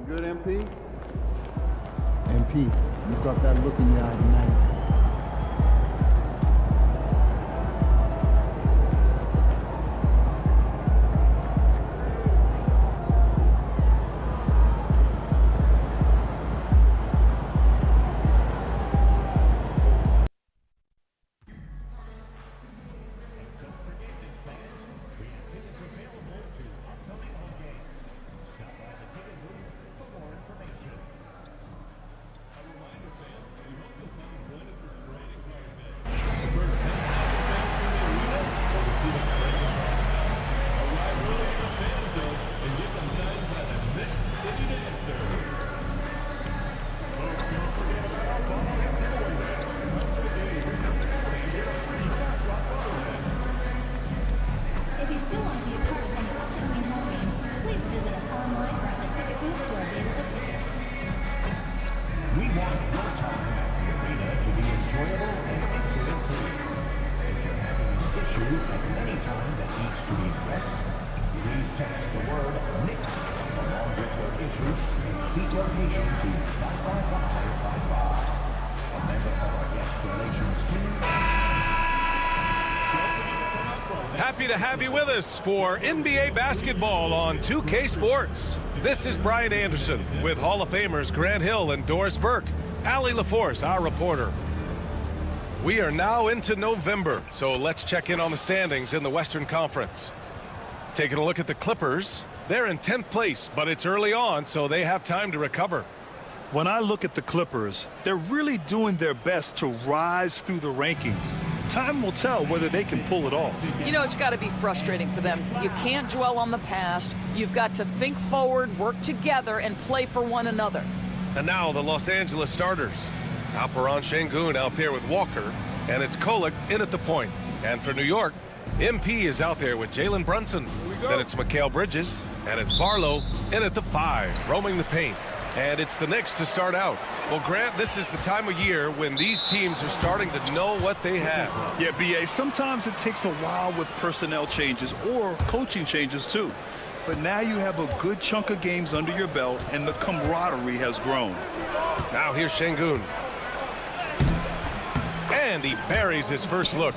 Good, MP? MP, you got that look in your eye tonight. Happy to have you with us for NBA basketball on 2K Sports. This is Brian Anderson with Hall of Famers Grant Hill and Doris Burke. Allie LaForce, our reporter. We are now into November, so let's check in on the standings in the Western Conference. Taking a look at the Clippers, they're in 10th place, but it's early on, so they have time to recover. When I look at the Clippers, they're really doing their best to rise through the rankings. Time will tell whether they can pull it off. You know, it's got to be frustrating for them. You can't dwell on the past. You've got to think forward, work together, and play for one another. And now the Los Angeles starters. Alperen Şengün out there with Walker, and it's Kolek in at the point. And for New York, MP is out there with Jalen Brunson. Then it's Mikal Bridges, and it's Barlow in at the 5, roaming the paint. And it's the Knicks to start out. Well, Grant, this is the time of year when these teams are starting to know what they have. Yeah, B.A., sometimes it takes a while with personnel changes or coaching changes, too. But now you have a good chunk of games under your belt, and the camaraderie has grown. Now here's Şengün. And he buries his first look.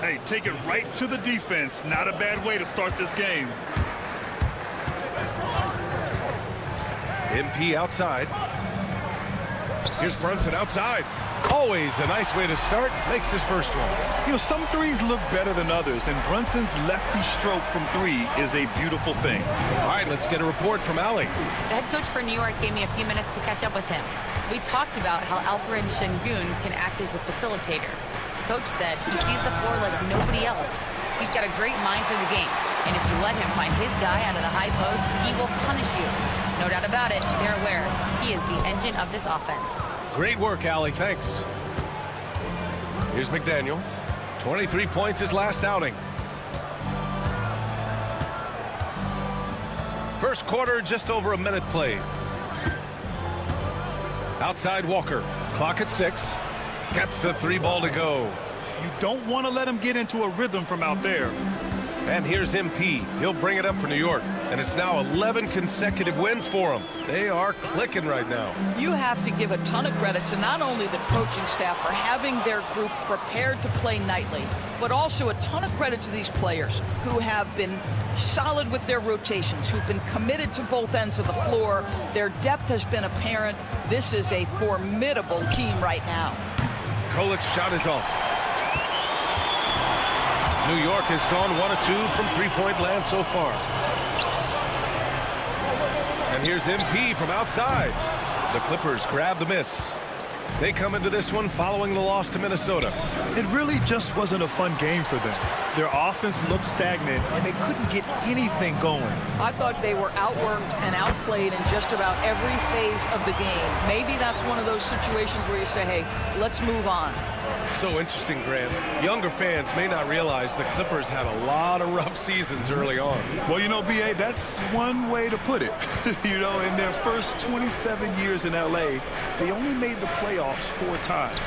Hey, take it right to the defense. Not a bad way to start this game. MP outside. Here's Brunson outside. Always a nice way to start. Makes his first one. You know, some threes look better than others, and Brunson's lefty stroke from 3 is a beautiful thing. All right, let's get a report from Allie. The head coach for New York gave me a few minutes to catch up with him. We talked about how Alperen Şengün can act as a facilitator. Coach said he sees the floor like nobody else. He's got a great mind for the game, and if you let him find his guy out of the high post, he will punish you. No doubt about it, they're aware he is the engine of this offense. Great work, Allie. Thanks. Here's McDaniel. 23 points his last outing. First quarter, just over a minute played. Outside Walker. Clock at 6. Gets the 3 ball to go. You don't want to let him get into a rhythm from out there. And here's MP. He'll bring it up for New York. And it's now 11 consecutive wins for them. They are clicking right now. You have to give a ton of credit to not only the coaching staff for having their group prepared to play nightly, but also a ton of credit to these players who have been solid with their rotations, who've been committed to both ends of the floor. Their depth has been apparent. This is a formidable team right now. Kolek's shot is off. New York has gone 1 of 2 from three-point land so far. And here's MP from outside. The Clippers grab the miss. They come into this one following the loss to Minnesota. It really just wasn't a fun game for them. Their offense looked stagnant, and they couldn't get anything going. I thought they were outworked and outplayed in just about every phase of the game. Maybe that's one of those situations where you say, hey, let's move on. It's so interesting, Grant. Younger fans may not realize the Clippers had a lot of rough seasons early on. Well, you know, B.A., that's one way to put it. You know, in their first 27 years in L.A., they only made the playoffs 4 times.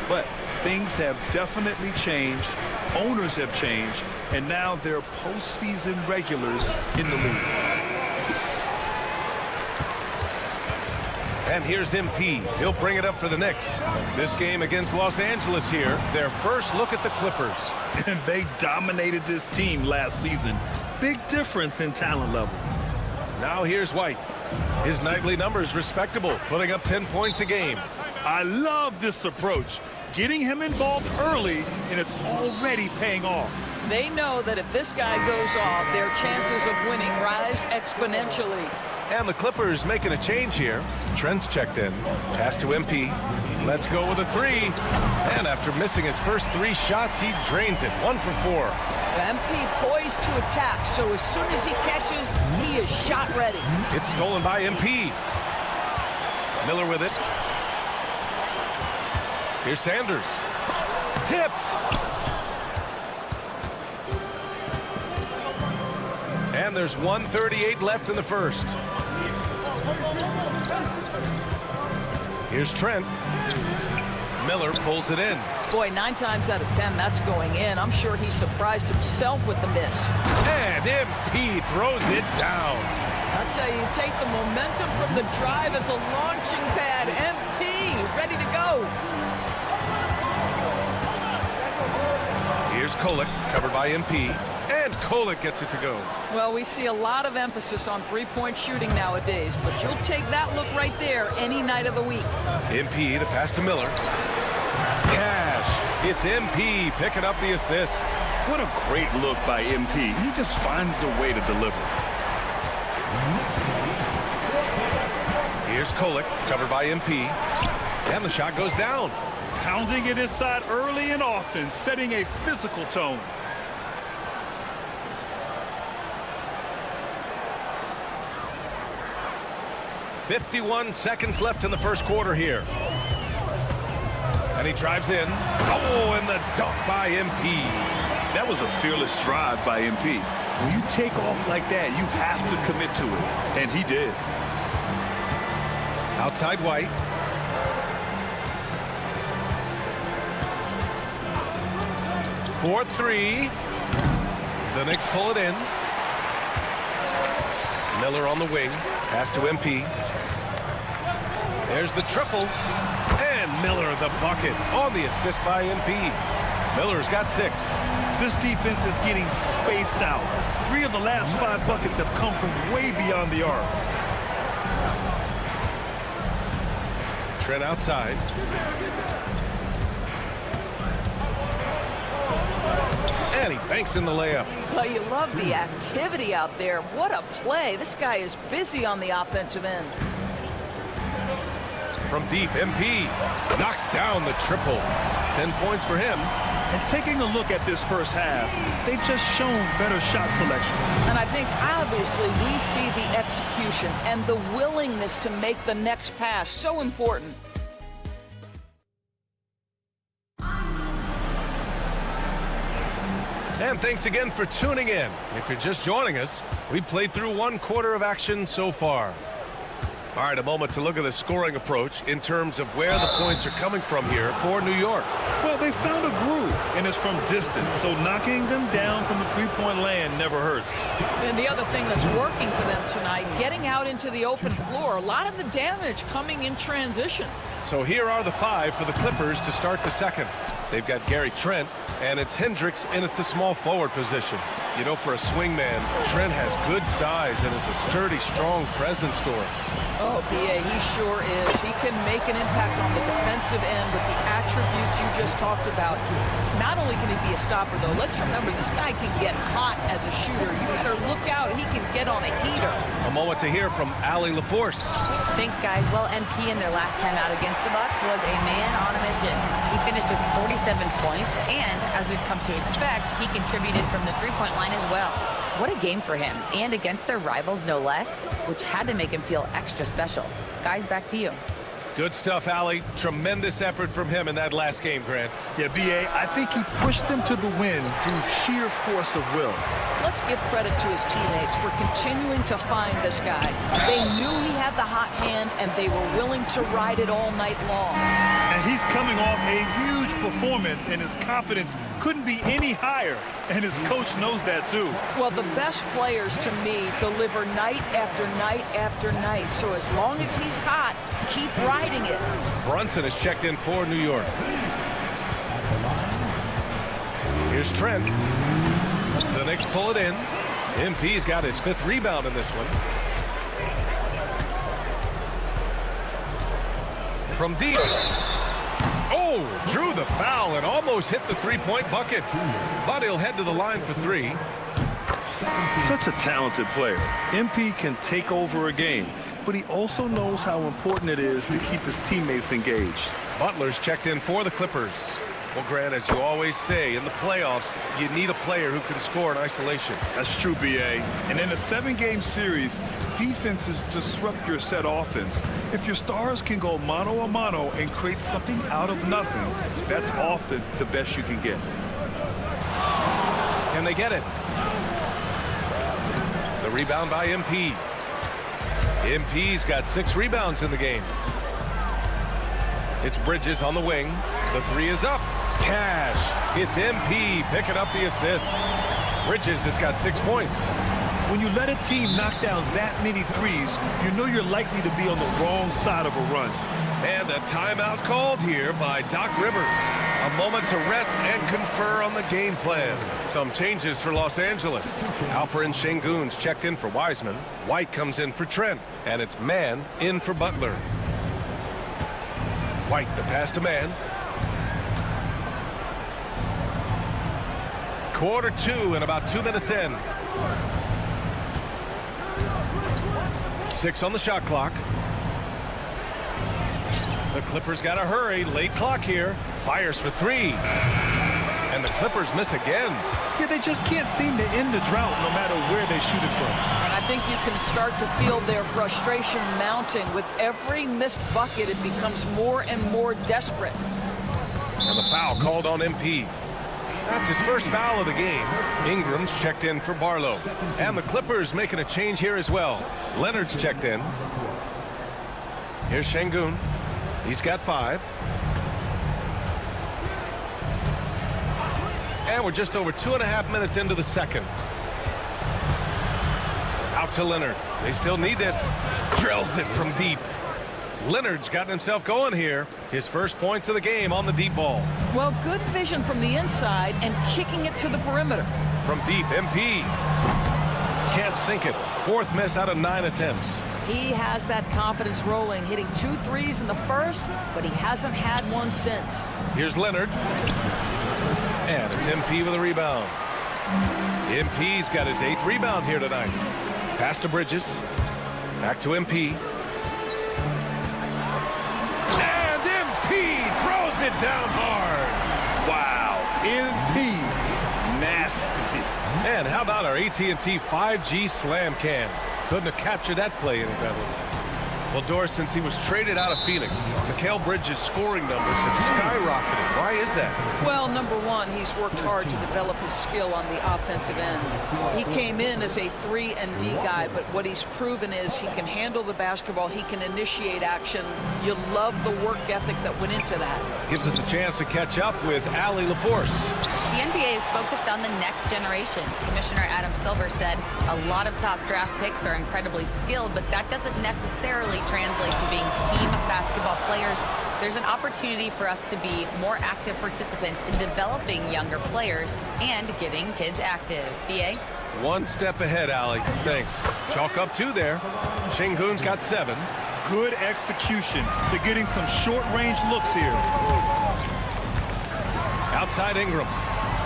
But things have definitely changed. Owners have changed. And now they're postseason regulars in the league. And here's MP. He'll bring it up for the Knicks. This game against Los Angeles here, their first look at the Clippers. And they dominated this team last season. Big difference in talent level. Now here's White. His nightly numbers respectable, putting up 10 points a game. I love this approach. Getting him involved early, and it's already paying off. They know that if this guy goes off, their chances of winning rise exponentially. And the Clippers making a change here. Trent's checked in. Pass to MP. Let's go with a three. And after missing his first 3 shots, he drains it. 1 for 4. MP poised to attack, so as soon as he catches, he is shot ready. It's stolen by MP. Miller with it. Here's Sanders. Tipped. And there's 1:38 left in the first. Here's Trent. Miller pulls it in. Boy, 9 times out of 10, that's going in. I'm sure he surprised himself with the miss. And MP throws it down. I'll tell you, take the momentum from the drive as a launching pad. MP, ready to go. Here's Kolek, covered by MP. And Kolek gets it to go. Well, we see a lot of emphasis on three-point shooting nowadays, but you'll take that look right there any night of the week. MP, the pass to Miller. Cash. It's MP picking up the assist. What a great look by MP. He just finds a way to deliver. Here's Kolek, covered by MP. And the shot goes down. Pounding it inside early and often, setting a physical tone. .51 seconds left in the first quarter here. And he drives in. Oh, and the dunk by MP. That was a fearless drive by MP. When you take off like that, you have to commit to it. And he did. Outside White. For 3. The Knicks pull it in. Miller on the wing. Pass to MP. There's the triple. And Miller the bucket on the assist by MP. Miller's got 6. This defense is getting spaced out. 3 of the last 5 buckets have come from way beyond the arc. Trent outside. And he banks in the layup. Well, you love the activity out there. What a play. This guy is busy on the offensive end. From deep, MP knocks down the triple. 10 points for him. And taking a look at this first half, they've just shown better shot selection. And I think obviously we see the execution and the willingness to make the next pass so important. And thanks again for tuning in. If you're just joining us, we played through 1 quarter of action so far. All right, a moment to look at the scoring approach in terms of where the points are coming from here for New York. Well, they found a groove, and it's from distance, so knocking them down from the three-point land never hurts. And the other thing that's working for them tonight, getting out into the open floor, a lot of the damage coming in transition. So here are the 5 for the Clippers to start the second. They've got Gary Trent, and it's Hendricks in at the small forward position. You know, for a swingman, Trent has good size and is a sturdy, strong presence to us. Oh, B.A., he sure is. He can make an impact on the defensive end with the attributes you just talked about. Not only can he be a stopper, though, let's remember this guy can get hot as a shooter. You better look out. He can get on a heater. A moment to hear from Allie LaForce. Thanks, guys. Well, MP in their last time out against the Bucks was a man on a mission. He finished with 47 points, and as we've come to expect, he contributed from the three-point line as well. What a game for him, and against their rivals no less, which had to make him feel extra special. Guys, back to you. Good stuff, Allie. Tremendous effort from him in that last game, Grant. Yeah, B.A., I think he pushed them to the win through sheer force of will. Let's give credit to his teammates for continuing to find this guy. They knew he had the hot hand, and they were willing to ride it all night long. And he's coming off a huge performance, and his confidence couldn't be any higher. And his coach knows that, too. Well, the best players, to me, deliver night after night after night. So as long as he's hot, keep riding it. Brunson is checked in for New York. Here's Trent. The Knicks pull it in. MP's got his 5th rebound in this one. From deep. Oh, drew the foul and almost hit the three-point bucket. But he'll head to the line for 3. Such a talented player. MP can take over a game, but he also knows how important it is to keep his teammates engaged. Butler's checked in for the Clippers. Well, Grant, as you always say, in the playoffs, you need a player who can score in isolation. That's true, B.A. And in a 7-game series, defenses disrupt your set offense. If your stars can go mano-a-mano and create something out of nothing, that's often the best you can get. Can they get it? The rebound by MP. MP's got 6 rebounds in the game. It's Bridges on the wing. The 3 is up. Cash. It's MP picking up the assist. Bridges has got 6 points. When you let a team knock down that many threes, you know you're likely to be on the wrong side of a run. And a timeout called here by Doc Rivers. A moment to rest and confer on the game plan. Some changes for Los Angeles. Alperen Şengün's checked in for Wiseman. White comes in for Trent. And it's Mann in for Butler. White, the pass to Mann. Quarter 2 and about 2 minutes in. 6 on the shot clock. The Clippers got to hurry. Late clock here. Fires for 3. And the Clippers miss again. Yeah, they just can't seem to end the drought no matter where they shoot it from. And I think you can start to feel their frustration mounting. With every missed bucket, it becomes more and more desperate. And the foul called on MP. That's his first foul of the game. Ingram's checked in for Barlow. And the Clippers making a change here as well. Leonard's checked in. Here's Şengün. He's got 5. And we're just over 2.5 minutes into the second. Out to Leonard. They still need this. Drills it from deep. Leonard's gotten himself going here. His first points of the game on the deep ball. Well, good vision from the inside and kicking it to the perimeter. From deep, MP. Can't sink it. 4th miss out of 9 attempts. He has that confidence rolling, hitting 2 threes in the first, but he hasn't had one since. Here's Leonard. And it's MP with a rebound. MP's got his 8th rebound here tonight. Pass to Bridges. Back to MP. And MP throws it down hard. Wow, MP, nasty. And how about our AT&T 5G slam cam? Couldn't have captured that play any better. Well, Doris, since he was traded out of Phoenix, Mikal Bridges' scoring numbers have skyrocketed. Why is that? Well, number one, he's worked hard to develop his skill on the offensive end. He came in as a 3-and-D guy, but what he's proven is he can handle the basketball, he can initiate action. You love the work ethic that went into that. Gives us a chance to catch up with Allie LaForce. The NBA is focused on the next generation. Commissioner Adam Silver said a lot of top draft picks are incredibly skilled, but that doesn't necessarily translate to being team basketball players. There's an opportunity for us to be more active participants in developing younger players and getting kids active. BA? One step ahead, Allie. Thanks. Chalk up 2 there. Şengün's got 7. Good execution. They're getting some short-range looks here. Outside Ingram.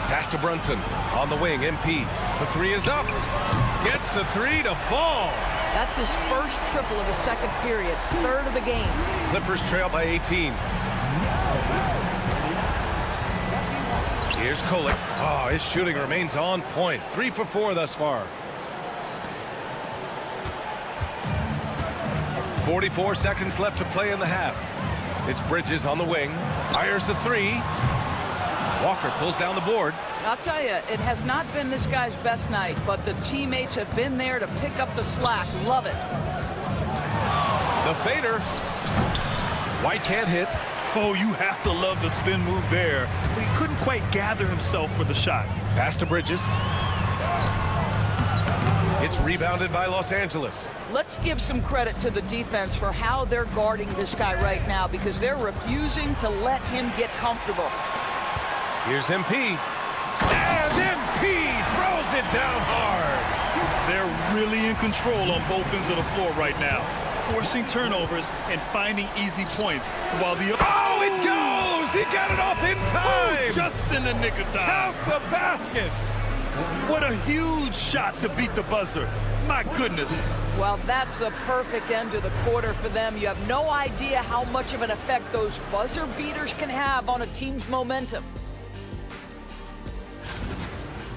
Pass to Brunson. On the wing, MP. The 3 is up. Gets the 3 to fall. That's his first triple of the second period, 3rd of the game. Clippers trail by 18. Here's Kolek. Oh, his shooting remains on point. 3 for 4 thus far. 44 seconds left to play in the half. It's Bridges on the wing. Fires the three. Walker pulls down the board. I'll tell you, it has not been this guy's best night, but the teammates have been there to pick up the slack. Love it. The fader. White can't hit. Oh, you have to love the spin move there. But he couldn't quite gather himself for the shot. Pass to Bridges. It's rebounded by Los Angeles. Let's give some credit to the defense for how they're guarding this guy right now, because they're refusing to let him get comfortable. Here's MP. And MP throws it down hard. They're really in control on both ends of the floor right now, forcing turnovers and finding easy points while the... Oh, it goes! He got it off in time! Just in the nick of time. Count the basket! What a huge shot to beat the buzzer. My goodness. Well, that's the perfect end to the quarter for them. You have no idea how much of an effect those buzzer beaters can have on a team's momentum.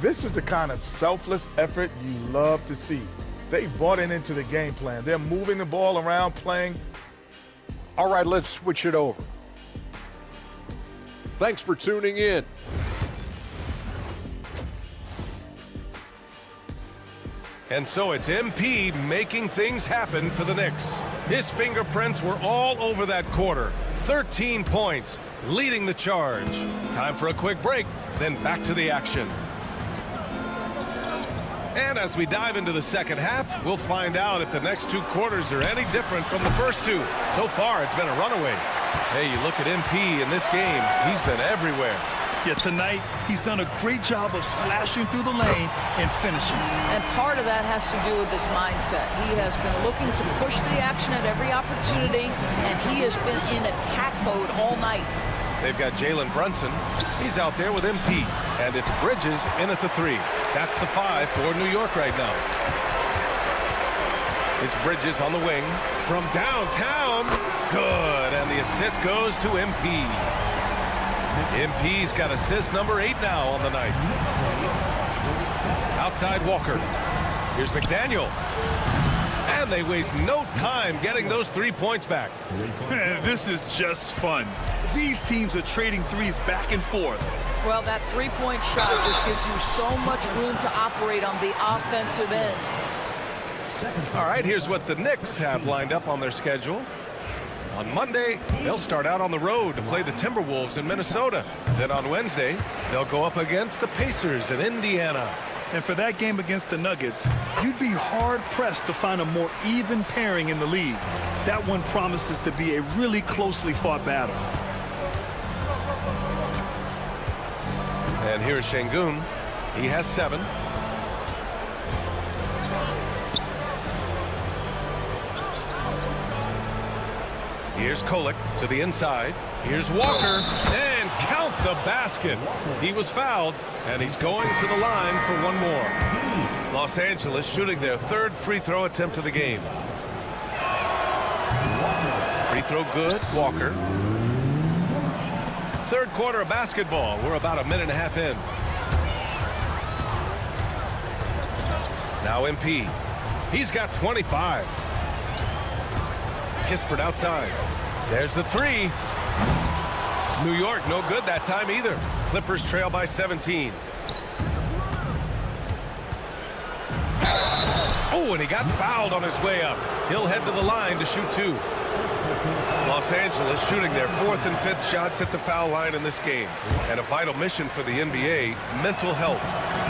This is the kind of selfless effort you love to see. They bought into the game plan. They're moving the ball around, playing. All right, let's switch it over. Thanks for tuning in. And so it's MP making things happen for the Knicks. His fingerprints were all over that quarter. 13 points, leading the charge. Time for a quick break, then back to the action. And as we dive into the second half, we'll find out if the next two quarters are any different from the first two. So far, it's been a runaway. Hey, you look at MP in this game, he's been everywhere. Yeah, tonight, he's done a great job of slashing through the lane and finishing. And part of that has to do with his mindset. He has been looking to push the action at every opportunity, and he has been in attack mode all night. They've got Jalen Brunson. He's out there with MP. And it's Bridges in at the three. That's the 5 for New York right now. It's Bridges on the wing. From downtown. Good. And the assist goes to MP. MP's got assist number 8 now on the night. Outside Walker. Here's McDaniel. And they waste no time getting those 3 points back. This is just fun. These teams are trading threes back and forth. Well, that three-point shot just gives you so much room to operate on the offensive end. All right, here's what the Knicks have lined up on their schedule. On Monday, they'll start out on the road to play the Timberwolves in Minnesota. Then on Wednesday, they'll go up against the Pacers in Indiana. And for that game against the Nuggets, you'd be hard-pressed to find a more even pairing in the league. That one promises to be a really closely fought battle. And here's Şengün. He has 7. Here's Kolek to the inside. Here's Walker. And count the basket. He was fouled, and he's going to the line for one more. Los Angeles shooting their 3rd free throw attempt of the game. Free throw good. Walker. 3rd quarter of basketball. We're about a minute and a half in. Now MP. He's got 25. Kispert outside. There's the 3. New York no good that time either. Clippers trail by 17. Oh, and he got fouled on his way up. He'll head to the line to shoot 2. Los Angeles shooting their 4th and 5th shots at the foul line in this game. And a vital mission for the NBA, mental health.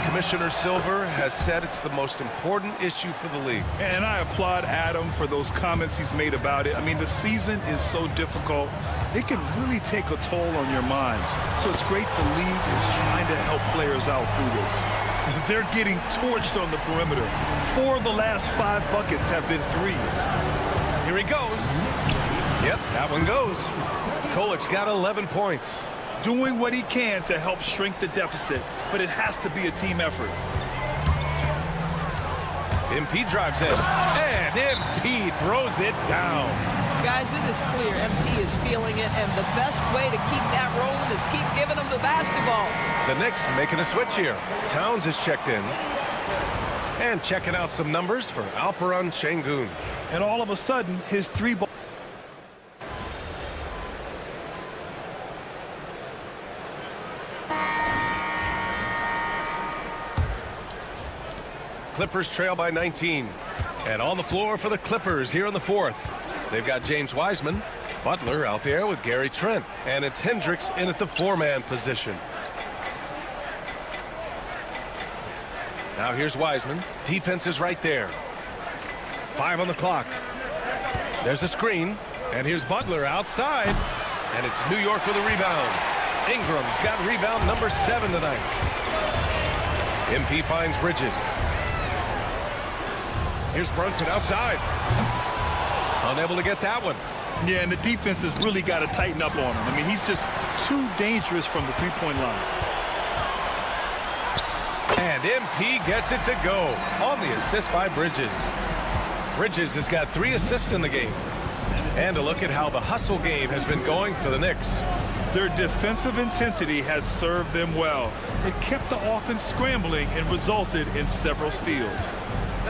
Commissioner Silver has said it's the most important issue for the league. And I applaud Adam for those comments he's made about it. I mean, the season is so difficult. It can really take a toll on your mind. So it's great the league is trying to help players out through this. They're getting torched on the perimeter. 4 of the last 5 buckets have been threes. Here he goes. Yep, that one goes. Kolek's got 11 points. Doing what he can to help shrink the deficit, but it has to be a team effort. MP drives in, and MP throws it down. Guys, it is clear MP is feeling it, and the best way to keep that rolling is keep giving him the basketball. The Knicks making a switch here. Towns is checked in. And checking out some numbers for Alperen Şengün. And all of a sudden, his 3 ball. Clippers trail by 19. And on the floor for the Clippers here in the fourth. They've got James Wiseman, Butler out there with Gary Trent. And it's Hendricks in at the four-man position. Now here's Wiseman. Defense is right there. 5 on the clock. There's a screen. And here's Butler outside. And it's New York with a rebound. Ingram's got rebound number 7 tonight. MP finds Bridges. Here's Brunson outside. Unable to get that one. Yeah, and the defense has really got to tighten up on him. I mean, he's just too dangerous from the three-point line. And MP gets it to go on the assist by Bridges. Bridges has got 3 assists in the game. And a look at how the hustle game has been going for the Knicks. Their defensive intensity has served them well. It kept the offense scrambling and resulted in several steals.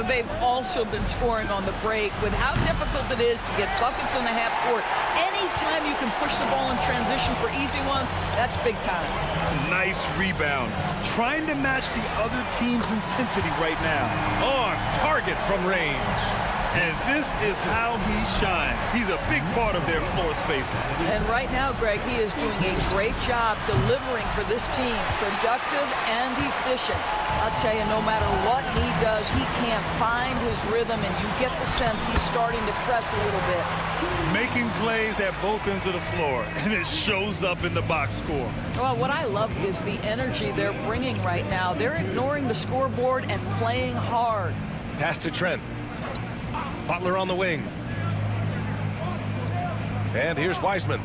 They've also been scoring on the break. With how difficult it is to get buckets in the half court, anytime you can push the ball in transition for easy ones, that's big time. Nice rebound. Trying to match the other team's intensity right now. On target from range. And this is how he shines. He's a big part of their floor spacing. And right now, Greg, he is doing a great job delivering for this team. Productive and efficient. I'll tell you, no matter what he does, he can't find his rhythm, and you get the sense he's starting to press a little bit. Making plays at both ends of the floor, and it shows up in the box score. Well, what I love is the energy they're bringing right now. They're ignoring the scoreboard and playing hard. Pass to Trent. Butler on the wing. And here's Wiseman.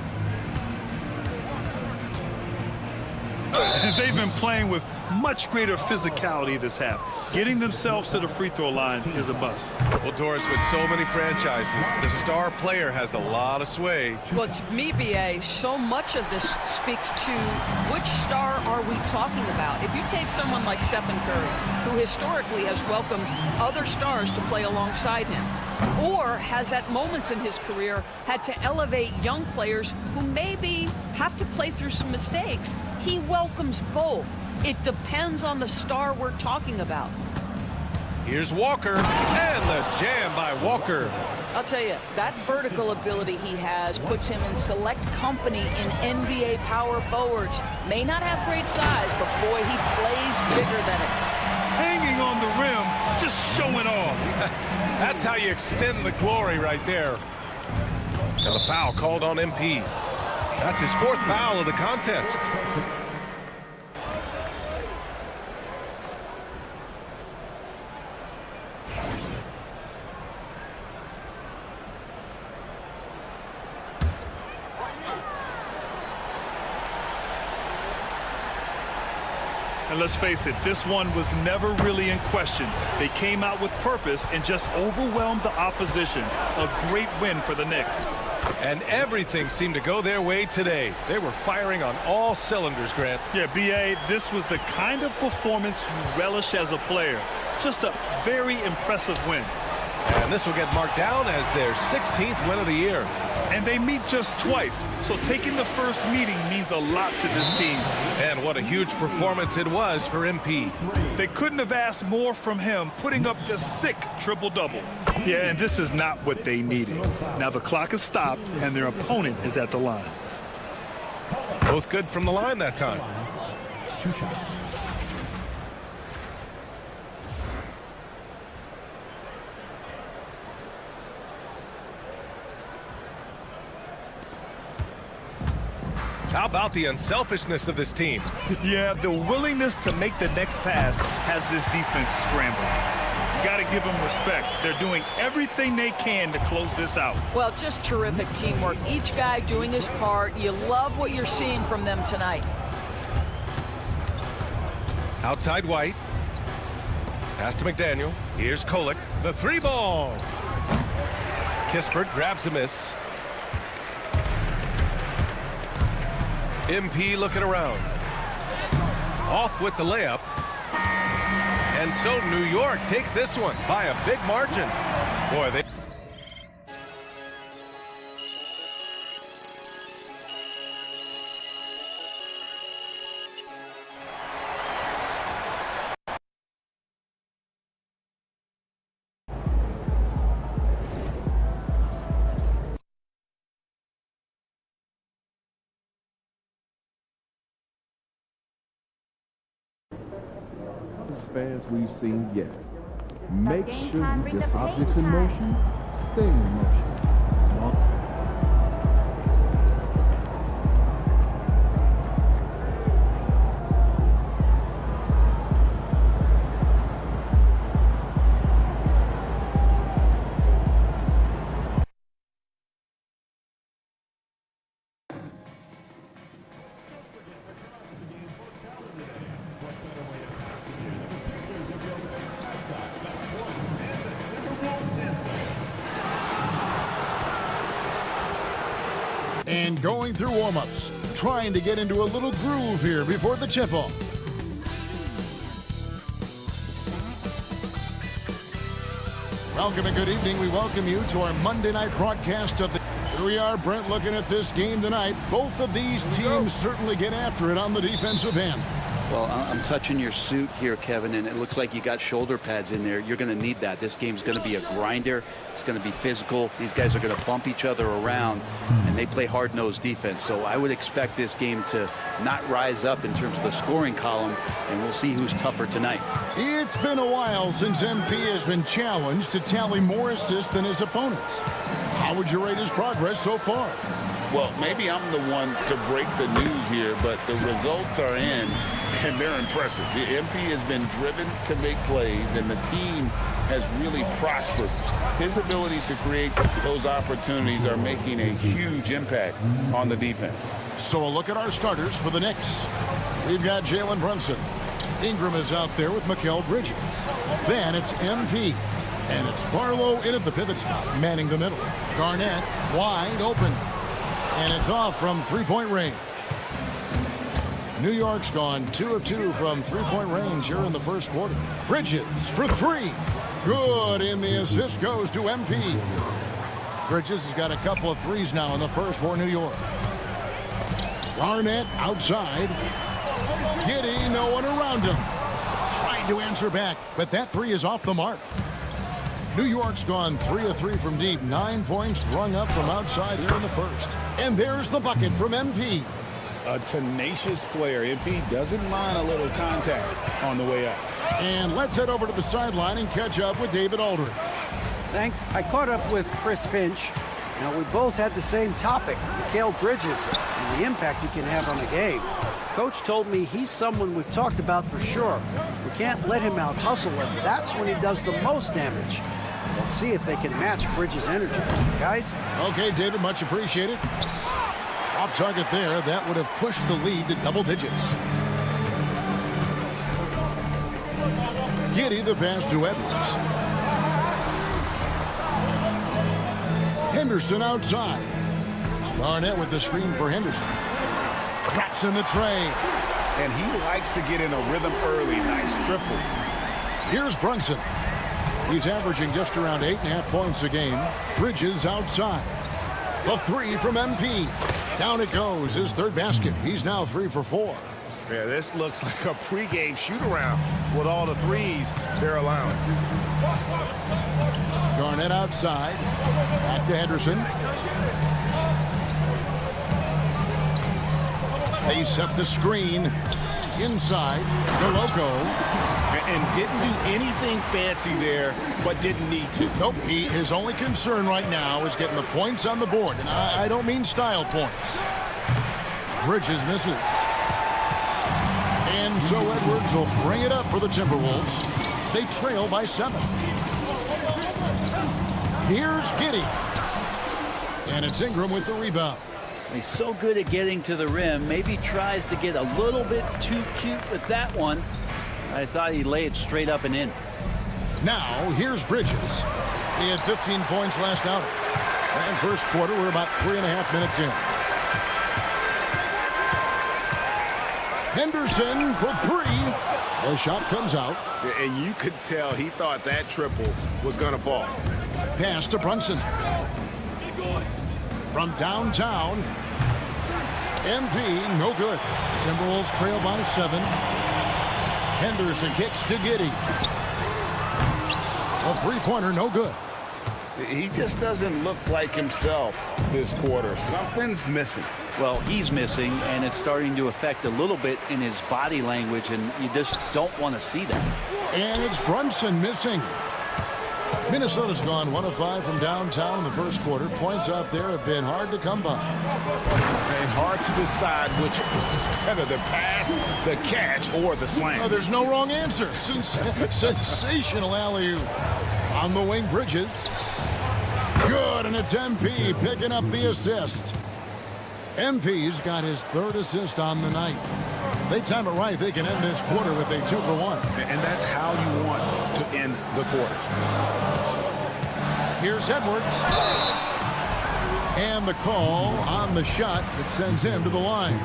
They've been playing with much greater physicality this half. Getting themselves to the free throw line is a bust. Well, Doris, with so many franchises, the star player has a lot of sway. Well, to me, B.A., so much of this speaks to which star are we talking about. If you take someone like Stephen Curry, who historically has welcomed other stars to play alongside him, or has at moments in his career had to elevate young players who maybe have to play through some mistakes, he welcomes both. It depends on the star we're talking about. Here's Walker, and the jam by Walker. I'll tell you, that vertical ability he has puts him in select company in NBA power forwards. May not have great size, but boy, he plays bigger than it. Hanging on the rim, just showing off. That's how you extend the glory right there. And the foul called on MP. That's his 4th foul of the contest. And let's face it, this one was never really in question. They came out with purpose and just overwhelmed the opposition. A great win for the Knicks. And everything seemed to go their way today. They were firing on all cylinders, Grant. Yeah, B.A., this was the kind of performance you relish as a player. Just a very impressive win. And this will get marked down as their 16th win of the year. And they meet just twice, so taking the first meeting means a lot to this team. And what a huge performance it was for MP. They couldn't have asked more from him, putting up the sick triple-double. Yeah, and this is not what they needed. Now the clock has stopped, and their opponent is at the line. Both good from the line that time. 2 shots. How about the unselfishness of this team? Yeah, the willingness to make the next pass has this defense scrambling. You got to give them respect. They're doing everything they can to close this out. Well, just terrific teamwork. Each guy doing his part. You love what you're seeing from them tonight. Outside White. Pass to McDaniel. Here's Kolek. The 3-ball. Kispert grabs a miss. MP looking around. Off with the layup. And so New York takes this one by a big margin. Boy, they toughest fans we've seen yet. Make game sure time, you bring get the objects pain in time. motion, stay in motion. And going through warm-ups, trying to get into a little groove here before the tip-off. Welcome and good evening. We welcome you to our Monday night broadcast of the... Here we are, Brent, looking at this game tonight. Both of these teams certainly get after it on the defensive end. Well, I'm touching your suit here, Kevin, and it looks like you got shoulder pads in there. You're going to need that. This game's going to be a grinder. It's going to be physical. These guys are going to bump each other around, and they play hard-nosed defense. So I would expect this game to not rise up in terms of the scoring column, and we'll see who's tougher tonight. It's been a while since MP has been challenged to tally more assists than his opponents. How would you rate his progress so far? Well, maybe I'm the one to break the news here, but the results are in, and they're impressive. The MP has been driven to make plays, and the team has really prospered. His abilities to create those opportunities are making a huge impact on the defense. So a look at our starters for the Knicks. We've got Jalen Brunson. Ingram is out there with Mikal Bridges. Then it's MP. And it's Barlow in at the pivot spot, manning the middle. Garnett wide open. And it's off from three-point range. New York's gone 2 of 2 from three-point range here in the first quarter. Bridges for three. Good, and the assist goes to MP. Bridges has got a couple of threes now in the first for New York. Garnett outside. Giddey, no one around him. Trying to answer back, but that three is off the mark. New York's gone 3 of 3 from deep. 9 points rung up from outside here in the first. And there's the bucket from MP. A tenacious player. MP doesn't mind a little contact on the way up. And let's head over to the sideline and catch up with David Aldridge. Thanks. I caught up with Chris Finch. Now, we both had the same topic, Mikal Bridges, and the impact he can have on the game. Coach told me he's someone we've talked about for sure. We can't let him out-hustle us. That's when he does the most damage. We'll see if they can match Bridges' energy. Guys? Okay, David, much appreciated. Off target there. That would have pushed the lead to double digits. Giddey the pass to Edwards. Henderson outside. Garnett with the screen for Henderson. Drops in the tray. And he likes to get in a rhythm early. Nice triple. Here's Brunson. He's averaging just around 8.5 points a game. Bridges outside. The three from MP. Down it goes. His third basket. He's now 3 for 4. Yeah, this looks like a pregame shoot-around with all the threes they're allowing. Garnett outside. Back to Henderson. They set the screen. Inside. DeLoco. And didn't do anything fancy there, but didn't need to. Nope. His only concern right now is getting the points on the board. And I don't mean style points. Bridges misses. And so Edwards will bring it up for the Timberwolves. They trail by 7. Here's Giddey. And it's Ingram with the rebound. He's so good at getting to the rim. Maybe tries to get a little bit too cute with that one. I thought he laid it straight up and in. Now, here's Bridges. He had 15 points last outing. And first quarter, we're about 3.5 minutes in. Henderson for 3. The shot comes out. And you could tell he thought that triple was going to fall. Pass to Brunson. From downtown. MP, no good. Timberwolves trail by 7. Henderson kicks to Giddey. A three-pointer, no good. He just doesn't look like himself this quarter. Something's missing. Well, he's missing, and it's starting to affect a little bit in his body language, and you just don't want to see that. And it's Brunson missing. Minnesota's gone 1 of 5 from downtown in the first quarter. Points out there have been hard to come by. And hard to decide which was better, the pass, the catch, or the slam. Oh, there's no wrong answer. Sensational alley-oop. On the wing, Bridges. Good, and it's MP picking up the assist. MP's got his 3rd assist on the night. If they time it right, they can end this quarter with a 2 for 1. And that's how you want to end the quarters. Here's Edwards. And the call on the shot that sends him to the line.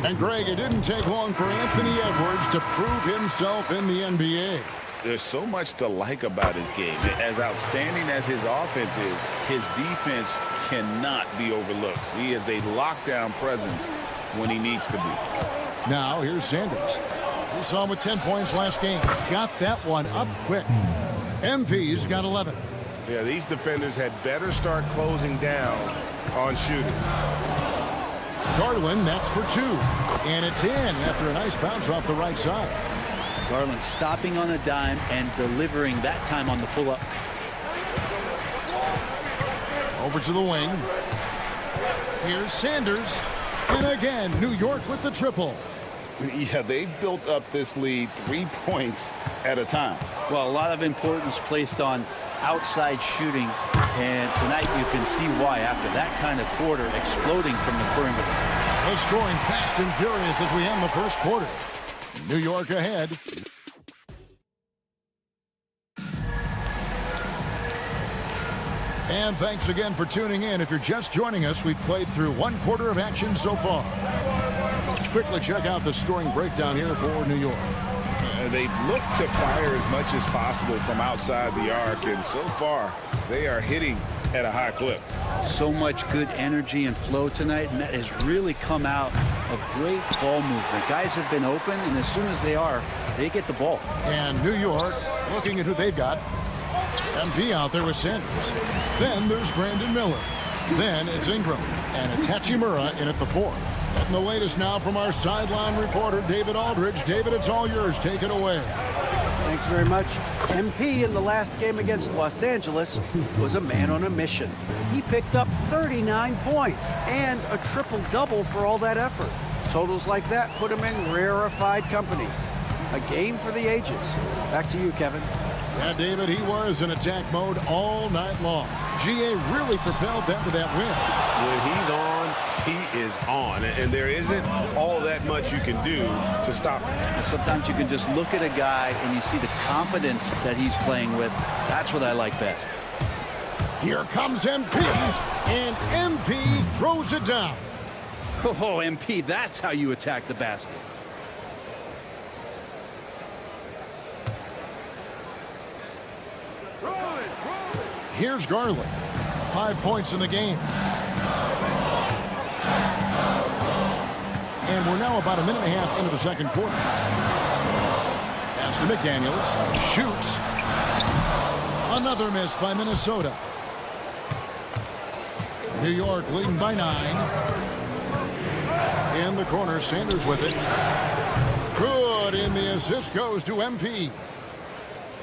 And Greg, it didn't take long for Anthony Edwards to prove himself in the NBA. There's so much to like about his game. As outstanding as his offense is, his defense cannot be overlooked. He is a lockdown presence when he needs to be. Now, here's Sanders. We saw him with 10 points last game. Got that one up quick. MP's got 11. Yeah, these defenders had better start closing down on shooting. Garland, that's for 2. And it's in after a nice bounce off the right side. Garland stopping on a dime and delivering that time on the pull-up. Over to the wing. Here's Sanders. And again, New York with the triple. Yeah, they've built up this lead 3 points at a time. Well, a lot of importance placed on outside shooting, and tonight you can see why after that kind of quarter exploding from the perimeter. They're scoring fast and furious as we end the first quarter. New York ahead. And thanks again for tuning in. If you're just joining us, we've played through 1 quarter of action so far. Let's quickly check out the scoring breakdown here for New York. They've looked to fire as much as possible from outside the arc, and so far they are hitting at a high clip. So much good energy and flow tonight, and that has really come out of great ball movement. Guys have been open, and as soon as they get the ball. And New York looking at who they've got. MP out there with Sanders. Then there's Brandon Miller. Then it's Ingram. And it's Hachimura in at the 4. Getting the latest now from our sideline reporter, David Aldridge. David, it's all yours. Take it away. Thanks very much. MP in the last game against Los Angeles was a man on a mission. He picked up 39 points and a triple-double for all that effort. Totals like that put him in rarefied company. A game for the ages. Back to you, Kevin. Yeah, David, he was in attack mode all night long. GA really propelled them to that win. When he's on, he is on. And there isn't all that much you can do to stop him. And sometimes you can just look at a guy and you see the confidence that he's playing with. That's what I like best. Here comes MP, and MP throws it down. Oh, MP, that's how you attack the basket. Here's Garland. 5 points in the game. And we're now about a minute and a half into the second quarter. Pass to McDaniels. Shoots. Another miss by Minnesota. New York leading by 9. In the corner, Sanders with it. Good, and the assist goes to MP.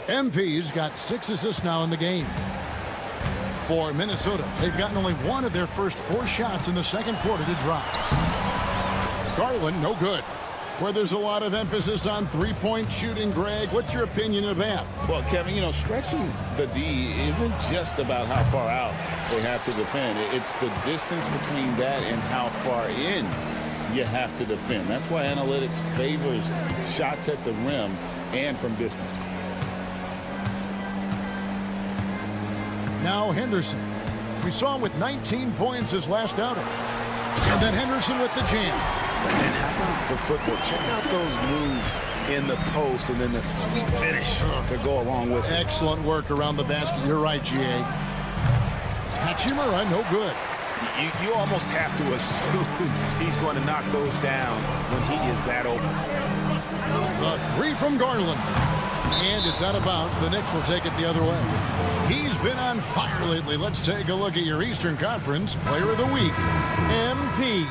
MP's got 6 assists now in the game. For Minnesota, they've gotten only 1 of their first 4 shots in the second quarter to drop. Garland, no good. Where there's a lot of emphasis on three-point shooting, Greg, what's your opinion of that? Well, Kevin, stretching the D isn't just about how far out they have to defend. It's the distance between that and how far in you have to defend. That's why analytics favors shots at the rim and from distance. Now Henderson. We saw him with 19 points his last outing. And then Henderson with the jam. And how about the footwork? Check out those moves in the post and then the sweet finish to go along with it. Excellent work around the basket. You're right, GA. Hachimura, no good. You almost have to assume he's going to knock those down when he is that open. The 3 from Garland. And it's out of bounds. The Knicks will take it the other way. He's been on fire lately. Let's take a look at your Eastern Conference Player of the Week, MP.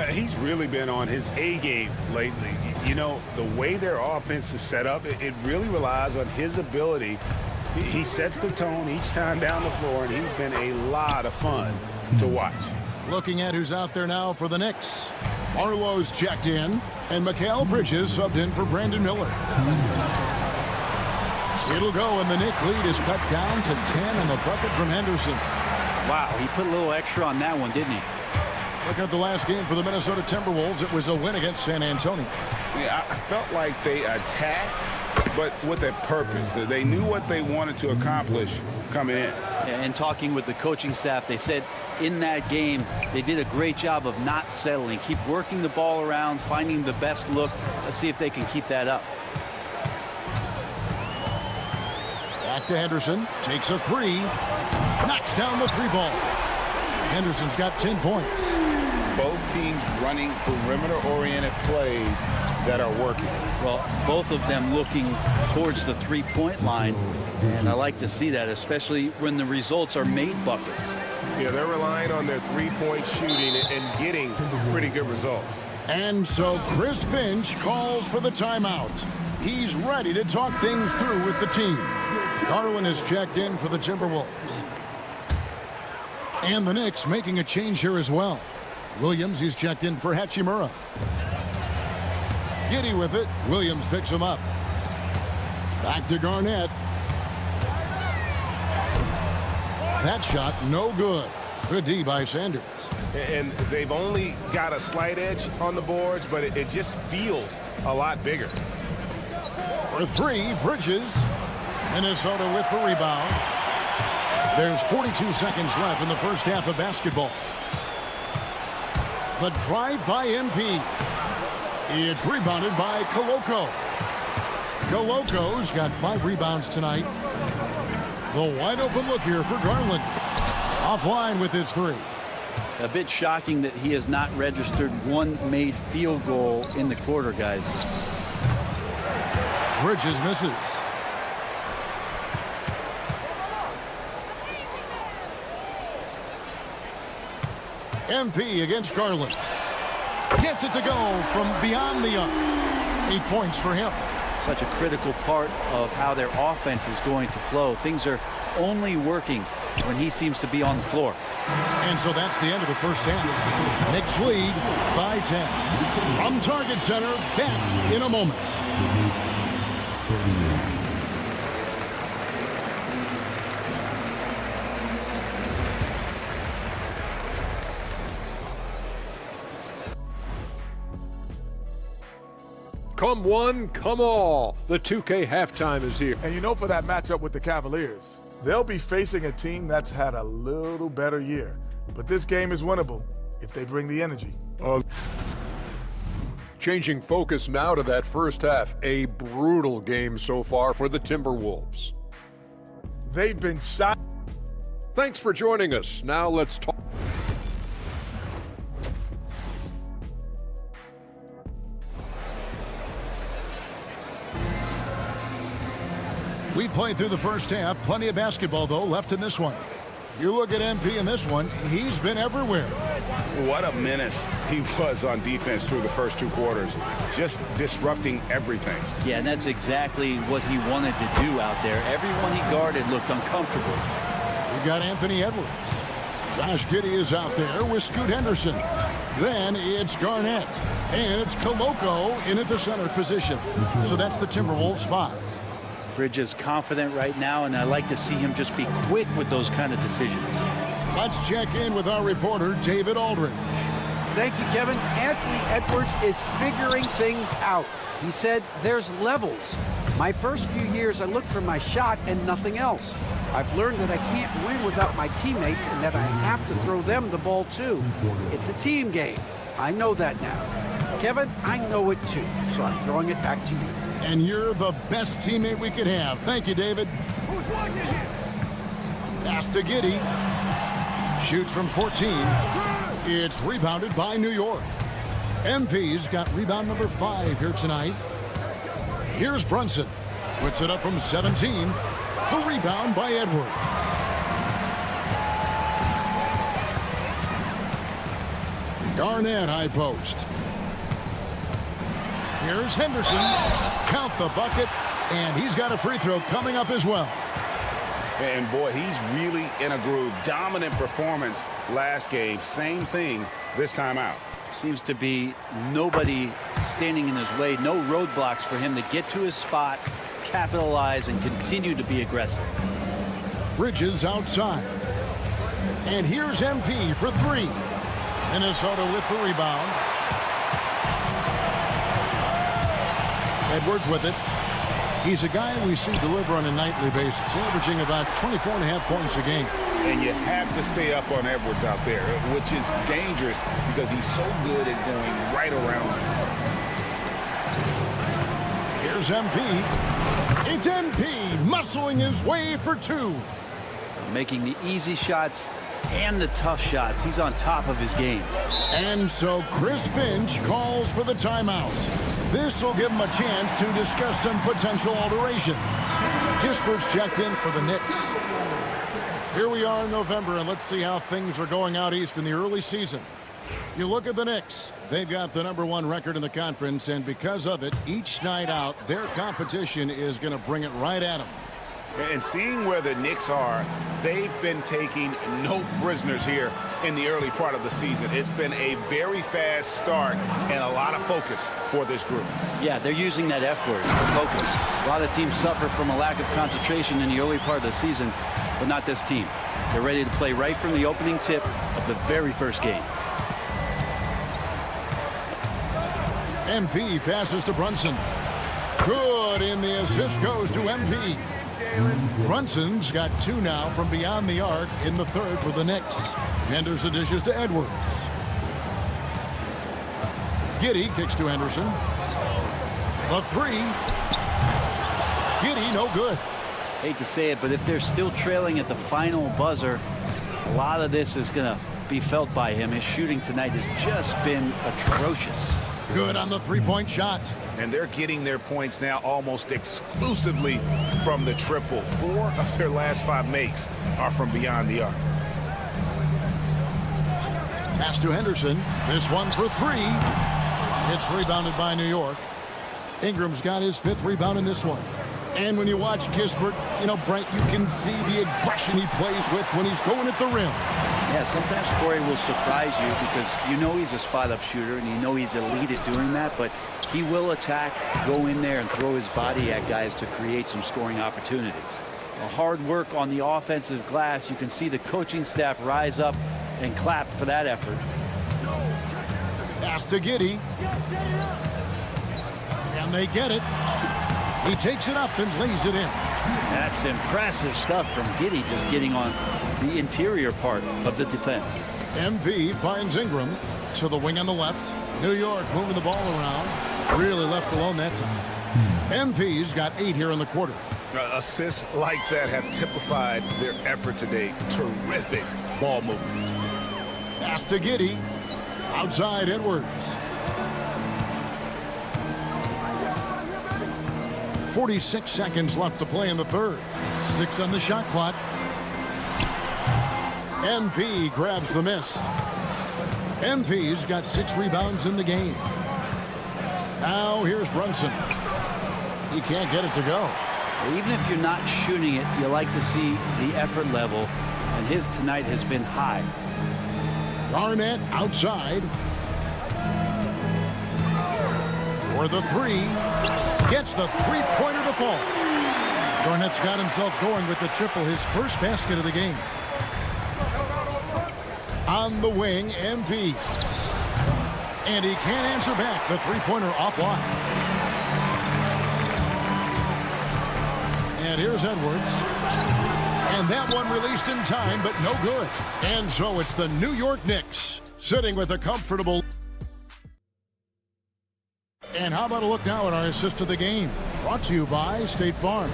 He's really been on his A game lately. You know, the way their offense is set up, it really relies on his ability. He sets the tone each time down the floor, and he's been a lot of fun to watch. Looking at who's out there now for the Knicks. Barlow's checked in, and Mikal Bridges subbed in for Brandon Miller. It'll go, and the Knick lead is cut down to 10 on the bucket from Henderson. Wow, he put a little extra on that one, didn't he? Looking at the last game for the Minnesota Timberwolves, it was a win against San Antonio. Yeah, I felt like they attacked, but with a purpose. They knew what they wanted to accomplish coming in. And talking with the coaching staff, they said in that game they did a great job of not settling. Keep working the ball around, finding the best look. Let's see if they can keep that up. Back to Henderson. Takes a three. Knocks down the three ball. Henderson's got 10 points. Both teams running perimeter-oriented plays that are working. Well, both of them looking towards the three-point line, and I like to see that, especially when the results are made buckets. Yeah, they're relying on their three-point shooting and getting pretty good results. And so Chris Finch calls for the timeout. He's ready to talk things through with the team. Garland is checked in for the Timberwolves. And the Knicks making a change here as well. Williams, he's checked in for Hachimura. Giddy with it. Williams picks him up. Back to Garnett. That shot no good. Good D by Sanders. And they've only got a slight edge on the boards, but it just feels a lot bigger. For three, Bridges. Minnesota with the rebound. There's 42 seconds left in the first half of basketball. The drive by MP. It's rebounded by Koloko. Koloko's got 5 rebounds tonight. The wide open look here for Garland. Offline with his 3. A bit shocking that he has not registered one made field goal in the quarter, guys. Bridges misses. MP against Garland. Gets it to go from beyond the arc. 8 points for him. Such a critical part of how their offense is going to flow. Things are only working when he seems to be on the floor. And so that's the end of the first half. Knicks lead by 10. From Target Center, back in a moment. Come one, come all. The 2K halftime is here. And you know, for that matchup with the Cavaliers, they'll be facing a team that's had a little better year. But this game is winnable if they bring the energy. Changing focus now to that first half. A brutal game so far for the Timberwolves. They've been shot. Thanks for joining us. Now let's talk. We played through the first half. Plenty of basketball, though, left in this one. You look at MP in this one, he's been everywhere. What a menace he was on defense through the first 2 quarters. Just disrupting everything. Yeah, and that's exactly what he wanted to do out there. Everyone he guarded looked uncomfortable. We've got Anthony Edwards. Josh Giddey is out there with Scoot Henderson. Then it's Garnett. And it's Koloko in at the center position. So that's the Timberwolves 5. Bridges confident right now, and I like to see him just be quick with those kind of decisions. Let's check in with our reporter, David Aldridge. Thank you, Kevin. Anthony Edwards is figuring things out. He said there's levels. My first few years, I looked for my shot and nothing else. I've learned that I can't win without my teammates and that I have to throw them the ball too. It's a team game. I know that now. Kevin, I know it too, so I'm throwing it back to you. And you're the best teammate we could have. Thank you, David. Pass to Giddey. Shoots from 14. It's rebounded by New York. MP's got rebound number 5 here tonight. Here's Brunson. Puts it up from 17. The rebound by Edwards. Garnett high post. Here's Henderson. Count the bucket. And he's got a free throw coming up as well. And boy, he's really in a groove. Dominant performance last game. Same thing this time out. Seems to be nobody standing in his way. No roadblocks for him to get to his spot, capitalize, and continue to be aggressive. Bridges outside. And here's MP for three. Minnesota with the rebound. Edwards with it. He's a guy we see deliver on a nightly basis, averaging about 24.5 points a game. And you have to stay up on Edwards out there, which is dangerous because he's so good at going right around him. Here's MP. It's MP muscling his way for two. Making the easy shots and the tough shots. He's on top of his game. And so Chris Finch calls for the timeout. This will give him a chance to discuss some potential alterations. Kispert's checked in for the Knicks. Here we are in November, and let's see how things are going out east in the early season. You look at the Knicks. They've got the #1 record in the conference, and because of it, each night out, their competition is going to bring it right at them. And seeing where the Knicks are, they've been taking no prisoners here in the early part of the season. It's been a very fast start and a lot of focus for this group. Yeah, they're using that F word, focus. A lot of teams suffer from a lack of concentration in the early part of the season, but not this team. They're ready to play right from the opening tip of the very first game. MP passes to Brunson. Good, and the assist goes to MP. Brunson's got two now from beyond the arc in the third for the Knicks. Henderson dishes to Edwards. Giddey kicks to Henderson. The three. Giddey, no good. Hate to say it, but if they're still trailing at the final buzzer, a lot of this is going to be felt by him. His shooting tonight has just been atrocious. Good on the three-point shot. And they're getting their points now almost exclusively from the triple. 4 of their last 5 makes are from beyond the arc. Pass to Henderson. This one for three. It's rebounded by New York. Ingram's got his 5th rebound in this one. And when you watch Kispert, Brent, you can see the aggression he plays with when he's going at the rim. Yeah, sometimes Corey will surprise you because he's a spot-up shooter and he's elite at doing that, but he will attack, go in there, and throw his body at guys to create some scoring opportunities. A hard work on the offensive glass. You can see the coaching staff rise up and clap for that effort. Pass to Giddey. And they get it. He takes it up and lays it in. That's impressive stuff from Giddey, just getting on the interior part of the defense. MP finds Ingram to the wing on the left. New York moving the ball around. Really left alone that time. MP's got 8 here in the quarter. Assists like that have typified their effort today. Terrific ball movement. Pass to Giddey. Outside Edwards. 46 seconds left to play in the third. 6 on the shot clock. MP grabs the miss. MP's got 6 rebounds in the game. Now here's Brunson. He can't get it to go. Even if you're not shooting it, you like to see the effort level, and his tonight has been high. Garnett outside. For the three. Gets the three-pointer to fall. Garnett's got himself going with the triple, his first basket of the game. On the wing, MP. And he can't answer back. The three-pointer offline. And here's Edwards. And that one released in time, but no good. And so it's the New York Knicks sitting with a comfortable. And how about a look now at our assist to the game? Brought to you by State Farm.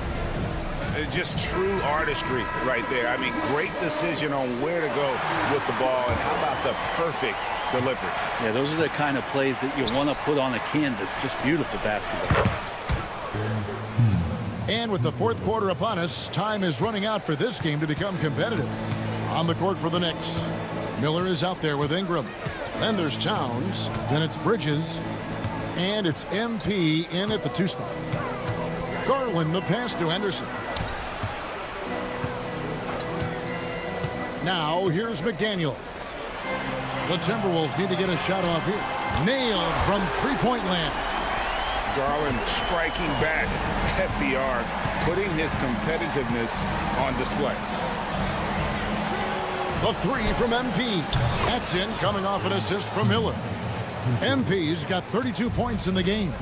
Just true artistry right there. I mean, great decision on where to go with the ball, and how about the perfect delivery? Yeah, those are the kind of plays that you want to put on a canvas. Just beautiful basketball. And with the fourth quarter upon us, time is running out for this game to become competitive. On the court for the Knicks, Miller is out there with Ingram. Then there's Towns. Then it's Bridges. And it's MP in at the 2 spot. Garland the pass to Henderson. Now here's McDaniel. The Timberwolves need to get a shot off here. Nailed from three-point land. Garland striking back at the arc, putting his competitiveness on display. The 3 from MP. That's in, coming off an assist from Miller. MP's got 32 points in the game.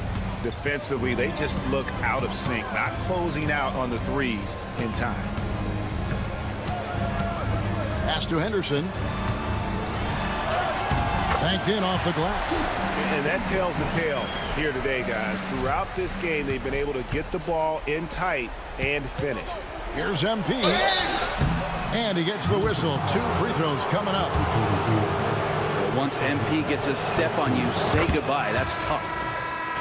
Defensively, they just look out of sync, not closing out on the threes in time. Pass to Henderson. Banked in off the glass. And that tells the tale here today, guys. Throughout this game, they've been able to get the ball in tight and finish. Here's MP. And he gets the whistle. 2 free throws coming up. Well, once MP gets a step on you, say goodbye. That's tough.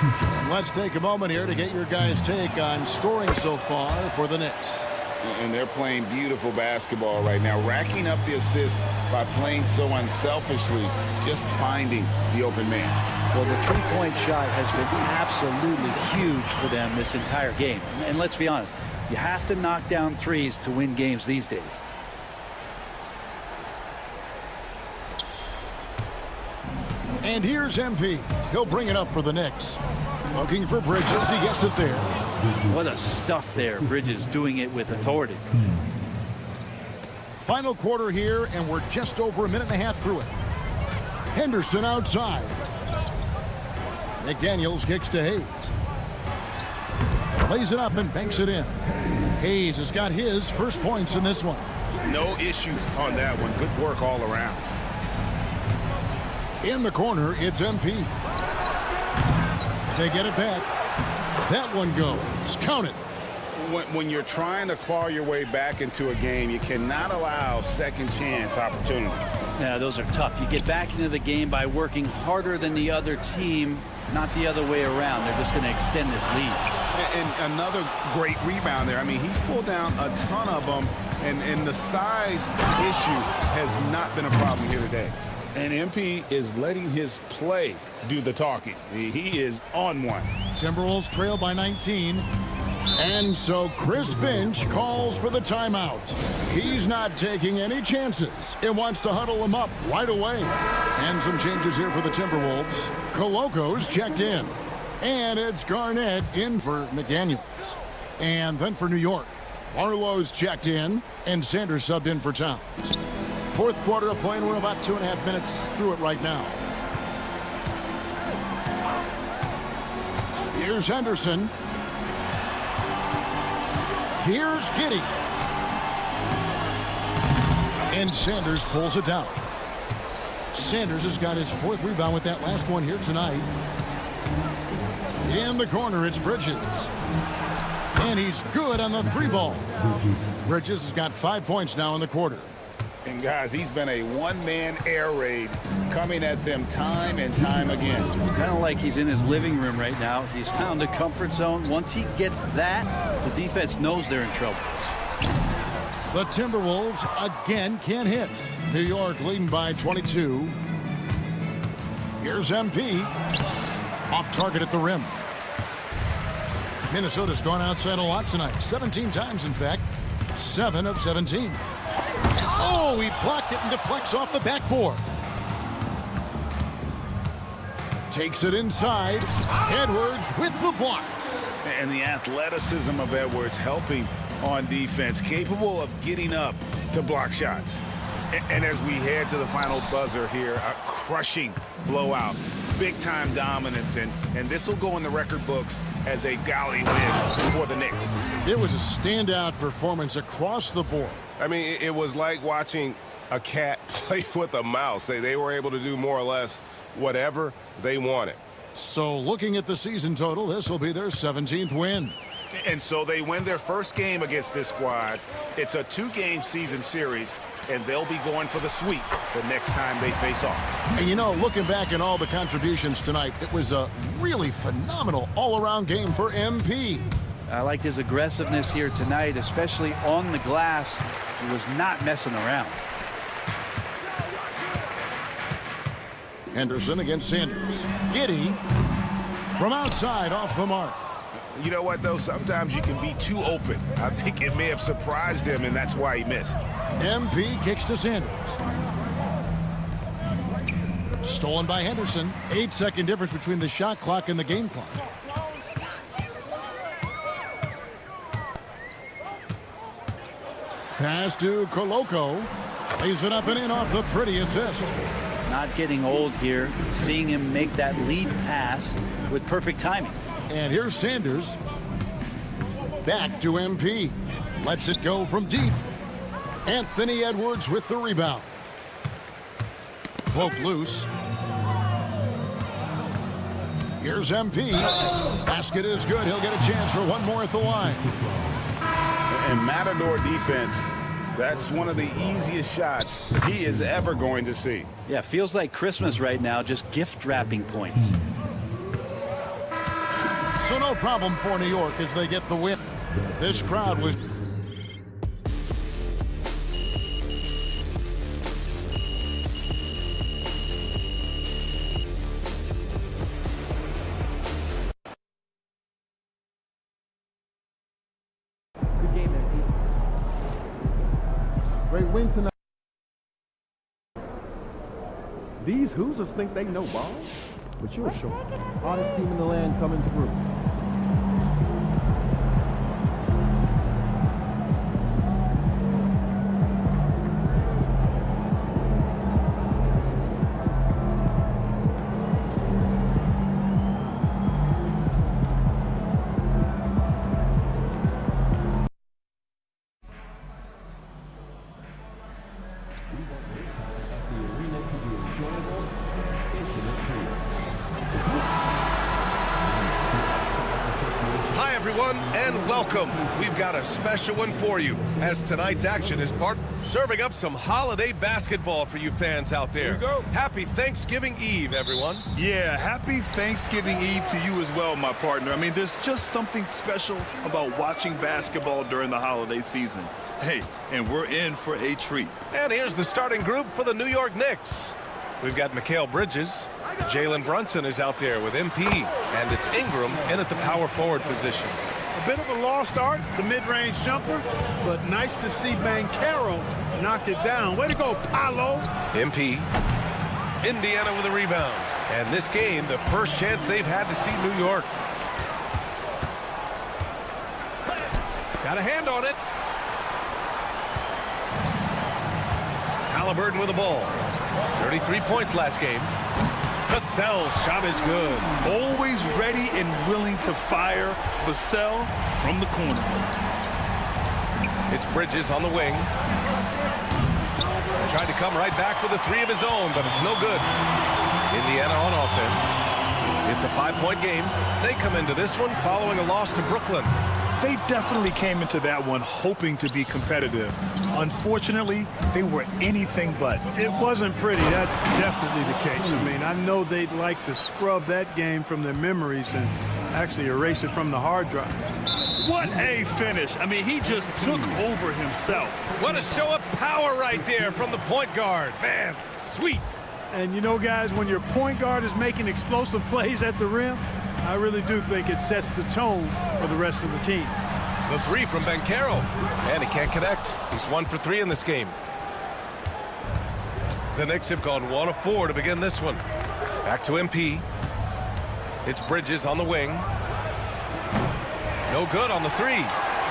And let's take a moment here to get your guys' take on scoring so far for the Knicks. And they're playing beautiful basketball right now, racking up the assists by playing so unselfishly, just finding the open man. Well, the three-point shot has been absolutely huge for them this entire game. And let's be honest, you have to knock down threes to win games these days. And here's MP. He'll bring it up for the Knicks. Looking for Bridges. He gets it there. What a stuff there. Bridges doing it with authority. Final quarter here, and we're just over a minute and a half through it. Henderson outside. McDaniels kicks to Hayes. Plays it up and banks it in. Hayes has got his first points in this one. No issues on that one. Good work all around. In the corner, it's MP. They get it back. That one goes. Count it. When you're trying to claw your way back into a game, you cannot allow second chance opportunities. Yeah, those are tough. You get back into the game by working harder than the other team, not the other way around. They're just going to extend this lead. And another great rebound there. I mean, he's pulled down a ton of them, and the size issue has not been a problem here today. And MP is letting his play do the talking. He is on one. Timberwolves trail by 19. And so Chris Finch calls for the timeout. He's not taking any chances and wants to huddle them up right away. And some changes here for the Timberwolves. Coloco's checked in. And it's Garnett in for McDaniels. And then for New York, Barlow's checked in and Sanders subbed in for Towns. Fourth quarter of play, and we're about 2.5 minutes through it right now. Here's Henderson. Here's Giddey. And Sanders pulls it down. Sanders has got his 4th rebound with that last one here tonight. In the corner, it's Bridges. And he's good on the 3 ball. Bridges has got 5 points now in the quarter. And guys, he's been a one-man air raid coming at them time and time again. Kind of like he's in his living room right now. He's found a comfort zone. Once he gets that, the defense knows they're in trouble. The Timberwolves again can't hit. New York leading by 22. Here's MP. Off target at the rim. Minnesota's gone outside a lot tonight. 17 times, in fact. 7 of 17. Oh, he blocked it and deflects off the backboard. Takes it inside. Edwards with the block. And the athleticism of Edwards helping on defense, capable of getting up to block shots. And as we head to the final buzzer here, a crushing blowout, big-time dominance, and this will go in the record books as a galley win for the Knicks. It was a standout performance across the board. I mean, it was like watching a cat play with a mouse. They were able to do more or less whatever they wanted. So looking at the season total, this will be their 17th win. And so they win their first game against this squad. It's a 2-game season series, and they'll be going for the sweep the next time they face off. And you know, looking back at all the contributions tonight, it was a really phenomenal all-around game for MP. I liked his aggressiveness here tonight, especially on the glass. He was not messing around. Henderson against Sanders. Giddy from outside off the mark. You know what, though? Sometimes you can be too open. I think it may have surprised him, and that's why he missed. MP kicks to Sanders. Stolen by Henderson. 8-second difference between the shot clock and the game clock. Pass to Coloco. Lays it up and in off the pretty assist. Not getting old here. Seeing him make that lead pass with perfect timing. And here's Sanders. Back to MP. Lets it go from deep. Anthony Edwards with the rebound. Poked loose. Here's MP. Basket is good. He'll get a chance for one more at the line. And Matador defense, that's one of the easiest shots he is ever going to see. Yeah, feels like Christmas right now, just gift wrapping points. So no problem for New York as they get the win. This crowd was... Great win tonight. These Hoosiers think they know ball, but you're sure. Hardest team in the land coming through. Hi, everyone, and welcome. We've got a special one for you, as tonight's action is serving up some holiday basketball for you fans out there. Here we go. Happy Thanksgiving Eve, everyone. Yeah, happy Thanksgiving Eve to you as well, my partner. I mean, there's just something special about watching basketball during the holiday season. Hey, and we're in for a treat. And here's the starting group for the New York Knicks. We've got Mikal Bridges. Jalen Brunson is out there with MP. And it's Ingram in at the power forward position. A bit of a lost art, the mid-range jumper, but nice to see Banchero knock it down. Way to go, Paolo. MP. Indiana with a rebound. And this game, the first chance they've had to see New York. Got a hand on it. Halliburton with the ball. 33 points last game. Vassell's shot is good. Always ready and willing to fire. Vassell from the corner. It's Bridges on the wing. Tried to come right back with a three of his own, but it's no good. Indiana on offense. It's a 5-point game. They come into this one following a loss to Brooklyn. They definitely came into that one hoping to be competitive. Unfortunately, they were anything but. It wasn't pretty. That's definitely the case. I mean, I know they'd like to scrub that game from their memories and actually erase it from the hard drive. What a finish. I mean, he just took over himself. What a show of power right there from the point guard. Man, sweet. And you know, guys, when your point guard is making explosive plays at the rim, I really do think it sets the tone for the rest of the team. The three from Banchero. And he can't connect. He's 1 for 3 in this game. The Knicks have gone 1 of 4 to begin this one. Back to MP. It's Bridges on the wing. No good on the three.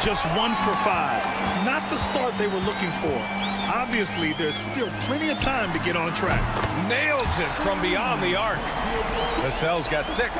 Just 1 for 5. Not the start they were looking for. Obviously, there's still plenty of time to get on track. Nails it from beyond the arc. Vassell's got 6.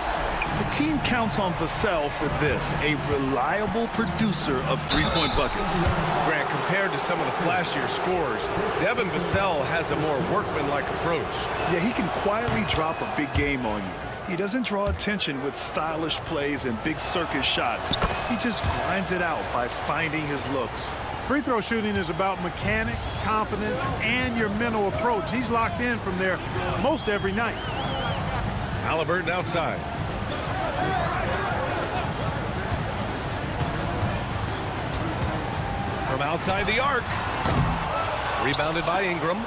The team counts on Vassell for this, a reliable producer of three-point buckets. Grant, compared to some of the flashier scorers, Devin Vassell has a more workmanlike approach. Yeah, he can quietly drop a big game on you. He doesn't draw attention with stylish plays and big circus shots. He just grinds it out by finding his looks. Free throw shooting is about mechanics, confidence, and your mental approach. He's locked in from there most every night. Halliburton outside. from outside the arc. Rebounded by Ingram.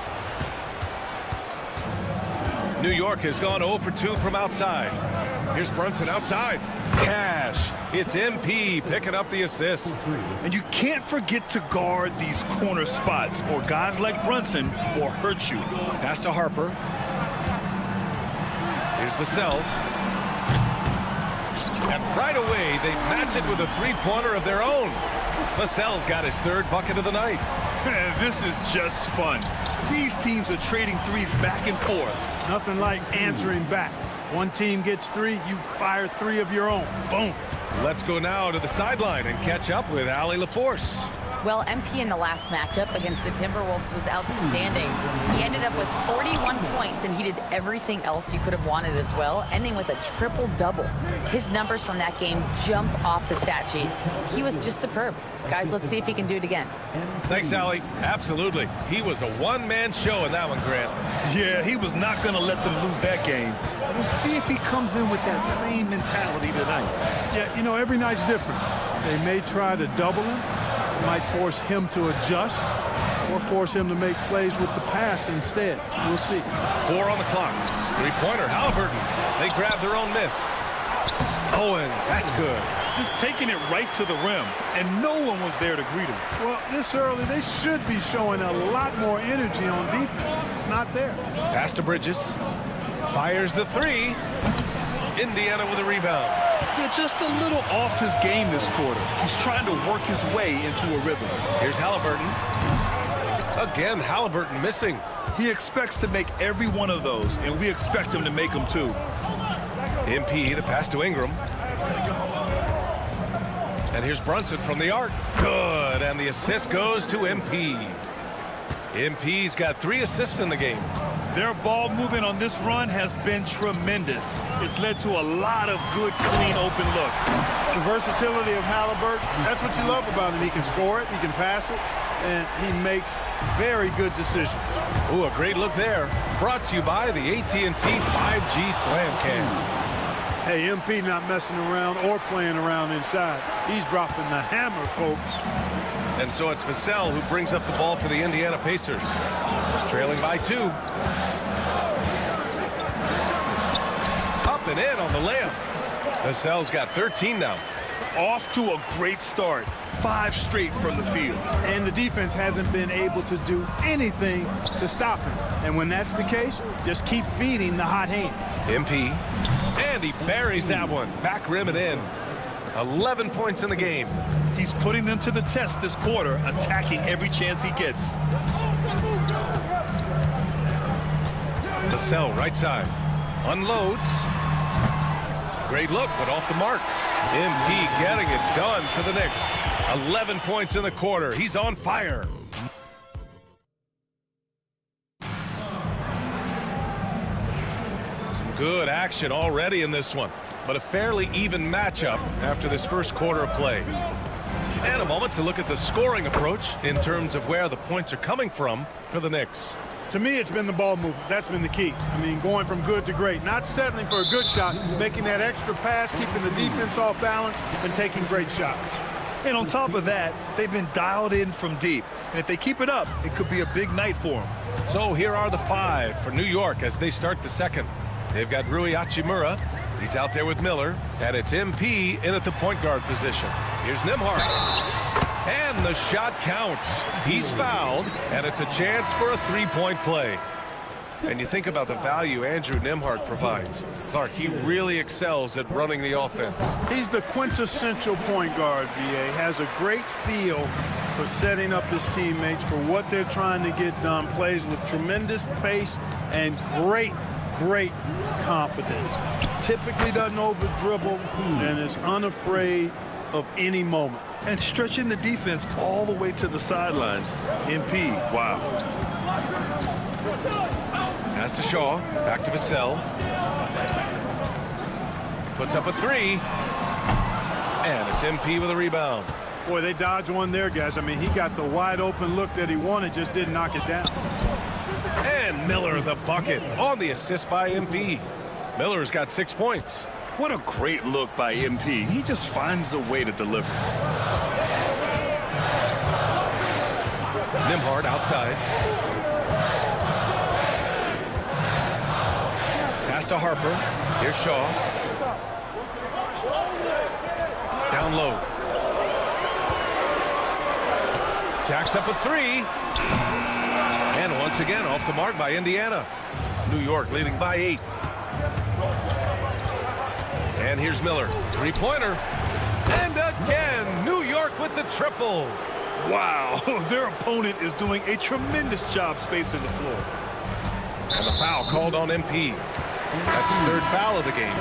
New York has gone 0 for 2 from outside. Here's Brunson outside. Cash. It's MP picking up the assist. And you can't forget to guard these corner spots, or guys like Brunson will hurt you. Pass to Harper. Here's Vassell. And right away, they match it with a three-pointer of their own. Vassell's got his third bucket of the night. This is just fun. These teams are trading threes back and forth. Nothing like answering back. One team gets 3, you fire 3 of your own. Boom. Let's go now to the sideline and catch up with Allie LaForce. Well, MP in the last matchup against the Timberwolves was outstanding. He ended up with 41 points, and he did everything else you could have wanted as well, ending with a triple-double. His numbers from that game jump off the stat sheet. He was just superb. Guys, let's see if he can do it again. Thanks, Allie. Absolutely. He was a one-man show in that one, Grant. Yeah, he was not going to let them lose that game. We'll see if he comes in with that same mentality tonight. Yeah, you know, every night's different. They may try to double him. Might force him to adjust or force him to make plays with the pass instead. We'll see. 4 on the clock. Three-pointer, Halliburton. They grab their own miss. Owens, that's good. Just taking it right to the rim, and no one was there to greet him. Well, this early, they should be showing a lot more energy on defense. It's not there. Pass to Bridges. Fires the 3. Indiana with a rebound. Yeah, just a little off his game this quarter. He's trying to work his way into a rhythm. Here's Halliburton. Again, Halliburton missing. He expects to make every one of those, and we expect him to make them too. MP, the pass to Ingram. And here's Brunson from the arc. Good, and the assist goes to MP. MP's got 3 assists in the game. Their ball movement on this run has been tremendous. It's led to a lot of good, clean, open looks. The versatility of Halliburton, that's what you love about him. He can score it, he can pass it, and he makes very good decisions. Ooh, a great look there. Brought to you by the AT&T 5G Slam Cam. Hey, MP not messing around or playing around inside. He's dropping the hammer, folks. And so it's Vassell who brings up the ball for the Indiana Pacers. Trailing by 2. Up and in on the layup. Vassell's got 13 now. Off to a great start. 5 straight from the field. And the defense hasn't been able to do anything to stop him. And when that's the case, just keep feeding the hot hand. MP. And he buries that one. Back rim and in. 11 points in the game. He's putting them to the test this quarter, attacking every chance he gets. Vassell, right side. Unloads. Great look, but off the mark. MP getting it done for the Knicks. 11 points in the quarter. He's on fire. Some good action already in this one, but a fairly even matchup after this first quarter of play. And a moment to look at the scoring approach in terms of where the points are coming from for the Knicks. To me, it's been the ball movement. That's been the key. I mean, going from good to great. Not settling for a good shot, making that extra pass, keeping the defense off balance, and taking great shots. And on top of that, they've been dialed in from deep. And if they keep it up, it could be a big night for them. So here are the 5 for New York as they start the second. They've got Rui Hachimura. He's out there with Miller. And it's MP in at the point guard position. Here's Nembhard. And the shot counts. He's fouled, and it's a chance for a 3-point play. And you think about the value Andrew Nembhard provides. Clark, he really excels at running the offense. He's the quintessential point guard, VA. Has a great feel for setting up his teammates for what they're trying to get done. Plays with tremendous pace and great confidence. Typically doesn't over-dribble and is unafraid of any moment. And stretching the defense all the way to the sidelines. MP, wow. Pass to Shaw, back to Vassell. Puts up a 3. And it's MP with a rebound. Boy, they dodged one there, guys. I mean, he got the wide open look that he wanted, just didn't knock it down. And Miller the bucket on the assist by MP. Miller's got 6 points. What a great look by MP. He just finds a way to deliver. Nimhard outside. Pass to Harper. Here's Shaw. Down low. Jacks up a three. And once again off the mark by Indiana. New York leading by 8. And here's Miller. Three-pointer. And again, New York with the triple. Wow, their opponent is doing a tremendous job spacing the floor. And the foul called on MP. That's his 3rd foul of the game.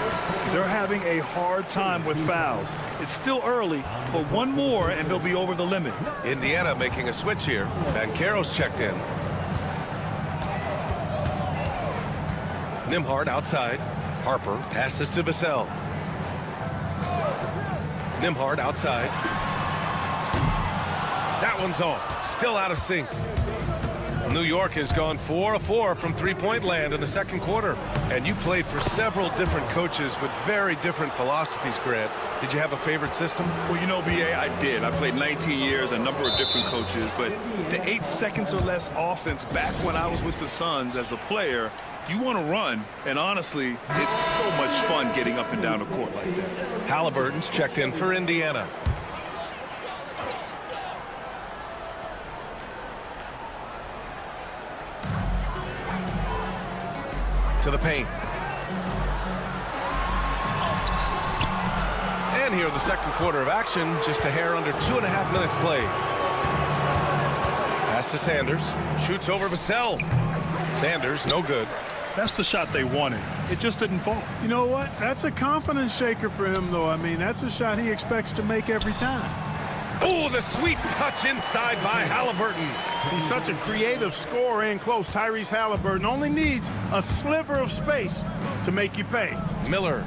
They're having a hard time with fouls. It's still early, but one more and they'll be over the limit. Indiana making a switch here. Banchero's checked in. Nimhard outside. Harper passes to Vassell. Nimhard outside. That one's off. Still out of sync. New York has gone 4 of 4 from three-point land in the second quarter. And you played for several different coaches with very different philosophies, Grant. Did you have a favorite system? Well, you know, B.A., I did. I played 19 years, a number of different coaches. But the 8 seconds or less offense back when I was with the Suns as a player, you want to run. And honestly, it's so much fun getting up and down the court like that. Halliburton's checked in for Indiana. To the paint. And here the second quarter of action, just a hair under 2.5 minutes played. Pass to Sanders, shoots over Vassell. Sanders, no good. That's the shot they wanted. It just didn't fall. You know what? That's a confidence shaker for him, though. I mean, that's a shot he expects to make every time. Oh, the sweet touch inside by Halliburton. He's such a creative scorer in close. Tyrese Halliburton only needs a sliver of space to make you pay. Miller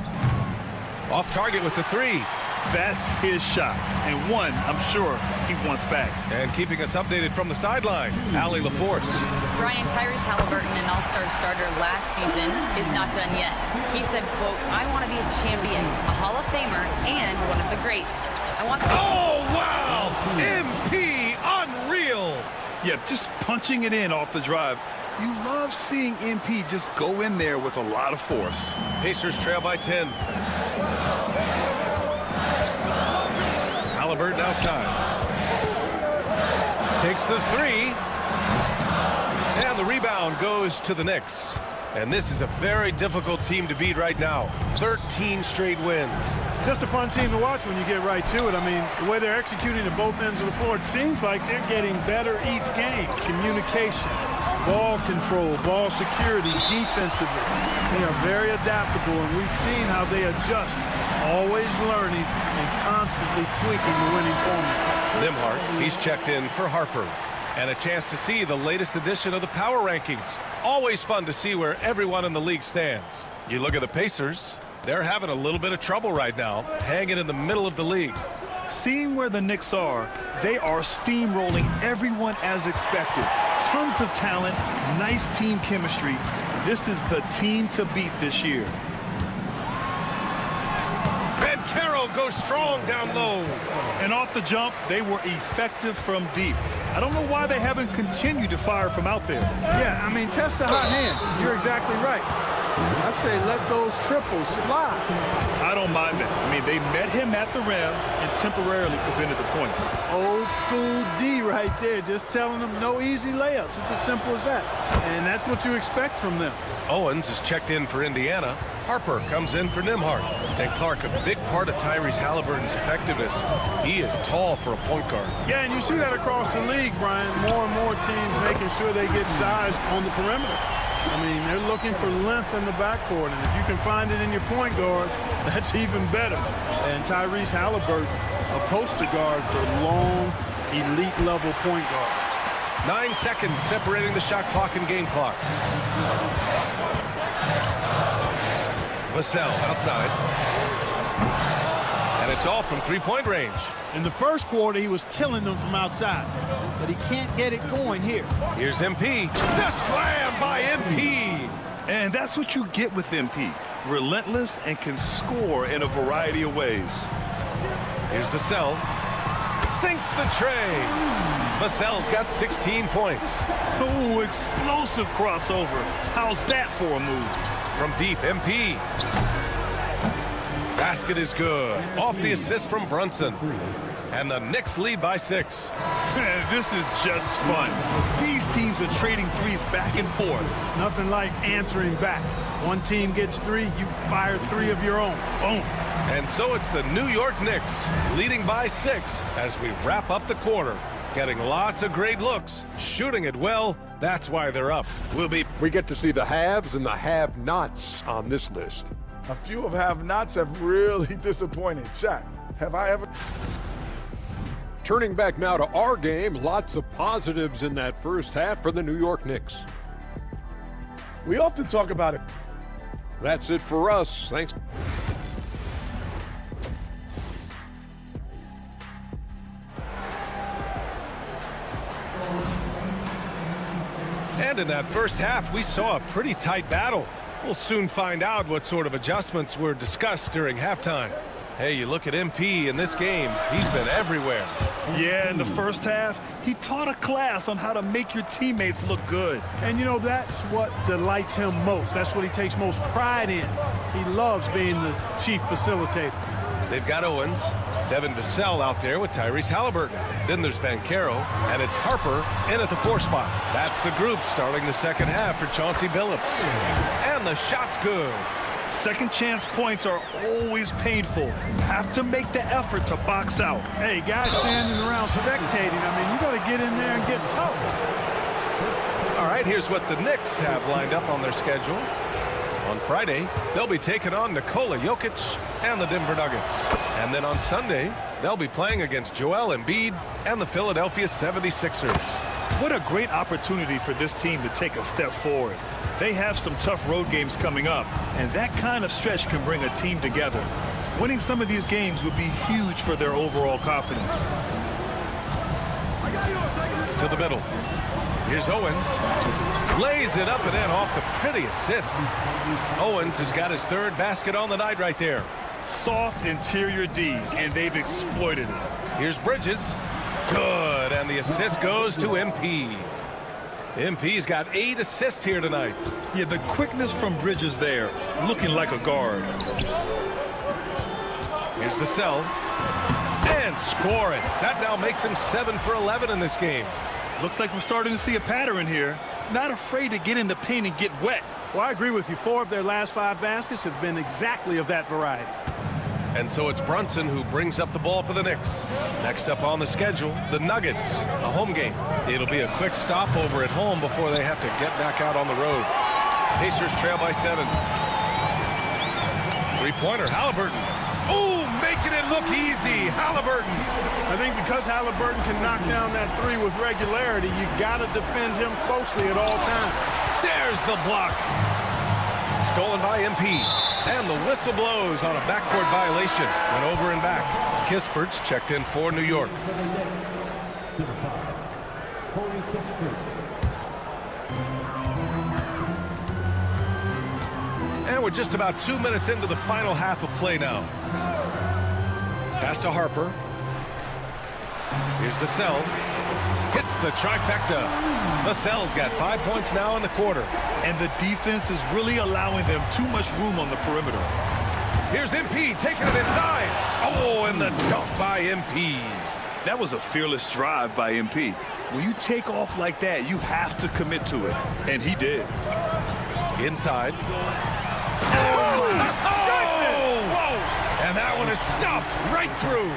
off target with the 3. That's his shot, and one I'm sure he wants back. And keeping us updated from the sideline, Allie LaForce. Brian, Tyrese Halliburton, an all-star starter last season, is not done yet. He said, quote, "I want to be a champion, a Hall of Famer, and one of the greats. I want to..." Oh, wow! MP, unreal! Yeah, just punching it in off the drive. You love seeing MP just go in there with a lot of force. Pacers trail by 10. Halliburton outside. Takes the 3. And the rebound goes to the Knicks. And this is a very difficult team to beat right now. 13 straight wins. Just a fun team to watch when you get right to it. I mean, the way they're executing at both ends of the floor, it seems like they're getting better each game. Communication, ball control, ball security, defensively. They are very adaptable, and we've seen how they adjust, always learning and constantly tweaking the winning formula. Nimhard, he's checked in for Harper. And a chance to see the latest edition of the power rankings. Always fun to see where everyone in the league stands. You look at the Pacers, they're having a little bit of trouble right now, hanging in the middle of the league. Seeing where the Knicks are, they are steamrolling everyone as expected. Tons of talent, nice team chemistry. This is the team to beat this year. Banchero goes strong down low. And off the jump, they were effective from deep. I don't know why they haven't continued to fire from out there. Yeah, I mean, test the hot hand. You're exactly right. I say let those triples fly. I don't mind that. I mean, they met him at the rim and temporarily prevented the points. Old school D right there, just telling them no easy layups. It's as simple as that. And that's what you expect from them. Owens is checked in for Indiana. Harper comes in for Nimhard. And Clark, a big part of Tyrese Halliburton's effectiveness. He is tall for a point guard. Yeah, and you see that across the league, Brian. More and more teams making sure they get size on the perimeter. I mean, they're looking for length in the backcourt, and if you can find it in your point guard, that's even better. And Tyrese Halliburton, a poster guard for long, elite-level point guard. 9 seconds separating the shot clock and game clock. Vassell outside. And it's off from three-point range. In the first quarter, he was killing them from outside, but he can't get it going here. Here's MP. The slam by MP. And that's what you get with MP. Relentless and can score in a variety of ways. Here's Vassell. sinks the tray. Vassell's got 16 points. Oh, explosive crossover. How's that for a move? From deep, MP. Basket is good. Off the assist from Brunson. And the Knicks lead by 6. Man, this is just fun. These teams are trading threes back and forth. Nothing like answering back. One team gets 3, you fire 3 of your own. Boom. And so it's the New York Knicks leading by 6 as we wrap up the quarter. Getting lots of great looks, shooting it well. That's why they're up. We get to see the haves and the have-nots on this list. A few of have-nots have really disappointed. Shaq, have I ever... Turning back now to our game, lots of positives in that first half for the New York Knicks. We often talk about it. That's it for us. Thanks. And in that first half, we saw a pretty tight battle. We'll soon find out what sort of adjustments were discussed during halftime. Hey, you look at MP in this game, he's been everywhere. Yeah, in the first half, he taught a class on how to make your teammates look good. And, you know, that's what delights him most. That's what he takes most pride in. He loves being the chief facilitator. They've got Owens, Devin Vassell out there with Tyrese Halliburton. Then there's Banchero, and it's Harper in at the 4 spot. That's the group starting the second half for Chauncey Billups. And the shot's good. Second chance points are always painful. Have to make the effort to box out. Hey, guys standing around spectating, I mean, you got to get in there and get tough. All right, here's what the Knicks have lined up on their schedule. On Friday, they'll be taking on Nikola Jokic and the Denver Nuggets. And then on Sunday, they'll be playing against Joel Embiid and the Philadelphia 76ers. What a great opportunity for this team to take a step forward. They have some tough road games coming up, and that kind of stretch can bring a team together. Winning some of these games would be huge for their overall confidence. To the middle. Here's Owens. Lays it up and in off the pretty assist. Owens has got his 3rd basket on the night right there. Soft interior D, and they've exploited it. Here's Bridges. Good, and the assist goes to MP. MP's got 8 assists here tonight. Yeah, the quickness from Bridges there, looking like a guard. Here's Vassell. And score it. That now makes him 7 for 11 in this game. Looks like we're starting to see a pattern here. Not afraid to get in the paint and get wet. Well, I agree with you. 4 of their last 5 baskets have been exactly of that variety. And so it's Brunson who brings up the ball for the Knicks. Next up on the schedule, the Nuggets, a home game. It'll be a quick stopover at home before they have to get back out on the road. Pacers trail by 7. 3-pointer, Halliburton. Ooh, making it look easy, Halliburton. I think because Halliburton can knock down that 3 with regularity, you got to defend him closely at all times. There's the block. Stolen by MP. And the whistle blows on a backcourt violation. Went over and back. Kispert's checked in for New York. And we're just about 2 minutes into the final half of play now. Pass to Harper. Here's Vassell. Hits the trifecta. Vassell's got 5 points now in the quarter. And the defense is really allowing them too much room on the perimeter. Here's MP taking it inside. Oh, and the dunk by MP. That was a fearless drive by MP. When you take off like that, you have to commit to it. And he did. Inside. Oh! And that one is stuffed right through.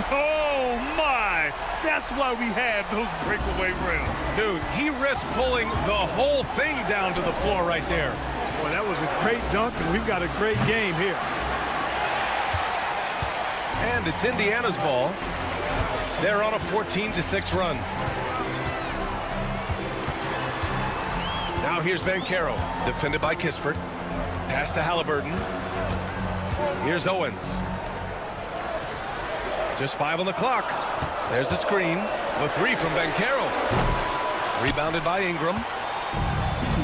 Oh, my. That's why we have those breakaway rims. Dude, he risked pulling the whole thing down to the floor right there. Boy, that was a great dunk, and we've got a great game here. And it's Indiana's ball. They're on a 14-6 run. Now here's Banchero, defended by Kispert. Pass to Halliburton. Here's Owens. Just 5 on the clock. There's the screen. The 3 from Banchero. Rebounded by Ingram.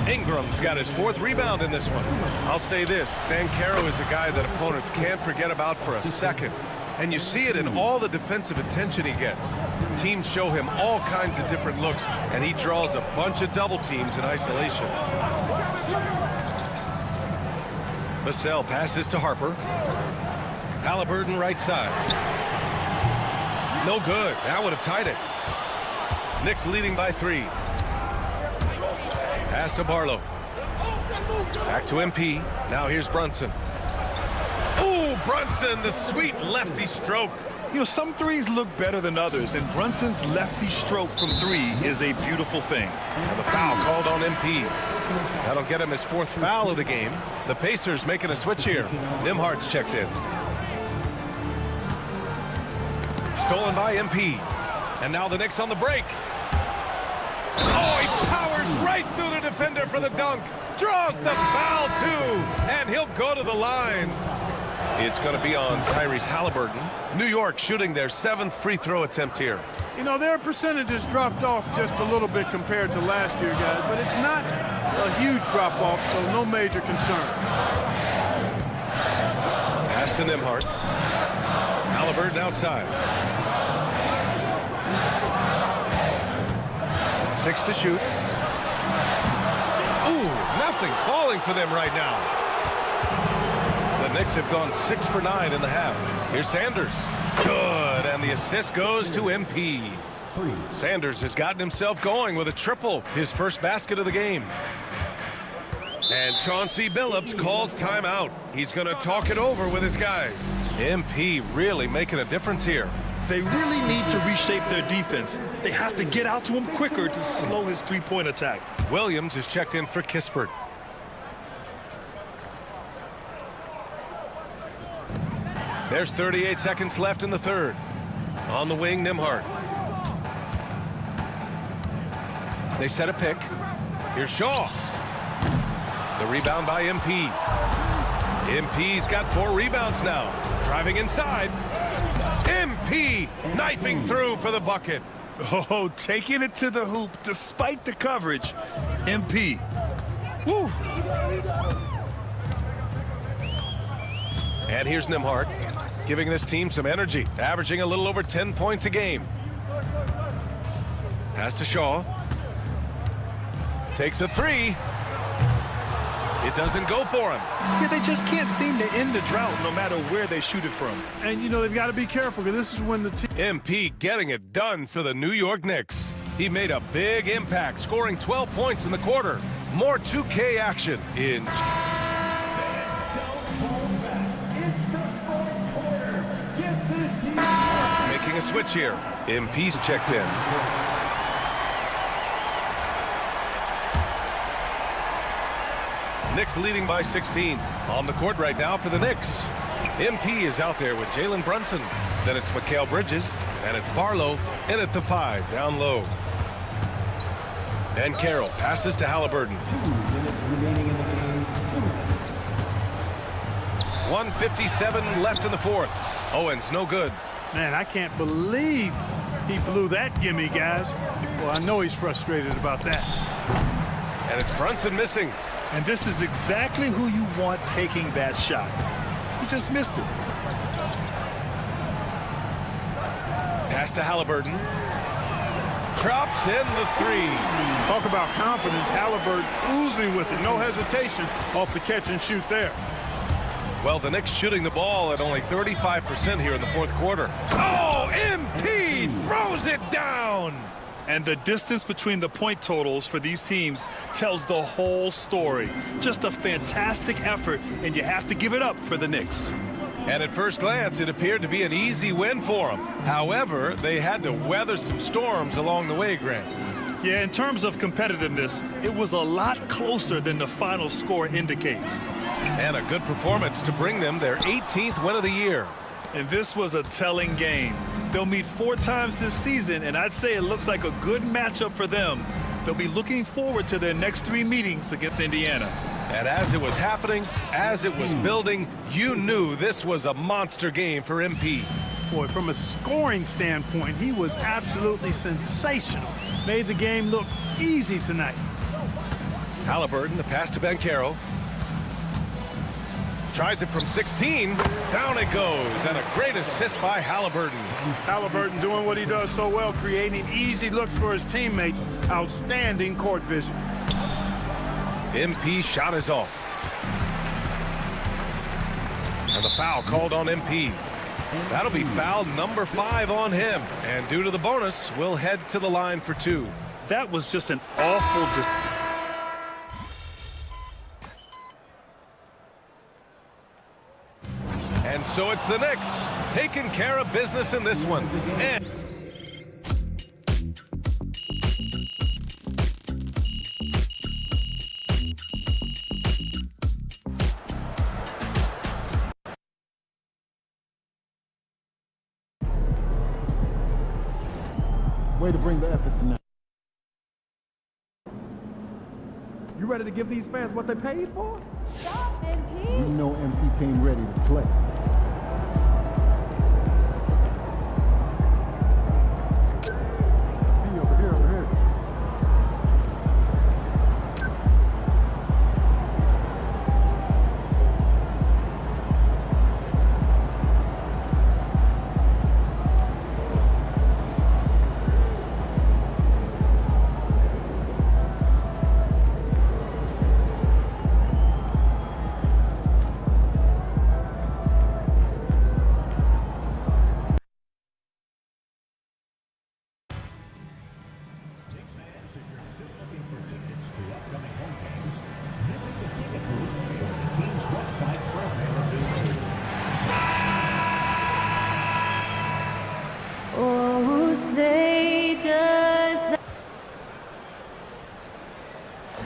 Ingram's got his 4th rebound in this one. I'll say this, Banchero is a guy that opponents can't forget about for a second. And you see it in all the defensive attention he gets. Teams show him all kinds of different looks, and he draws a bunch of double teams in isolation. Vassell passes to Harper. Halliburton right side. No good. That would have tied it. Knicks leading by 3. Pass to Barlow. Back to MP. Now here's Brunson. Ooh, Brunson, the sweet lefty stroke. You know, some threes look better than others, and Brunson's lefty stroke from 3 is a beautiful thing. And the foul called on MP. That'll get him his 4th foul of the game. The Pacers making a switch here. Nimhart's checked in. Stolen by MP. And now the Knicks on the break. Oh, he powers right through the defender for the dunk. Draws the foul, too. And he'll go to the line. It's going to be on Tyrese Halliburton. New York shooting their 7th free throw attempt here. You know, their percentages dropped off just a little bit compared to last year, guys, but it's not a huge drop-off, so no major concern. Pass to Nimhart. Halliburton outside. 6 to shoot. Ooh, nothing falling for them right now. The Knicks have gone 6 for 9 in the half. Here's Sanders. Good, and the assist goes to MP. Sanders has gotten himself going with a triple, his first basket of the game. And Chauncey Billups calls timeout. He's going to talk it over with his guys. MP really making a difference here. They really need to reshape their defense. They have to get out to him quicker to slow his three-point attack. Williams is checked in for Kispert. There's 38 seconds left in the third. On the wing, Nimhart. They set a pick. Here's Shaw. The rebound by MP. MP's got 4 rebounds now. Driving inside. MP knifing through for the bucket. Oh, taking it to the hoop despite the coverage. MP. Woo. And here's Nimhart, giving this team some energy, averaging a little over 10 points a game. Pass to Shaw. Takes a 3. It doesn't go for him. Yeah, they just can't seem to end the drought no matter where they shoot it from. And, you know, they've got to be careful because this is when the team... MP getting it done for the New York Knicks. He made a big impact, scoring 12 points in the quarter. More 2K action in... Making a switch here. MP's checked in. Knicks leading by 16. On the court right now for the Knicks. MP is out there with Jalen Brunson. Then it's Mikal Bridges. And it's Barlow in at the 5, down low. And Carroll passes to Halliburton. 1:57 left in the fourth. Owens, no good. Man, I can't believe he blew that gimme, guys. Well, I know he's frustrated about that. And it's Brunson missing. And this is exactly who you want taking that shot. He just missed it. Pass to Halliburton. Crops in the 3. Talk about confidence. Halliburton oozing with it. No hesitation off the catch and shoot there. Well, the Knicks shooting the ball at only 35% here in the fourth quarter. Oh, MP throws it down. And the distance between the point totals for these teams tells the whole story. Just a fantastic effort, and you have to give it up for the Knicks. And at first glance, it appeared to be an easy win for them. However, they had to weather some storms along the way, Grant. Yeah, in terms of competitiveness, it was a lot closer than the final score indicates. And a good performance to bring them their 18th win of the year. And this was a telling game. They'll meet 4 times this season, and I'd say it looks like a good matchup for them. They'll be looking forward to their next 3 meetings against Indiana. And as it was happening, as it was building, you knew this was a monster game for MP. Boy, from a scoring standpoint, he was absolutely sensational. Made the game look easy tonight. Halliburton, the pass to Banchero. tries it from 16. Down it goes, and a great assist by Halliburton. Halliburton doing what he does so well, creating easy looks for his teammates. Outstanding court vision. MP shot is off. And the foul called on MP. That'll be foul number 5 on him. And due to the bonus, we'll head to the line for 2. That was just an awful... And so it's the Knicks taking care of business in this one. And Way to bring the effort tonight. You ready to give these fans what they paid for? Stop, MP. You know MP came ready to play. Over here, over here.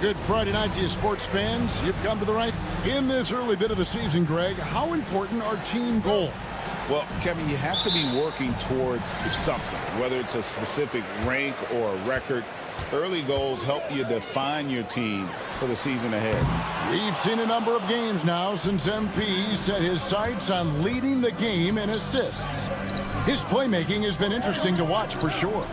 Good Friday night to you, sports fans. You've come to the right. In this early bit of the season, Greg, how important are team goals? Well, Kevin, you have to be working towards something, whether it's a specific rank or a record. Early goals help you define your team for the season ahead. We've seen a number of games now since MP set his sights on leading the game in assists. His playmaking has been interesting to watch for sure.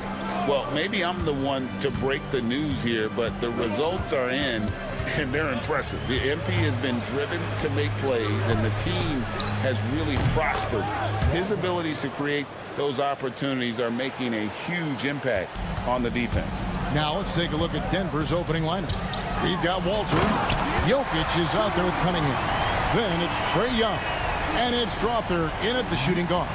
Well, maybe I'm the one to break the news here, but the results are in, and they're impressive. The MP has been driven to make plays, and the team has really prospered. His abilities to create those opportunities are making a huge impact on the defense. Now let's take a look at Denver's opening lineup. We've got Walter. Jokic is out there with Cunningham. Then it's Trae Young. And it's Strother in at the shooting guard.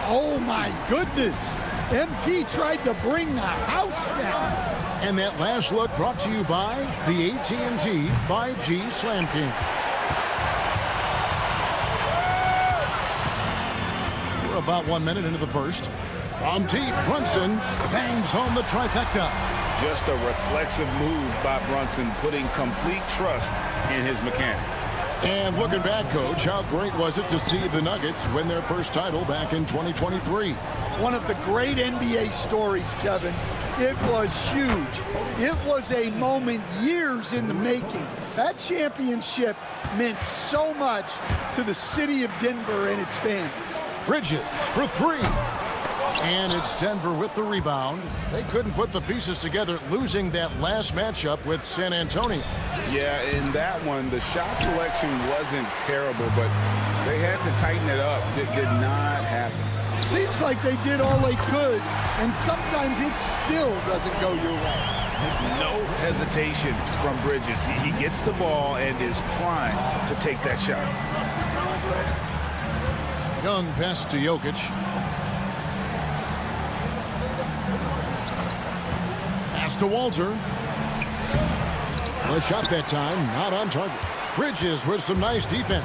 Oh, my goodness. MP tried to bring the house down. And that last look brought to you by the AT&T 5G Slam King. We're about 1 minute into the first. From deep, Brunson bangs home the trifecta. Just a reflexive move by Brunson, putting complete trust in his mechanics. And looking back, Coach, how great was it to see the Nuggets win their first title back in 2023? One of the great NBA stories, Kevin. It was huge. It was a moment years in the making. That championship meant so much to the city of Denver and its fans. Bridges for 3. And it's Denver with the rebound. They couldn't put the pieces together, losing that last matchup with San Antonio. Yeah, in that one, the shot selection wasn't terrible, but they had to tighten it up. It did not happen. Seems like they did all they could, and sometimes it still doesn't go your way. No hesitation from Bridges. He gets the ball and is primed to take that shot. Young pass to Jokic. Pass to Walter. The shot that time, not on target. Bridges with some nice defense.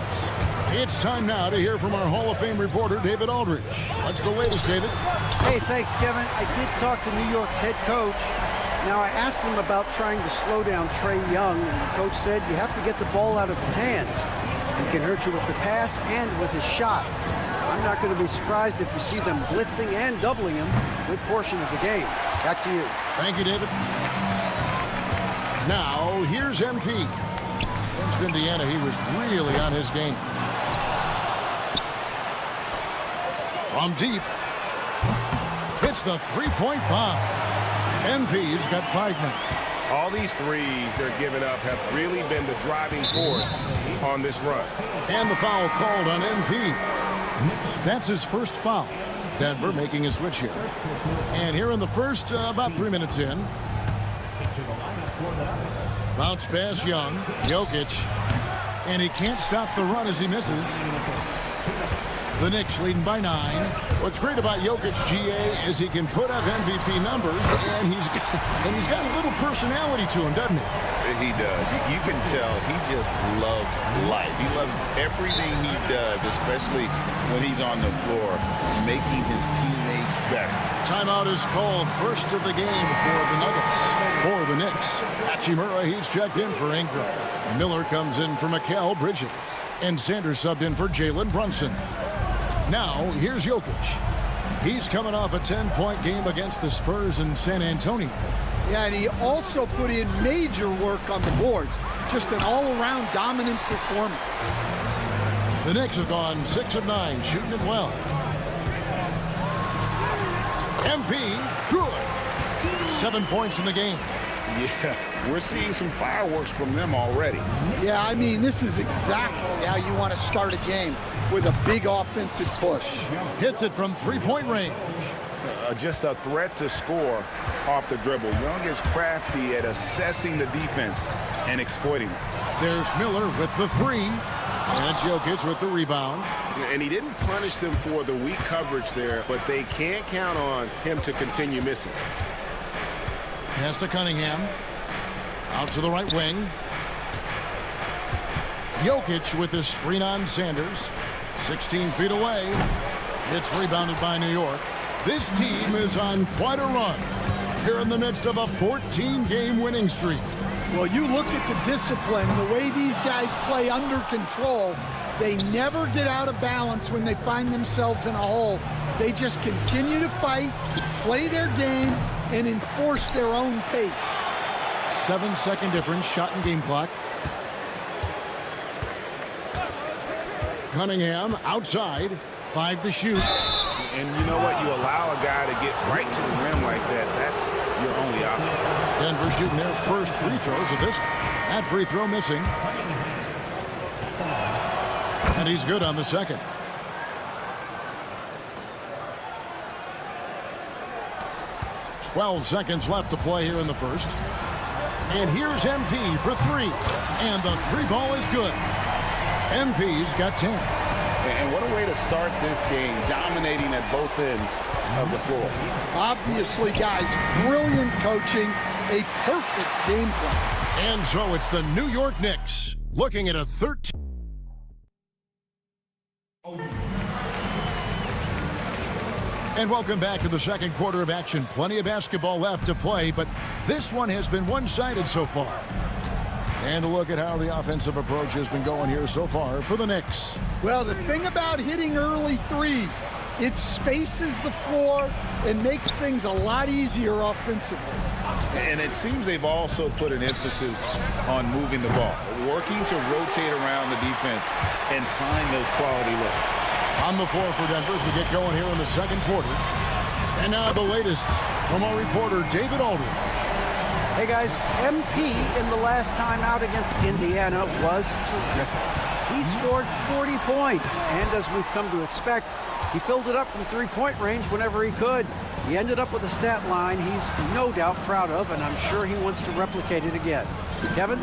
It's time now to hear from our Hall of Fame reporter, David Aldridge. What's the latest, David? Hey, thanks, Kevin. I did talk to New York's head coach. Now, I asked him about trying to slow down Trae Young, and the coach said you have to get the ball out of his hands. He can hurt you with the pass and with his shot. I'm not going to be surprised if you see them blitzing and doubling him a good portion of the game. Back to you. Thank you, David. Now, here's MP. Against Indiana, he was really on his game. From deep, hits the three-point bomb. MP's got 5 men. All these threes they're giving up have really been the driving force on this run. And the foul called on MP. That's his first foul. Denver making a switch here. And here in the first, about 3 minutes in. Bounce pass Young. Jokic. And he can't stop the run as he misses. The Knicks leading by 9. What's great about Jokic, GA, is he can put up MVP numbers, and he's got a little personality to him, doesn't he? He does. You can tell he just loves life. He loves everything he does, especially when he's on the floor, making his teammates better. Timeout is called. First of the game for the Nuggets. For the Knicks, Hachimura, he's checked in for Ingram. Miller comes in for Mikal Bridges. And Sanders subbed in for Jalen Brunson. Now, here's Jokic. He's coming off a 10-point game against the Spurs in San Antonio. Yeah, and he also put in major work on the boards. Just an all-around dominant performance. The Knicks have gone 6 of 9, shooting it well. MP, good. 7 points in the game. Yeah, we're seeing some fireworks from them already. Yeah, I mean, this is exactly how you want to start a game, with a big offensive push. Hits it from three-point range. Just a threat to score off the dribble. Young is crafty at assessing the defense and exploiting it. There's Miller with the 3. And Jokic with the rebound. And he didn't punish them for the weak coverage there, but they can't count on him to continue missing. Pass to Cunningham. Out to the right wing. Jokic with the screen on Sanders. 16 feet away. It's rebounded by New York. This team is on quite a run here in the midst of a 14-game winning streak. Well, you look at the discipline, the way these guys play under control. They never get out of balance when they find themselves in a hole. They just continue to fight, play their game, and enforce their own pace. 7-second difference, shot and game clock. Cunningham outside, 5 to shoot. And you know what? You allow a guy to get right to the rim like that. That's your only option. Denver shooting their first free throws of this. That free throw missing. And he's good on the second. $12 left to play here in the first. And here's MP for 3. And the 3 ball is good. MP's got 10. And what a way to start this game, dominating at both ends of the floor. Obviously, guys, brilliant coaching, a perfect game plan. And so it's the New York Knicks looking at a 13. And welcome back to the second quarter of action. Plenty of basketball left to play, but this one has been one-sided so far. And a look at how the offensive approach has been going here so far for the Knicks. Well, the thing about hitting early threes, it spaces the floor and makes things a lot easier offensively. And it seems they've also put an emphasis on moving the ball, working to rotate around the defense and find those quality looks. On the floor for Denver as we get going here in the second quarter. And now the latest from our reporter, David Aldridge. Hey guys, MP in the last time out against Indiana was terrific. He scored 40 points, and as we've come to expect, he filled it up from three-point range whenever he could. He ended up with a stat line he's no doubt proud of, and I'm sure he wants to replicate it again. Kevin?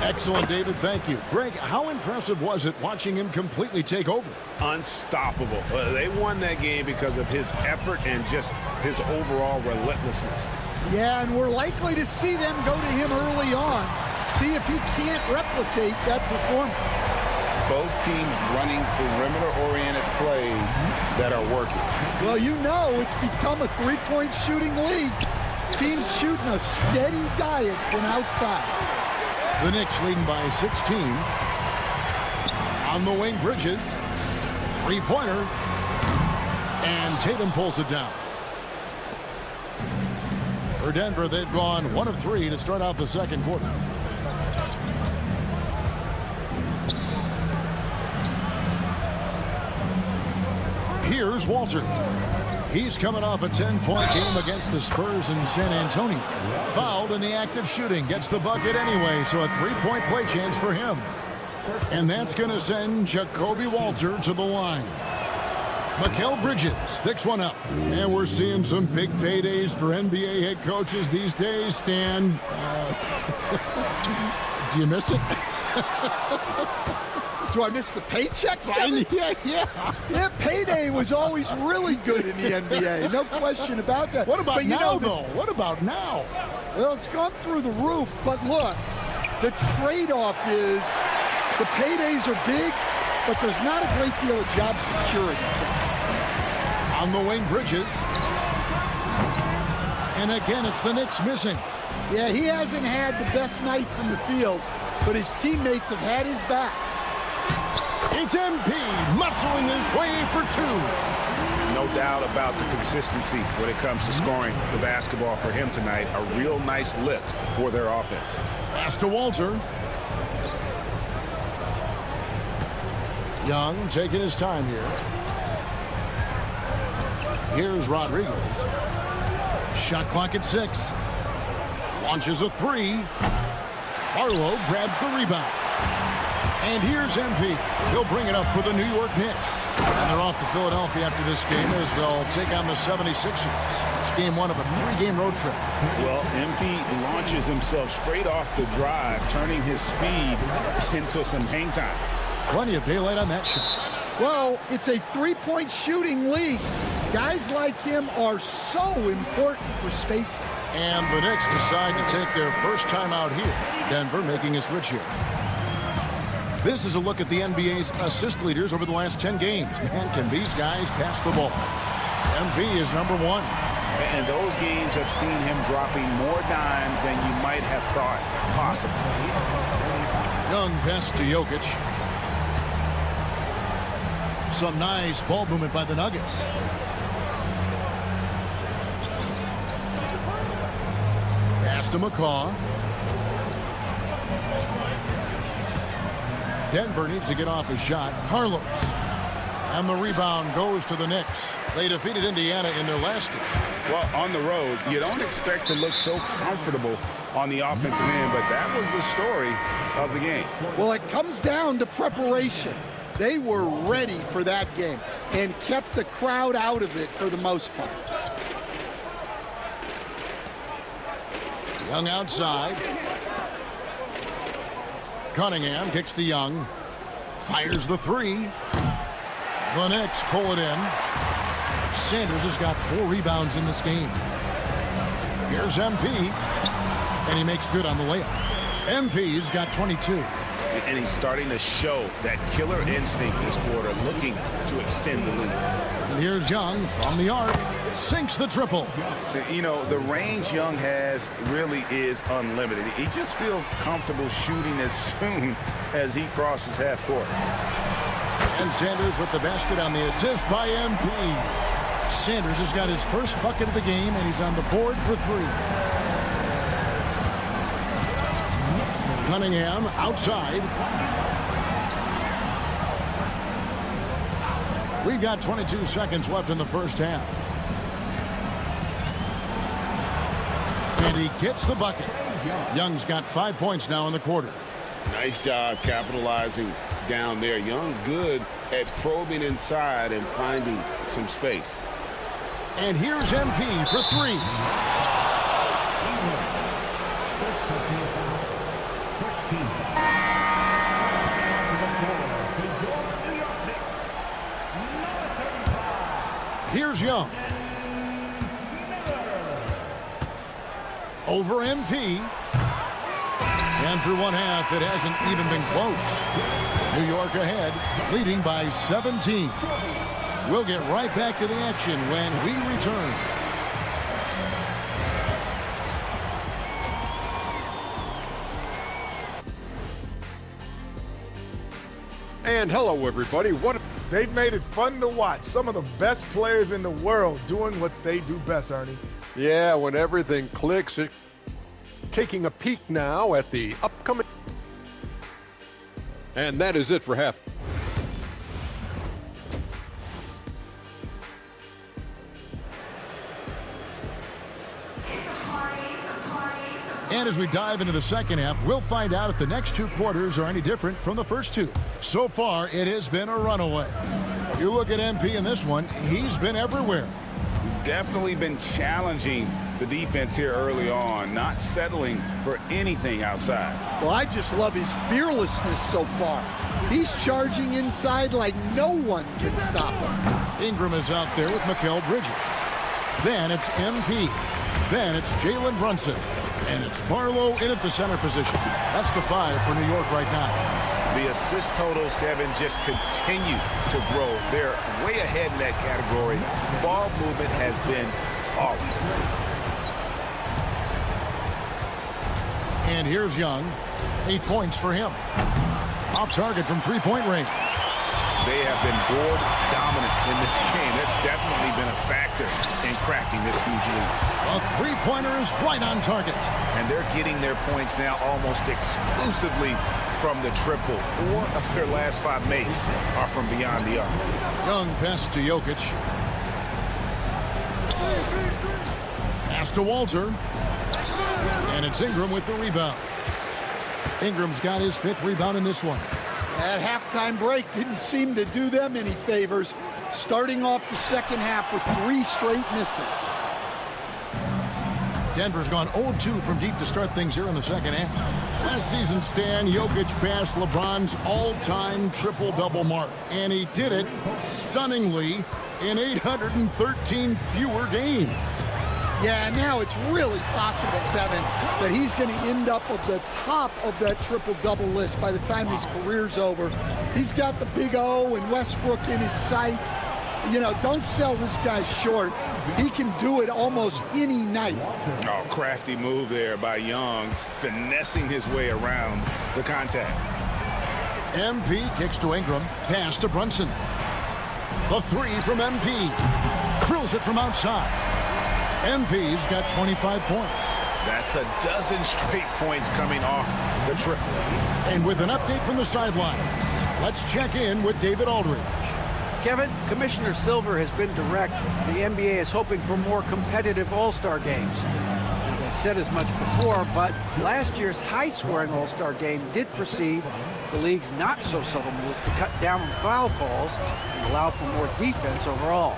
Excellent, David. Thank you. Greg, how impressive was it watching him completely take over? Unstoppable. They won that game because of his effort and just his overall relentlessness. Yeah, and we're likely to see them go to him early on, see if he can't replicate that performance. Both teams running perimeter-oriented plays that are working. Well, you know it's become a three-point shooting league. Teams shooting a steady diet from outside. The Knicks leading by 16. On the wing, Bridges. Three-pointer. And Tatum pulls it down. For Denver, they've gone 1 of 3 to start out the second quarter. Here's Walter. He's coming off a 10-point game against the Spurs in San Antonio. Fouled in the act of shooting. Gets the bucket anyway, so a 3-point play chance for him. And that's going to send Jacoby Walter to the line. Mikal Bridges picks one up. And we're seeing some big paydays for NBA head coaches these days, Stan. Do you miss it? Do I miss the paychecks, Kevin? Yeah, payday was always really good in the NBA. No question about that. What about now, though? What about now? Well, it's gone through the roof. But look, the trade-off is the paydays are big, but there's not a great deal of job security. On the wing, Bridges. And again, it's the Knicks missing. Yeah, he hasn't had the best night from the field, but his teammates have had his back. It's MP muscling his way for two. No doubt about the consistency when it comes to scoring the basketball for him tonight. A real nice lift for their offense. Pass to Walter. Young taking his time here. Here's Rodriguez. Shot clock at 6. Launches a 3. Barlow grabs the rebound. And here's MP. He'll bring it up for the New York Knicks. And they're off to Philadelphia after this game as they'll take on the 76ers. It's game 1 of a 3-game road trip. Well, MP launches himself straight off the drive, turning his speed into some hang time. Plenty of daylight on that shot. Well, it's a 3-point shooting league. Guys like him are so important for spacing. And the Knicks decide to take their first time out here. Denver making a switch here. This is a look at the NBA's assist leaders over the last 10 games. Man, can these guys pass the ball? MP is number 1. And those games have seen him dropping more dimes than you might have thought possible. Young pass to Jokic. Some nice ball movement by the Nuggets. Pass to McCaw. Denver needs to get off his shot. Carlos. And the rebound goes to the Knicks. They defeated Indiana in their last game. Well, on the road, you don't expect to look so comfortable on the offensive end, but that was the story of the game. Well, it comes down to preparation. They were ready for that game and kept the crowd out of it for the most part. Young outside. Cunningham kicks to Young. Fires the 3. The Knicks pull it in. Sanders has got 4 rebounds in this game. Here's MP. And he makes good on the layup. MP's got 22. And he's starting to show that killer instinct this quarter, looking to extend the lead. And here's Young from the arc. Sinks the triple. You know, the range Young has really is unlimited. He just feels comfortable shooting as soon as he crosses half court. And Sanders with the basket on the assist by MP. Sanders has got his first bucket of the game, and he's on the board for 3. Cunningham outside. We've got 22 seconds left in the first half. And he gets the bucket. Young's got 5 points now in the quarter. Nice job capitalizing down there. Young good at probing inside and finding some space. And here's MP for 3. Here's Young. Over MP. And through one half, it hasn't even been close. New York ahead, leading by 17. We'll get right back to the action when we return. And hello, everybody. They've made it fun to watch. Some of the best players in the world doing what they do best, Ernie. Yeah, when everything clicks, taking a peek now at the upcoming. And that is it for half. And as we dive into the second half, we'll find out if the next two quarters are any different from the first two. So far, it has been a runaway. You look at MP in this one, he's been everywhere. Definitely been challenging the defense here early on, not settling for anything outside. Well, I just love his fearlessness so far. He's charging inside like no one can stop him. Ingram is out there with Mikal Bridges. Then it's MP. Then it's Jalen Brunson. And it's Barlow in at the center position. That's the 5 for New York right now. The assist totals, Kevin, just continue to grow. They're way ahead in that category. Ball movement has been flawless. And here's Young. 8 points for him. Off target from three-point range. They have been board dominant in this game. That's definitely been a factor in crafting this huge lead. A three-pointer is right on target. And they're getting their points now almost exclusively from the triple. 4 of their last 5 makes are from beyond the arc. Young pass to Jokic. Pass to Walter. And it's Ingram with the rebound. Ingram's got his 5th rebound in this one. That halftime break didn't seem to do them any favors, starting off the second half with 3 straight misses. Denver's gone 0 of 2 from deep to start things here in the second half. Last season, Stan, Jokic passed LeBron's all-time triple-double mark. And he did it stunningly in 813 fewer games. Yeah, now it's really possible, Kevin, that he's going to end up at the top of that triple-double list by the time his career's over. He's got the big O and Westbrook in his sights. You know, don't sell this guy short. He can do it almost any night. Oh, crafty move there by Young, finessing his way around the contact. MP kicks to Ingram, pass to Brunson. The 3 from MP. Drills it from outside. MP's got 25 points. That's a dozen straight points coming off the triple. And with an update from the sidelines, let's check in with David Aldridge. Kevin, Commissioner Silver has been direct. The NBA is hoping for more competitive All-Star games. I've said as much before, but last year's high-scoring All-Star game did precede the league's not-so-subtle move to cut down on foul calls and allow for more defense overall.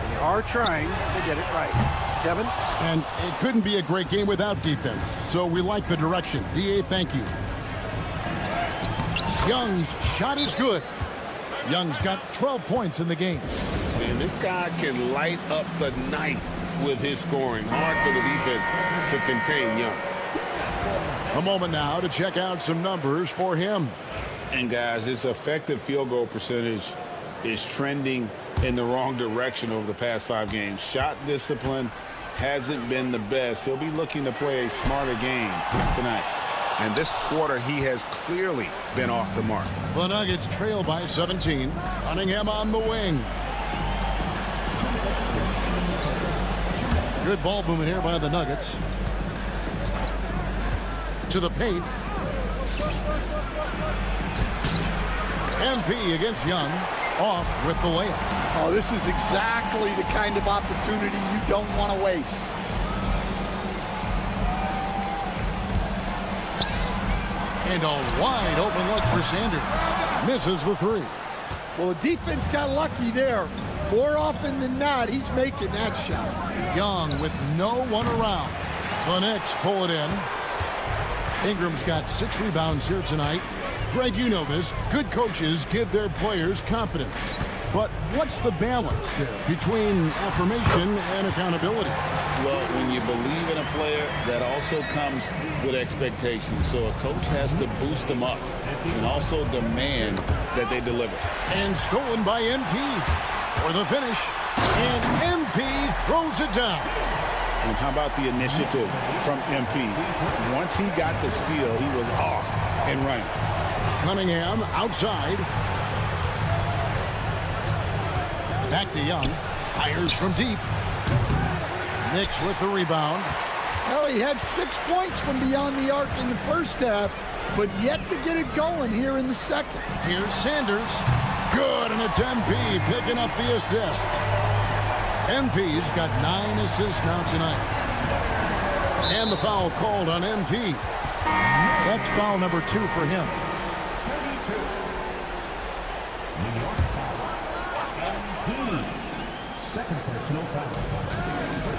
They are trying to get it right. Kevin? And it couldn't be a great game without defense, so we like the direction. DA, thank you. Young's shot is good. Young's got 12 points in the game. Man, this guy can light up the night with his scoring. Hard for the defense to contain Young. A moment now to check out some numbers for him. And guys, his effective field goal percentage is trending in the wrong direction over the past 5 games. Shot discipline hasn't been the best. He'll be looking to play a smarter game tonight. And this quarter, he has clearly been off the mark. The Nuggets trail by 17. Cunningham on the wing. Good ball movement here by the Nuggets. To the paint. MP against Young. Off with the layup. Oh, this is exactly the kind of opportunity you don't want to waste. And a wide open look for Sanders. Misses the 3. Well, the defense got lucky there. More often than not, he's making that shot. Young with no one around. The Knicks pull it in. Ingram's got 6 rebounds here tonight. Greg, you know this. Good coaches give their players confidence. But what's the balance there between affirmation and accountability? Well, when you believe in a player, that also comes with expectations. So a coach has to boost them up and also demand that they deliver. And stolen by MP for the finish. And MP throws it down. And how about the initiative from MP? Once he got the steal, he was off and running. Cunningham outside. Back to Young. Fires from deep. Knicks with the rebound. Well, he had 6 points from beyond the arc in the first half, but yet to get it going here in the second. Here's Sanders. Good, and it's MP picking up the assist. MP's got 9 assists now tonight. And the foul called on MP. That's foul number 2 for him. Second personal foul.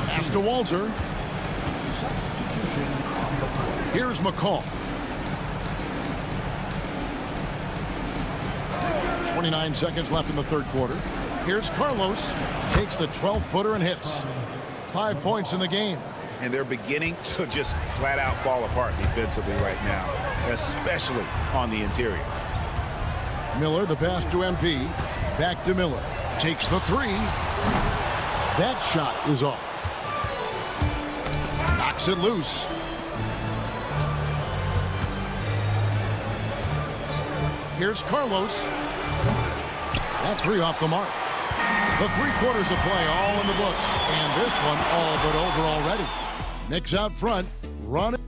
Pass to Walter. Here's McCall. 29 seconds left in the third quarter. Here's Carlos. Takes the 12-footer and hits. 5 points in the game. And they're beginning to just flat out fall apart defensively right now, especially on the interior. Miller, the pass to MP. Back to Miller. Takes the 3. That shot is off. Knocks it loose. Here's Carlos. That 3 off the mark. The 3 quarters of play all in the books. And this one all but over already. Knicks out front. Running.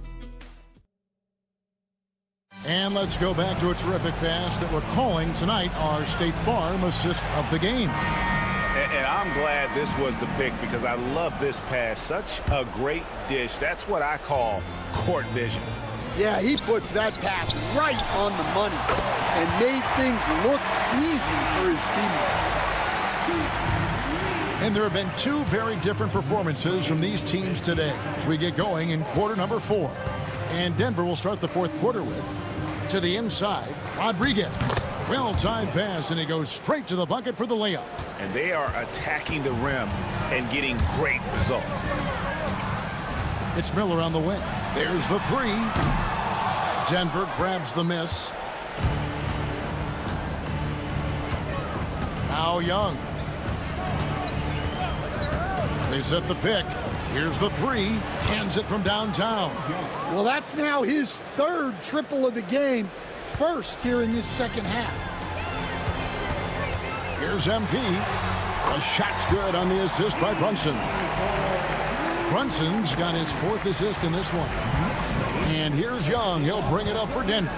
And let's go back to a terrific pass that we're calling tonight our State Farm assist of the game. And I'm glad this was the pick because I love this pass. Such a great dish. That's what I call court vision. Yeah, he puts that pass right on the money and made things look easy for his teammates. And there have been 2 very different performances from these teams today as we get going in quarter number 4. And Denver will start the fourth quarter with, to the inside, Rodriguez. Well-timed pass, and he goes straight to the bucket for the layup. And they are attacking the rim and getting great results. It's Miller on the wing. There's the 3. Denver grabs the miss. Now Young. They set the pick. Here's the 3. Cans it from downtown. Well, that's now his 3rd triple of the game. First here in this second half. Here's MP. The shot's good on the assist by Brunson. Brunson's got his 4th assist in this one. And here's Young. He'll bring it up for Denver.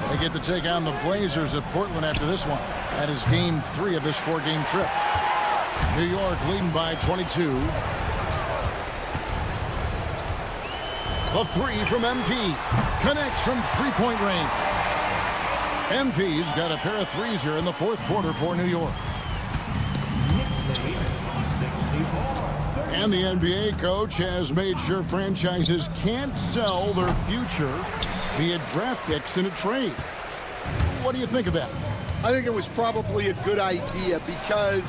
They get to take on the Blazers at Portland after this one. That is game 3 of this 4-game trip. New York leading by 22. The 3 from MP. Connects from 3-point range. MP's got a pair of 3s here in the fourth quarter for New York. And the NBA coach has made sure franchises can't sell their future via draft picks in a trade. What do you think of that? I think it was probably a good idea because,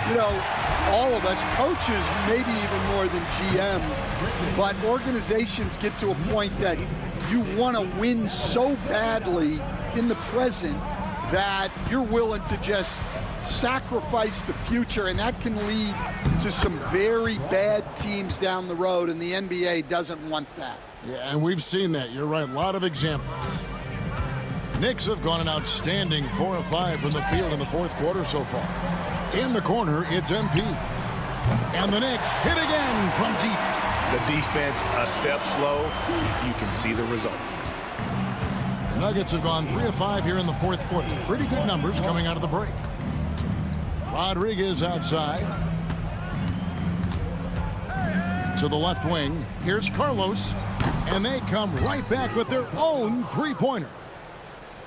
you know, all of us, coaches, maybe even more than GMs, but organizations get to a point that you want to win so badly in the present that you're willing to just sacrifice the future, and that can lead to some very bad teams down the road, and the NBA doesn't want that. Yeah, and we've seen that. You're right. A lot of examples. Knicks have gone an outstanding 4 of 5 from the field in the fourth quarter so far. In the corner, it's MP. And the Knicks hit again from deep. The defense a step slow. You can see the results. The Nuggets have gone 3 of 5 here in the fourth quarter. Pretty good numbers coming out of the break. Rodriguez outside. To the left wing. Here's Carlos. And they come right back with their own 3-pointer.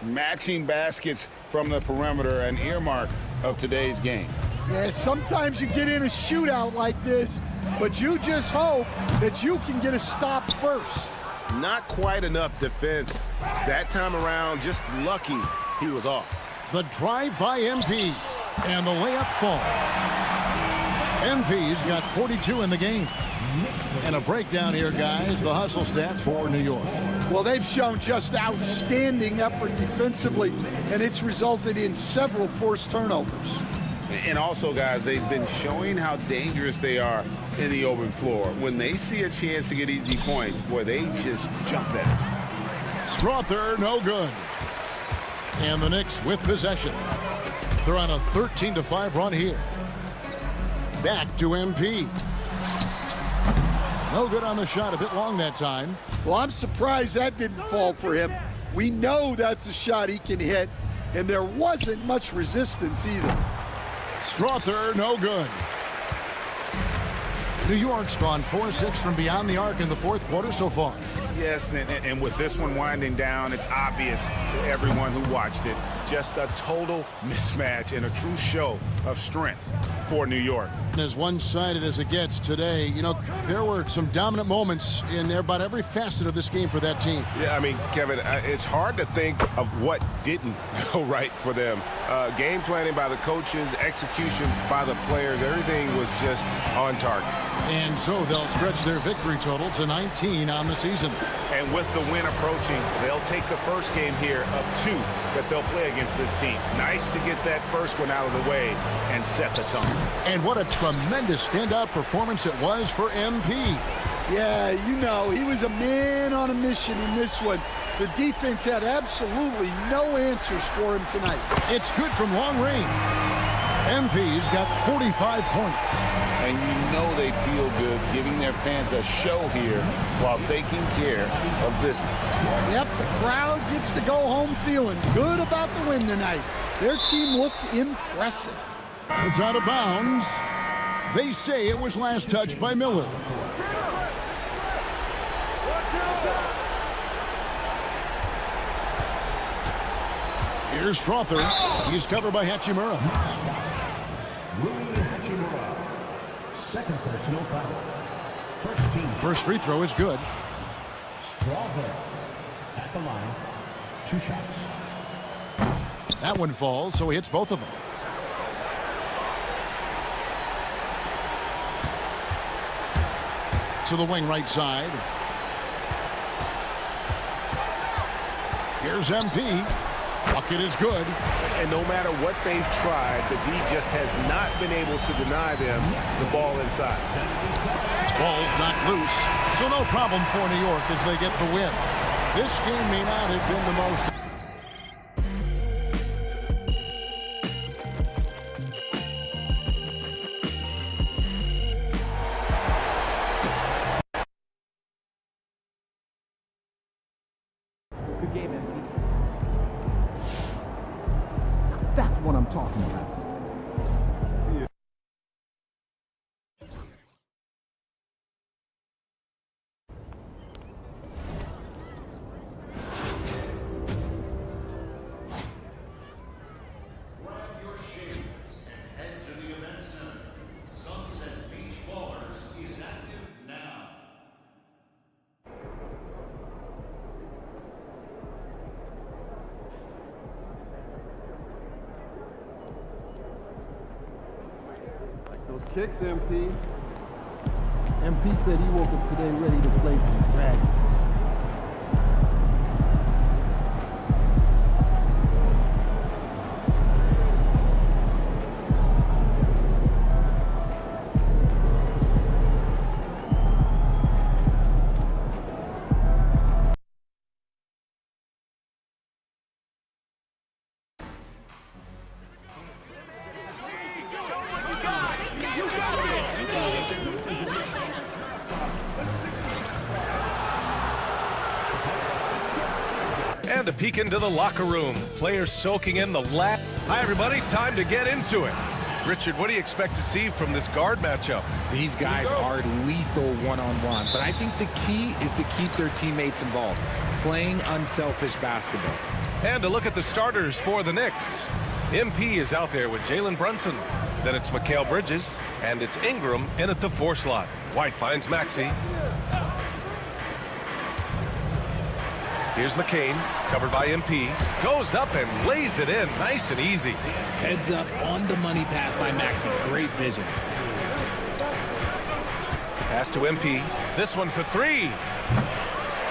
Matching baskets from the perimeter, an earmark of today's game. Yeah, sometimes you get in a shootout like this, but you just hope that you can get a stop first. Not quite enough defense that time around. Just lucky he was off. The drive by MP. And the layup falls. MP's got 42 in the game. And a breakdown here, guys. The hustle stats for New York. Well, they've shown just outstanding effort defensively, and it's resulted in several forced turnovers. And also, guys, they've been showing how dangerous they are in the open floor. When they see a chance to get easy points, boy, they just jump at it. Strother, no good. And the Knicks with possession. They're on a 13-5 run here. Back to MP. No good on the shot. A bit long that time. Well, I'm surprised that didn't fall for him. We know that's a shot he can hit, and there wasn't much resistance either. Strother, no good. New York's gone 4-6 from beyond the arc in the fourth quarter so far. Yes, and with this one winding down, it's obvious to everyone who watched it. Just a total mismatch and a true show of strength for New York. As one-sided as it gets today, you know, there were some dominant moments in about every facet of this game for that team. Yeah, I mean, Kevin, it's hard to think of what didn't go right for them. Game planning by the coaches, execution by the players, everything was just on target. And so they'll stretch their victory total to 19 on the season. And with the win approaching, they'll take the first game here of 2 that they'll play against this team. Nice to get that first one out of the way and set the tone. And what a tremendous standout performance it was for MP. Yeah, you know, he was a man on a mission in this one. The defense had absolutely no answers for him tonight. It's good from long range. MP's got 45 points. And you know they feel good giving their fans a show here while taking care of business. Yep, the crowd gets to go home feeling good about the win tonight. Their team looked impressive. It's out of bounds. They say it was last touched by Miller. Here's Strother. He's covered by Hachimura. Second personal foul. First free throw is good. Strother at the line. 2 shots. That one falls, so he hits both of them. To the wing right side. Here's MP. Bucket is good. And no matter what they've tried, the D just has not been able to deny them the ball inside. Ball's not loose, so no problem for New York as they get the win. This game may not have been the most... Good game, MP. That's what I'm talking about. Those kicks, MP. MP said he woke up today ready to slay some dragons. And a peek into the locker room. Players soaking in the lap. Hi, everybody. Time to get into it. Richard, what do you expect to see from this guard matchup? These guys are lethal one-on-one, but I think the key is to keep their teammates involved, playing unselfish basketball. And a look at the starters for the Knicks. MP is out there with Jalen Brunson. Then it's Mikal Bridges, and it's Ingram in at the 4 slot. White finds Maxey. Here's McCain, covered by MP. Goes up and lays it in, nice and easy. Heads up on the money pass by Maxey. Great vision. Pass to MP. This one for 3.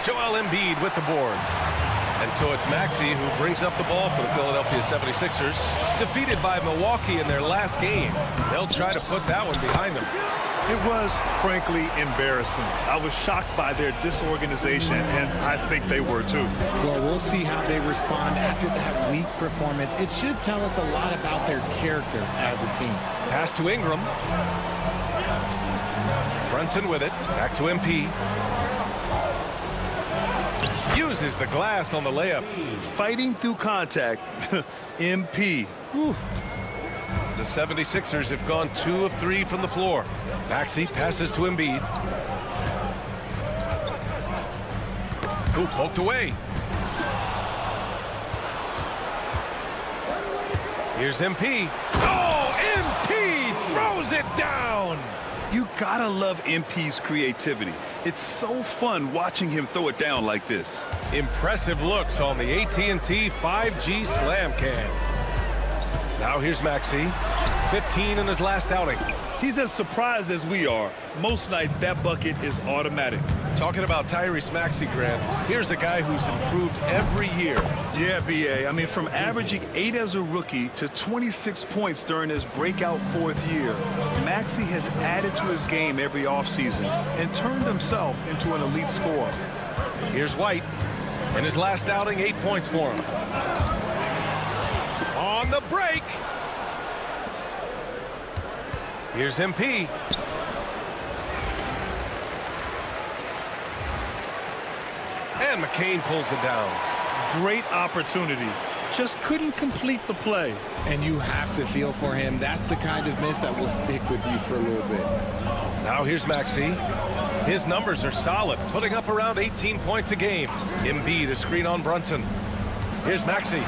Joel Embiid with the board. And so it's Maxey who brings up the ball for the Philadelphia 76ers. Defeated by Milwaukee in their last game. They'll try to put that one behind them. It was, frankly, embarrassing. I was shocked by their disorganization, and I think they were too. Well, we'll see how they respond after that weak performance. It should tell us a lot about their character as a team. Pass to Ingram. Brunson with it. Back to MP. Uses the glass on the layup. Fighting through contact. MP. Whew. the 76ers have gone 2 of 3 from the floor. Maxey passes to Embiid. Who poked away. Here's MP. Oh, MP throws it down. You gotta love MP's creativity. It's so fun watching him throw it down like this. Impressive looks on the AT&T 5G Slam Cam. Now here's Maxey, 15 in his last outing. He's as surprised as we are. Most nights that bucket is automatic. Talking about Tyrese Maxey, Grant, here's a guy who's improved every year. Yeah, BA. I mean, from averaging 8 as a rookie to 26 points during his breakout 4th year, Maxey has added to his game every offseason and turned himself into an elite scorer. Here's White. In his last outing, 8 points for him. On the break. Here's MP. And McCain pulls it down. Great opportunity. Just couldn't complete the play. And you have to feel for him. That's the kind of miss that will stick with you for a little bit. Now here's Maxey. His numbers are solid, putting up around 18 points a game. Embiid, a screen on Brunson. Here's Maxey.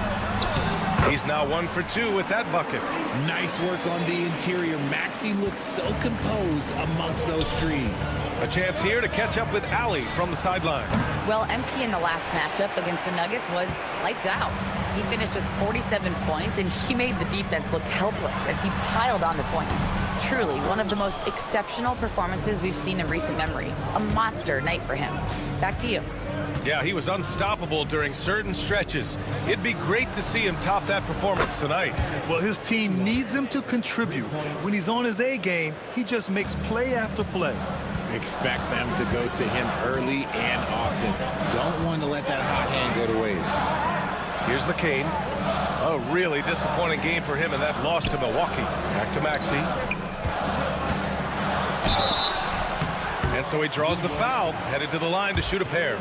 He's now 1 for 2 with that bucket. Nice work on the interior. Maxey looks so composed amongst those trees. A chance here to catch up with Allie from the sideline. Well, MP in the last matchup against the Nuggets was lights out. He finished with 47 points, and he made the defense look helpless as he piled on the points. Truly, one of the most exceptional performances we've seen in recent memory. A monster night for him. Back to you. Yeah, he was unstoppable during certain stretches. It'd be great to see him top that performance tonight. Well, his team needs him to contribute. When he's on his A game, he just makes play after play. Expect them to go to him early and often. Don't want to let that hot hand go to waste. Here's McCain. A really disappointing game for him in that loss to Milwaukee. Back to Maxey. And so he draws the foul, headed to the line to shoot a pair.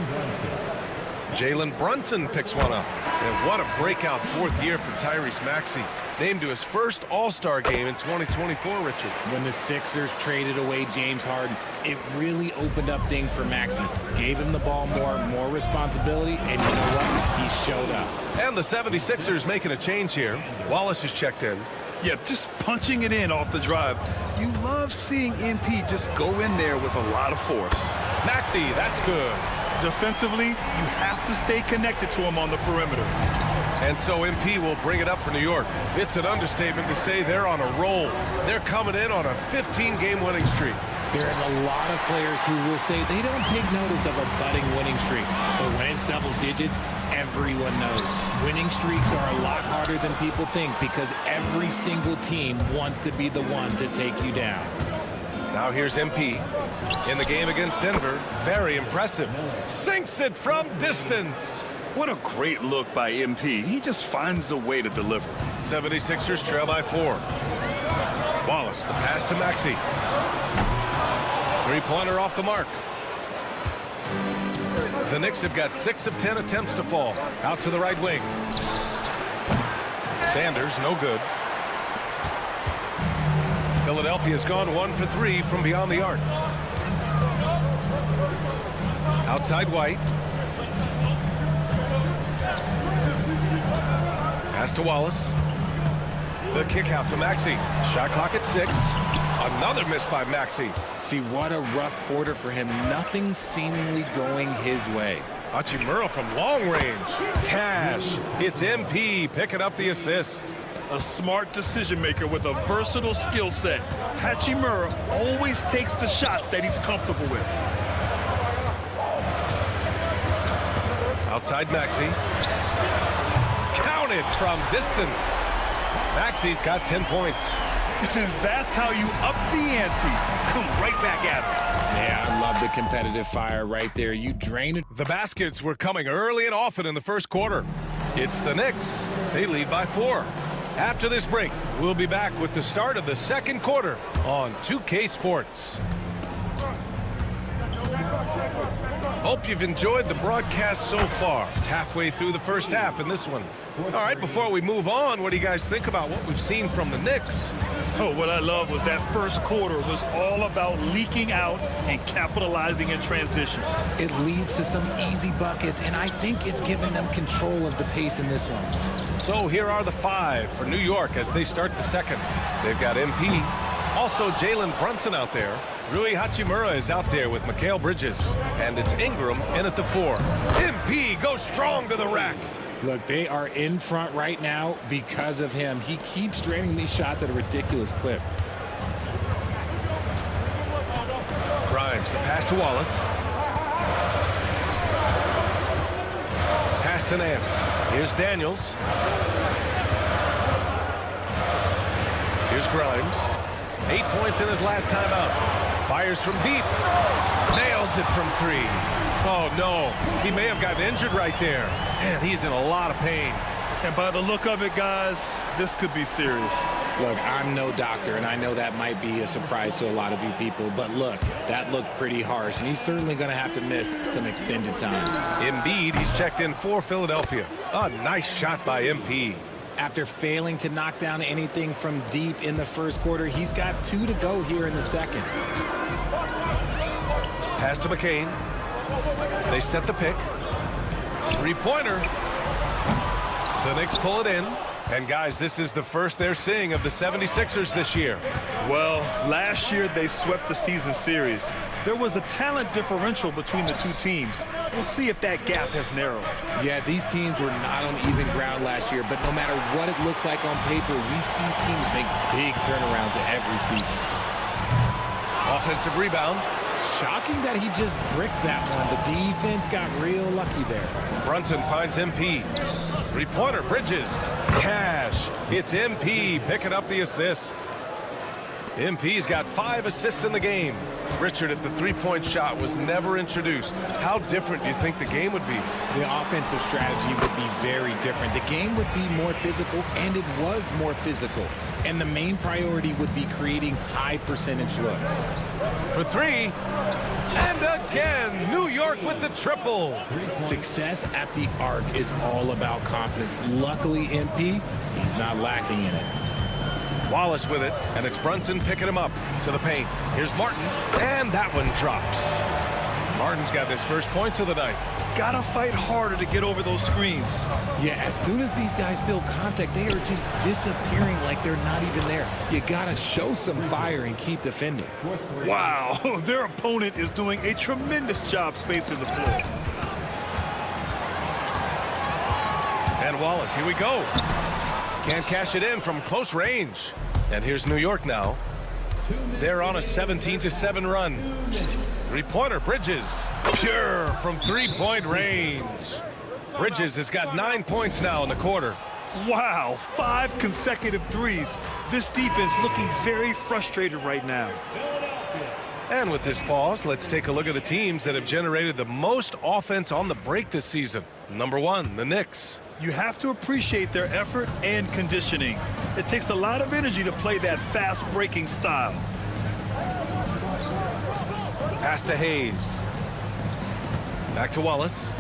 Jalen Brunson picks one up. And what a breakout 4th year for Tyrese Maxey. Named to his first All-Star game in 2024, Richard. When the Sixers traded away James Harden, it really opened up things for Maxey. Gave him the ball more responsibility, and you know what? He showed up. And the 76ers making a change here. Wallace is checked in. Yeah, just punching it in off the drive. You love seeing MP just go in there with a lot of force. Maxey, that's good. Defensively, you have to stay connected to him on the perimeter. And so MP will bring it up for New York. It's an understatement to say they're on a roll. They're coming in on a 15-game winning streak. There's a lot of players who will say they don't take notice of a budding winning streak. But when it's double digits, everyone knows. Winning streaks are a lot harder than people think because every single team wants to be the one to take you down. Now here's MP. In the game against Denver, very impressive. Sinks it from distance. What a great look by MP. He just finds a way to deliver. 76ers trail by 4. Wallace, the pass to Maxey. Three-pointer off the mark. The Knicks have got 6 of 10 attempts to fall. Out to the right wing. Sanders, no good. Philadelphia's gone 1 for 3 from beyond the arc. Outside White. Pass to Wallace. The kick out to Maxey. Shot clock at 6. Another miss by Maxey. See, what a rough quarter for him. Nothing seemingly going his way. Hachimura from long range. Cash. It's MP picking up the assist. A smart decision maker with a versatile skill set. Hachimura always takes the shots that he's comfortable with. Outside Maxey. Counted from distance. Maxey's got 10 points. That's how you up the ante. Come right back at it. Yeah, I love the competitive fire right there. You drain it. The baskets were coming early and often in the first quarter. It's the Knicks. They lead by 4. After this break, we'll be back with the start of the second quarter on 2K Sports. Hope you've enjoyed the broadcast so far. Halfway through the first half in this one. All right, before we move on, what do you guys think about what we've seen from the Knicks? Oh, what I love was that first quarter was all about leaking out and capitalizing in transition. It leads to some easy buckets, and I think it's given them control of the pace in this one. So here are the 5 for New York as they start the second. They've got MP, also Jalen Brunson out there. Rui Hachimura is out there with Mikal Bridges, and it's Ingram in at the 4. MP goes strong to the rack. Look, they are in front right now because of him. He keeps draining these shots at a ridiculous clip. Grimes, the pass to Wallace. Pass to Nance. Here's Daniels. Here's Grimes. 8 points in his last time out. Fires from deep. Nails it from 3. Oh, no. He may have gotten injured right there. Man, he's in a lot of pain. And by the look of it, guys, this could be serious. Look, I'm no doctor, and I know that might be a surprise to a lot of you people, but look, that looked pretty harsh, and he's certainly going to have to miss some extended time. Embiid, he's checked in for Philadelphia. A nice shot by MP. After failing to knock down anything from deep in the first quarter, he's got 2 to go here in the second. Pass to McCain. They set the pick. 3-pointer. The Knicks pull it in. And guys, this is the first they're seeing of the 76ers this year. Well, last year they swept the season series. There was a talent differential between the two teams. We'll see if that gap has narrowed. Yeah, these teams were not on even ground last year, but no matter what it looks like on paper, we see teams make big turnarounds every season. Offensive rebound. Shocking that he just bricked that one. The defense got real lucky there. Brunson finds MP. 3-pointer, Bridges. Cash. It's MP picking up the assist. MP's got 5 assists in the game. Richard, if the 3-point shot was never introduced, how different do you think the game would be? The offensive strategy would be very different. The game would be more physical, and it was more physical. And the main priority would be creating high percentage looks. For 3. And again, New York with the triple. Success at the arc is all about confidence. Luckily, MP, he's not lacking in it. Wallace with it, and it's Brunson picking him up to the paint. Here's Martin, and that one drops. Martin's got his first points of the night. Gotta fight harder to get over those screens. Yeah, as soon as these guys feel contact, they are just disappearing like they're not even there. You gotta show some fire and keep defending. Wow, their opponent is doing a tremendous job spacing the floor. And Wallace, here we go. Can't cash it in from close range. And here's New York now. They're on a 17-7 run. 3-pointer, Bridges. Pure from 3-point range. Bridges has got 9 points now in the quarter. Wow, 5 consecutive threes. This defense looking very frustrated right now. And with this pause, let's take a look at the teams that have generated the most offense on the break this season. Number 1, the Knicks. You have to appreciate their effort and conditioning. It takes a lot of energy to play that fast breaking style. Pass to Hayes. Back to Wallace.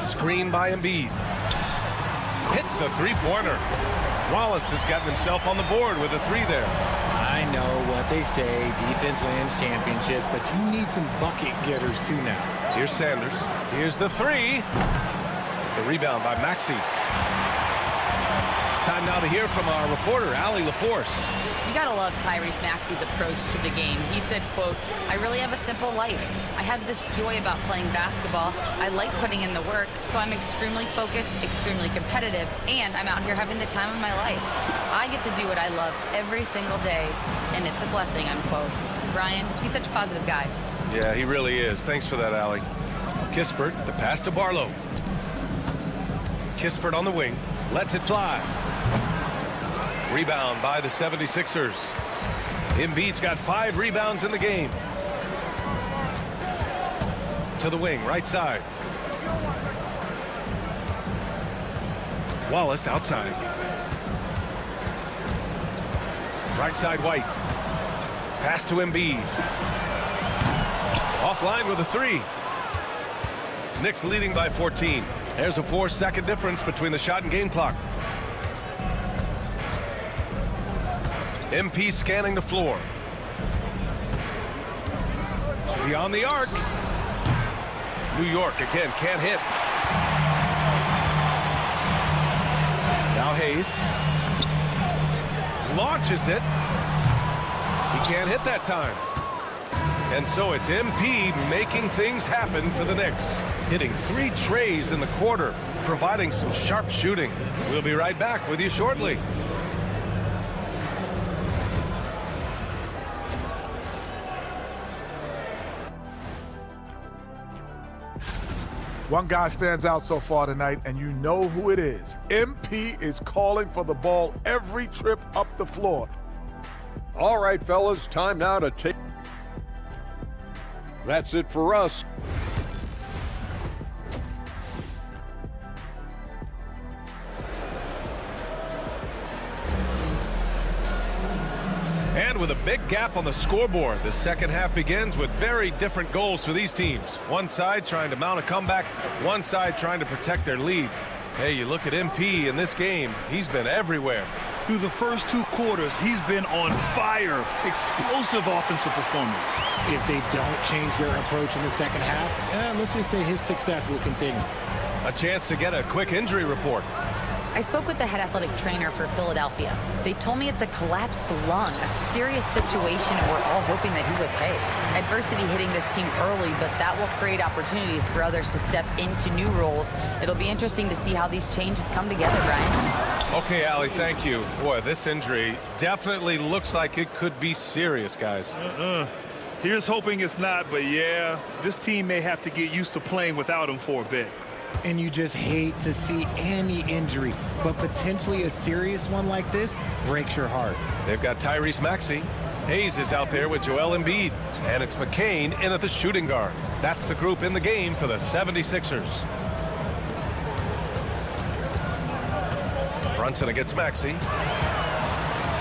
Screen by Embiid. Hits the 3-pointer. Wallace has gotten himself on the board with a 3 there. I know what they say, defense wins championships, but you need some bucket getters too now. Here's Sanders. Here's the 3. The rebound by Maxey. Time now to hear from our reporter, Allie LaForce. You gotta love Tyrese Maxey's approach to the game. He said, quote, "I really have a simple life. I have this joy about playing basketball. I like putting in the work, so I'm extremely focused, extremely competitive, and I'm out here having the time of my life. I get to do what I love every single day, and it's a blessing," unquote. Brian, he's such a positive guy. Yeah, he really is. Thanks for that, Allie. Kispert, the pass to Barlow. Kispert on the wing. Lets it fly. Rebound by the 76ers. Embiid's got 5 rebounds in the game. To the wing, right side. Wallace outside. Right side, White. Pass to Embiid. line with a 3. Knicks leading by 14. There's a 4-second difference between the shot and game clock. MP scanning the floor. Beyond the arc. New York again can't hit. Now Hayes launches it. He can't hit that time. And so it's MP making things happen for the Knicks. Hitting 3 trays in the quarter, providing some sharp shooting. We'll be right back with you shortly. One guy stands out so far tonight, and you know who it is. MP is calling for the ball every trip up the floor. All right, fellas, time now to take. That's it for us. And with a big gap on the scoreboard, the second half begins with very different goals for these teams. One side trying to mount a comeback, one side trying to protect their lead. Hey, you look at MP in this game, he's been everywhere. Through the first 2 quarters, he's been on fire. Explosive offensive performance. If they don't change their approach in the second half, let's just say his success will continue. A chance to get a quick injury report. I spoke with the head athletic trainer for Philadelphia. They told me it's a collapsed lung, a serious situation, and we're all hoping that he's okay. Adversity hitting this team early, but that will create opportunities for others to step into new roles. It'll be interesting to see how these changes come together, Brian. Okay, Allie, thank you. Boy, this injury definitely looks like it could be serious, guys. Here's hoping it's not, but yeah, this team may have to get used to playing without him for a bit. And you just hate to see any injury, but potentially a serious one like this breaks your heart. They've got Tyrese Maxey. Hayes is out there with Joel Embiid. And it's McCain in at the shooting guard. That's the group in the game for the 76ers. Brunson against Maxey.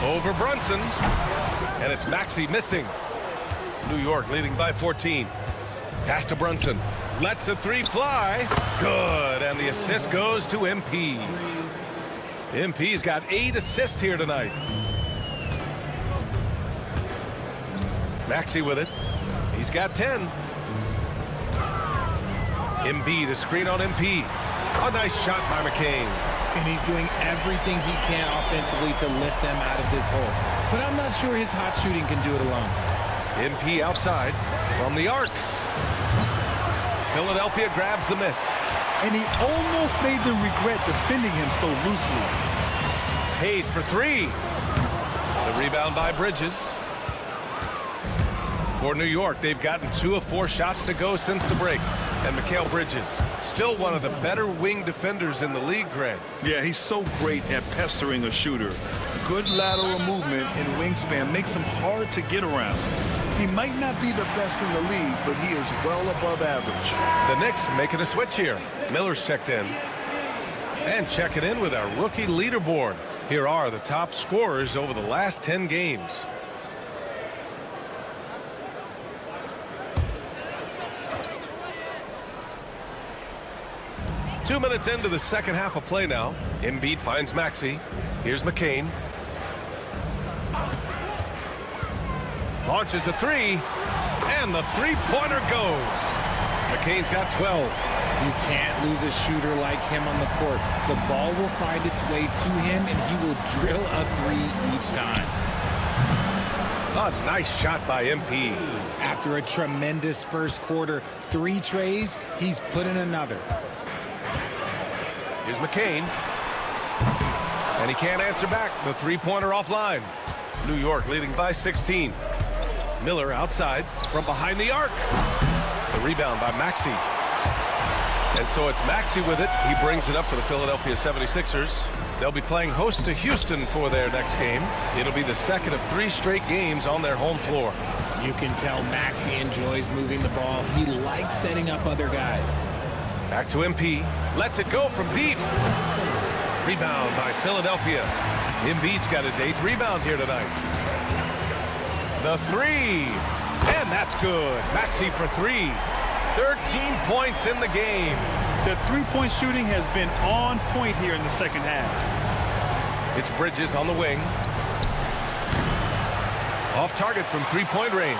Over Brunson. And it's Maxey missing. New York leading by 14. Pass to Brunson. Lets the 3 fly. Good. And the assist goes to MP. MP's got 8 assists here tonight. Maxey with it. He's got 10. Embiid, a screen on MP. A nice shot by McCain. And he's doing everything he can offensively to lift them out of this hole. But I'm not sure his hot shooting can do it alone. MP outside from the arc. Philadelphia grabs the miss. And he almost made them regret defending him so loosely. Hayes for 3. The rebound by Bridges. For New York, they've gotten 2 of 4 shots to go since the break. And Mikal Bridges, still one of the better wing defenders in the league, Grant. Yeah, he's so great at pestering a shooter. Good lateral movement and wingspan makes him hard to get around. He might not be the best in the league, but he is well above average. The Knicks making a switch here. Miller's checked in. And checking in with our rookie leaderboard. Here are the top scorers over the last 10 games. Two minutes into the second half of play now. Embiid finds Maxey. Here's McCain. Launches a 3. And the 3-pointer goes. McCain's got 12. You can't lose a shooter like him on the court. The ball will find its way to him, and he will drill a 3 each time. A nice shot by MP. After a tremendous first quarter, 3 trays, he's put in another. Here's McCain. And he can't answer back. The 3-pointer offline. New York leading by 16. Miller outside from behind the arc. The rebound by Maxey. And so it's Maxey with it. He brings it up for the Philadelphia 76ers. They'll be playing host to Houston for their next game. It'll be the second of 3 straight games on their home floor. You can tell Maxey enjoys moving the ball. He likes setting up other guys. Back to MP. Lets it go from deep. Rebound by Philadelphia. Embiid's got his 8th rebound here tonight. The 3. And that's good. Maxey for 3. 13 points in the game. The three-point shooting has been on point here in the second half. It's Bridges on the wing. Off target from three-point range.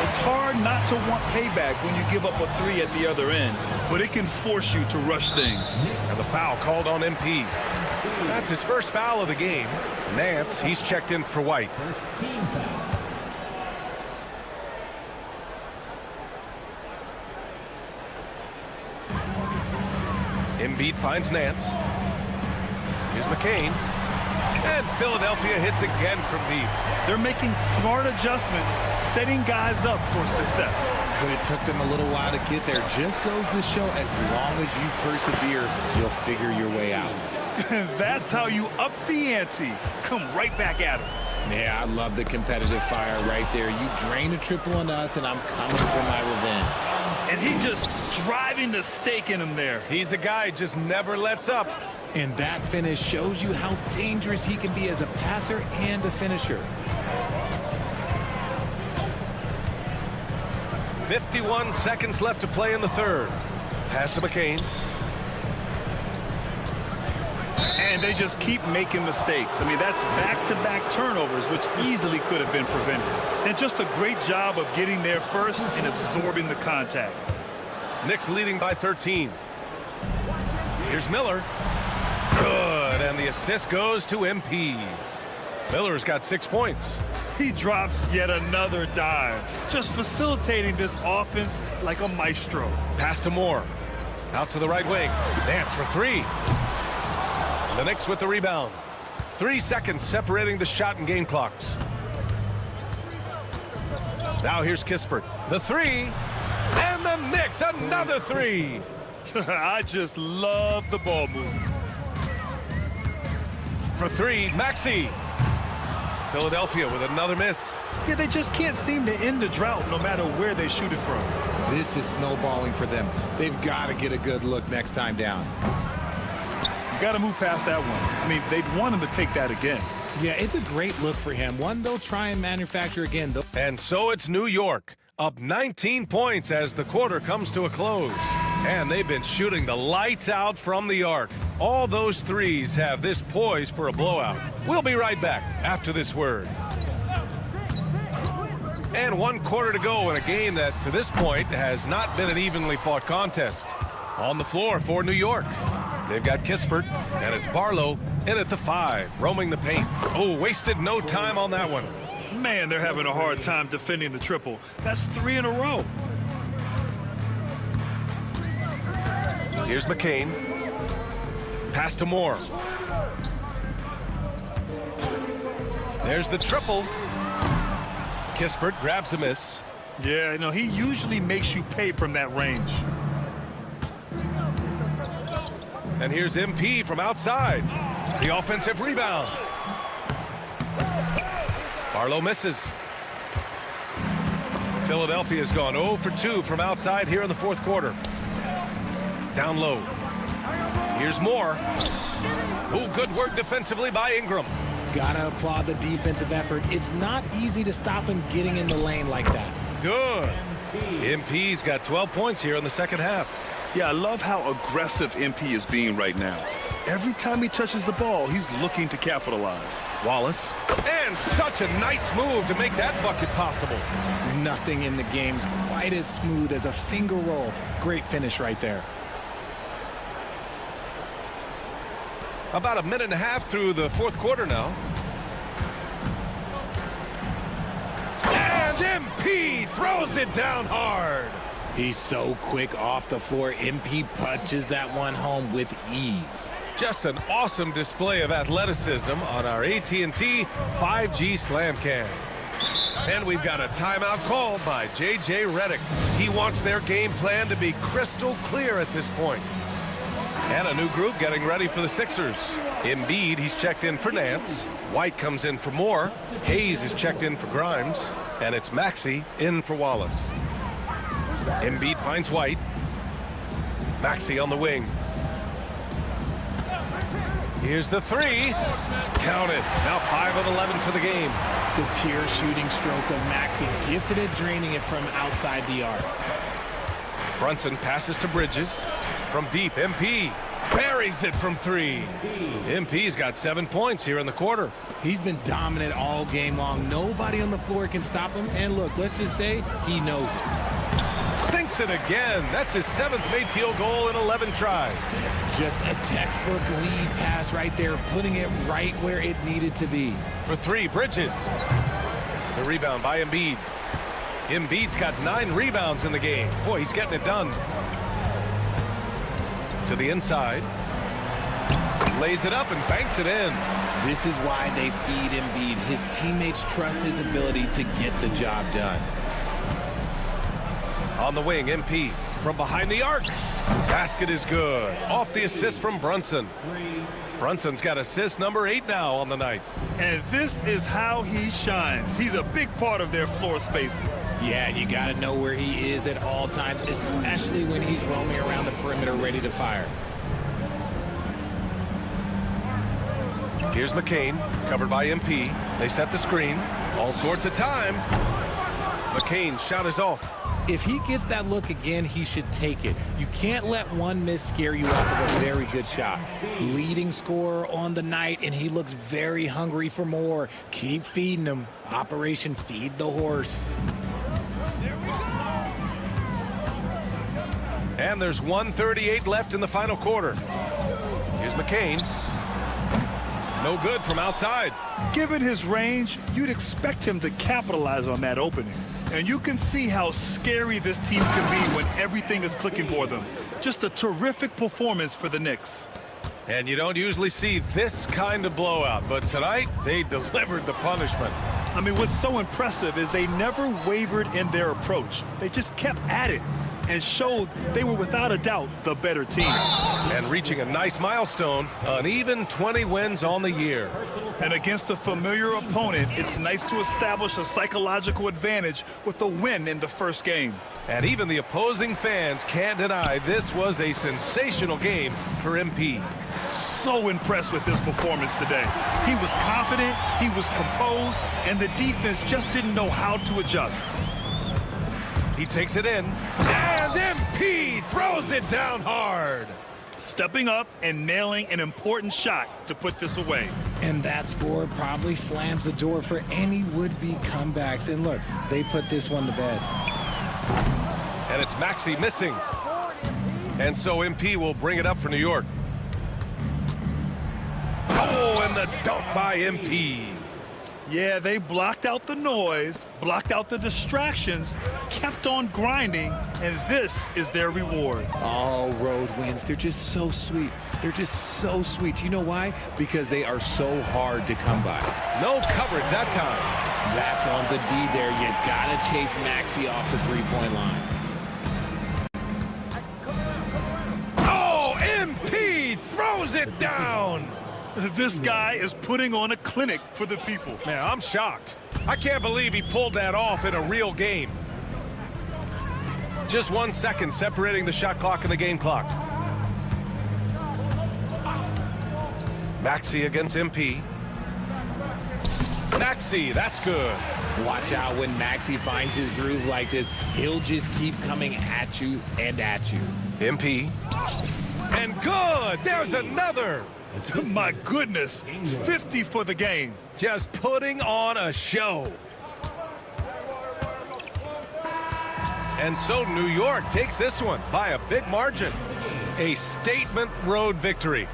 It's hard not to want payback when you give up a 3 at the other end, but it can force you to rush things. And the foul called on MP. That's his first foul of the game. Nance, he's checked in for White. First team foul. Embiid finds Nance. Here's McCain. And Philadelphia hits again from deep. They're making smart adjustments, setting guys up for success. But it took them a little while to get there. Just goes to show, as long as you persevere, you'll figure your way out. That's how you up the ante. Come right back at him. Yeah, I love the competitive fire right there. You drain a triple on us, and I'm coming for my revenge. And he just driving the stake in him there. He's a guy just never lets up. And that finish shows you how dangerous he can be as a passer and a finisher. 51 seconds left to play in the third. Pass to McCain. And they just keep making mistakes. I mean, that's back-to-back turnovers, which easily could have been prevented. And just a great job of getting there first and absorbing the contact. Knicks leading by 13. Here's Miller. Good, and the assist goes to MP. Miller's got 6 points. He drops yet another dime, just facilitating this offense like a maestro. Pass to Moore. Out to the right wing. Nance for 3. The Knicks with the rebound. 3 seconds separating the shot and game clocks. Now here's Kispert. The 3. And the Knicks, another 3. I just love the ball movement. For 3, Maxey. Philadelphia with another miss. Yeah, they just can't seem to end the drought no matter where they shoot it from. This is snowballing for them. They've got to get a good look next time down. You got to move past that one. I mean, they'd want him to take that again. Yeah, it's a great look for him. One they'll try and manufacture again. And so it's New York, up 19 points as the quarter comes to a close. And they've been shooting the lights out from the arc. All those threes have this poised for a blowout. We'll be right back after this word. And 1 quarter to go in a game that, to this point, has not been an evenly fought contest. On the floor for New York, they've got Kispert, and it's Barlow in at the 5, roaming the paint. Oh, wasted no time on that one. Man, they're having a hard time defending the triple. That's 3 in a row. Here's McCain. Pass to Moore. There's the triple. Kispert grabs a miss. Yeah, no, he usually makes you pay from that range. And here's MP from outside. The offensive rebound. Barlow misses. Philadelphia's gone 0 for 2 from outside here in the fourth quarter. Down low. Here's Moore. Oh, good work defensively by Ingram. Gotta applaud the defensive effort. It's not easy to stop him getting in the lane like that. Good. MP's got 12 points here in the second half. Yeah, I love how aggressive MP is being right now. Every time he touches the ball, he's looking to capitalize. Wallace. And such a nice move to make that bucket possible. Nothing in the game's quite as smooth as a finger roll. Great finish right there. About a minute and a half through the fourth quarter now. And MP throws it down hard. He's so quick off the floor. MP punches that one home with ease. Just an awesome display of athleticism on our AT&T 5G Slam Cam. And we've got a timeout called by J.J. Redick. He wants their game plan to be crystal clear at this point. And a new group getting ready for the Sixers. Embiid, he's checked in for Nance. White comes in for Moore. Hayes is checked in for Grimes. And it's Maxey in for Wallace. Embiid finds White. Maxey on the wing. Here's the three. Count it. Now 5 of 11 for the game. The pure shooting stroke of Maxey, gifted at draining it from outside the arc. Brunson passes to Bridges. From deep, MP buries it from 3. MP's got 7 points here in the quarter. He's been dominant all game long. Nobody on the floor can stop him. And look, let's just say he knows it. Sinks it again. That's his 7th made field goal in 11 tries. Just a textbook lead pass right there, putting it right where it needed to be. For 3, Bridges. The rebound by Embiid. Embiid's got 9 rebounds in the game. Boy, he's getting it done. To the inside. Lays it up and banks it in. This is why they feed Embiid. His teammates trust his ability to get the job done. On the wing, MP from behind the arc. Basket is good. Off the assist from Brunson. Brunson's got assist number 8 now on the night. And this is how he shines. He's a big part of their floor spacing. Yeah, and you got to know where he is at all times, especially when he's roaming around the perimeter ready to fire. Here's McCain, covered by MP. They set the screen. All sorts of time. McCain's shot is off. If he gets that look again, he should take it. You can't let one miss scare you off of a very good shot. Leading scorer on the night, and he looks very hungry for more. Keep feeding him. Operation Feed the Horse. And there's 1:38 left in the final quarter. Here's McCain. No good from outside. Given his range, you'd expect him to capitalize on that opening. And you can see how scary this team can be when everything is clicking for them. Just a terrific performance for the Knicks. And you don't usually see this kind of blowout, but tonight they delivered the punishment. I mean, what's so impressive is they never wavered in their approach. They just kept at it and showed they were without a doubt the better team. And reaching a nice milestone, an even 20 wins on the year. And against a familiar opponent, it's nice to establish a psychological advantage with a win in the first game. And even the opposing fans can't deny this was a sensational game for MP. So impressed with his performance today. He was confident, he was composed, and the defense just didn't know how to adjust. He takes it in, and MP throws it down hard. Stepping up and nailing an important shot to put this away. And that score probably slams the door for any would-be comebacks. And look, they put this one to bed. And it's Maxey missing. And so MP will bring it up for New York. Oh, and the dunk by MP. Yeah, they blocked out the noise, blocked out the distractions, kept on grinding, and this is their reward. All road wins, they're just so sweet. They're just so sweet. You know why? Because they are so hard to come by. No coverage that time. That's on the D there. You gotta chase Maxey off the three-point line. Oh, MP throws it down. This guy is putting on a clinic for the people. Man, I'm shocked. I can't believe he pulled that off in a real game. Just 1 second separating the shot clock and the game clock. Maxey against MP. Maxey, that's good. Watch out when Maxey finds his groove like this. He'll just keep coming at you and at you. MP. And good! There's another! My goodness, 50 for the game. Just putting on a show. And so New York takes this one by a big margin. A statement road victory.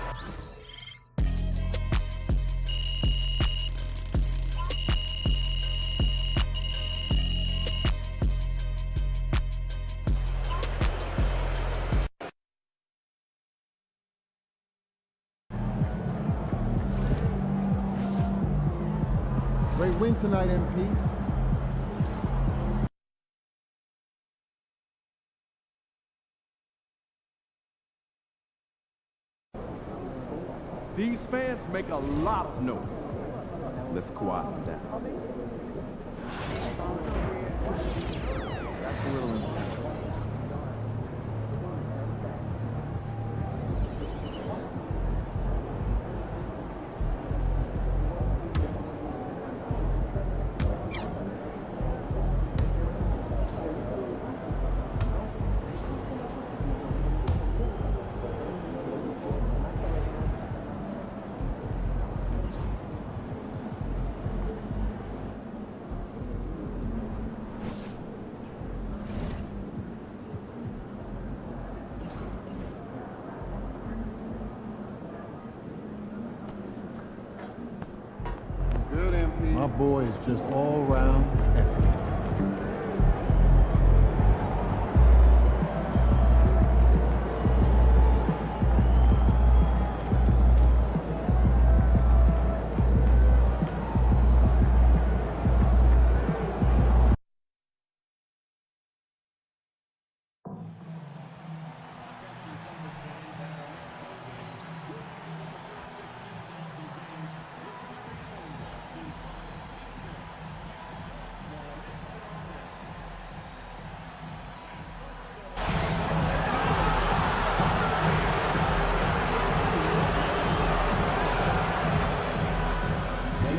Great win tonight, MP. These fans make a lot of noise. Let's quiet them down. That's a little intense. boy is just all around excellent.